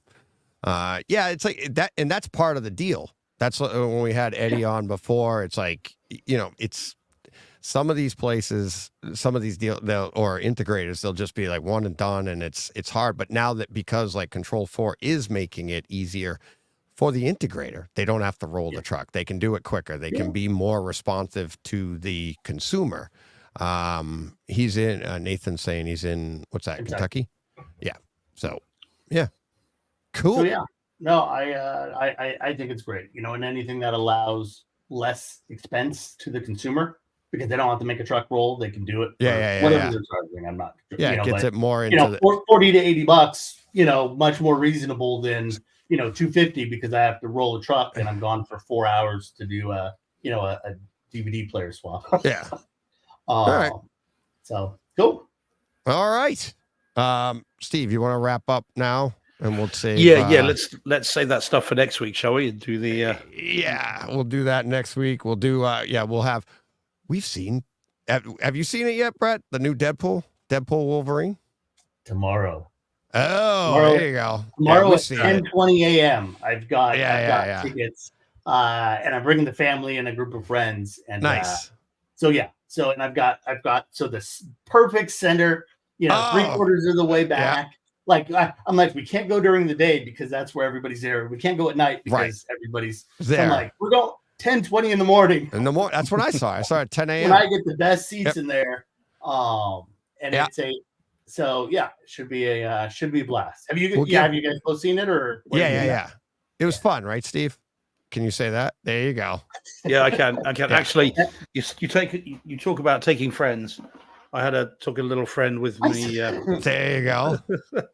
It's like that, and that's part of the deal. That's when we had Eddie on before. It's like, it's some of these places, some of these or integrators, they'll just be like one and done, and it's hard. But now that because like Control 4 is making it easier for the integrator, they don't have to roll the truck. They can do it quicker. They can be more responsive to the consumer. He's in Nathan's saying he's in what's that, Kentucky? Yeah. So cool. So no, I think it's great, and anything that allows less expense to the consumer because they don't have to make a truck roll, they can do it whatever they're charging. I'm not it gets it more into $40 to $80, much more reasonable than $250 because I have to roll a truck and I'm gone for 4 hours to do a DVD player swap. Yeah. All right. So cool. All right. Steve, you want to wrap up now? And we'll say let's save that stuff for next week, shall we? And do the we'll do that next week. We'll do we've seen have you seen it yet, Brett? The new Deadpool Wolverine? Tomorrow. Oh, there you go. Tomorrow we'll at see it. 10:20 a.m. I've got Yeah. tickets, and I'm bringing the family and a group of friends. And Nice. and I've got this perfect center. You know, 3/4 of the way back. Like I'm like, we can't go during the day because that's where everybody's there. We can't go at night because everybody's there. So I'm like, we're going 10:20 in the morning. That's what I saw. I saw it at 10 a.m. When I get the best seats in there. And it should be a blast. Have you guys both seen it or? Yeah. It was fun, right, Steve? Can you say that? There you go. Yeah, I can. Actually, you talk about taking friends. I took a little friend with me. There you go.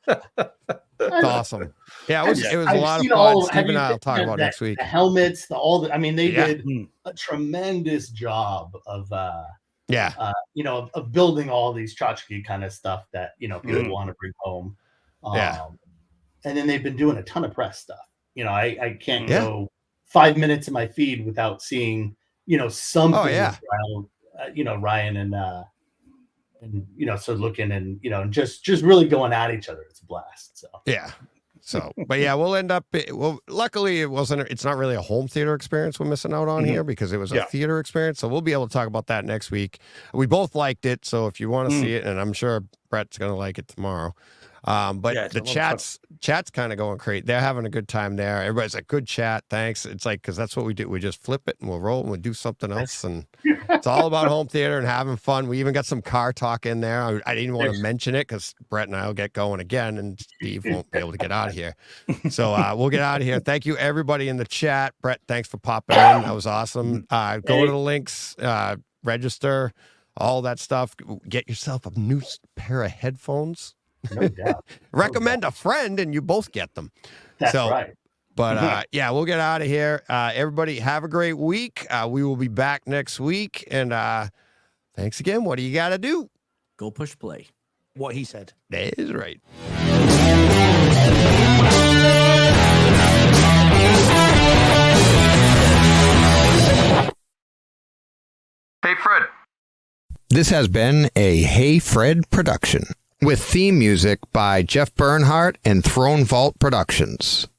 That's awesome. Yeah, it was a lot of fun. Steve and I will talk about next week. The helmets, they did a tremendous job of of building all these tchotchke kind of stuff that people want to bring home. And then they've been doing a ton of press stuff. I can't go 5 minutes in my feed without seeing something. Ryan and so looking and just really going at each other. It's a blast. But we'll end up. Luckily, it's not really a home theater experience we're missing out on here because it was a theater experience. So we'll be able to talk about that next week. We both liked it. So if you want to see it, and I'm sure Brett's going to like it tomorrow. But the chat's kind of going crazy. They're having a good time there. Everybody's like, good chat. Thanks. It's like, cause that's what we do. We just flip it and we'll roll and we'll do something else. And it's all about home theater and having fun. We even got some car talk in there. I didn't want to mention it cause Brett and I will get going again and Steve won't be able to get out of here. So, we'll get out of here. Thank you everybody in the chat. Brett, thanks for popping in. That was awesome. Go to the links, register, all that stuff. Get yourself a new pair of headphones. No doubt. Recommend a friend and you both get them. That's right. But we'll get out of here. Everybody have a great week. We will be back next week. And thanks again. What do you got to do? Go push play. What he said. That is right. Hey, Fred. This has been a Hey Fred production with theme music by Jeff Bernhardt and Throne Vault Productions.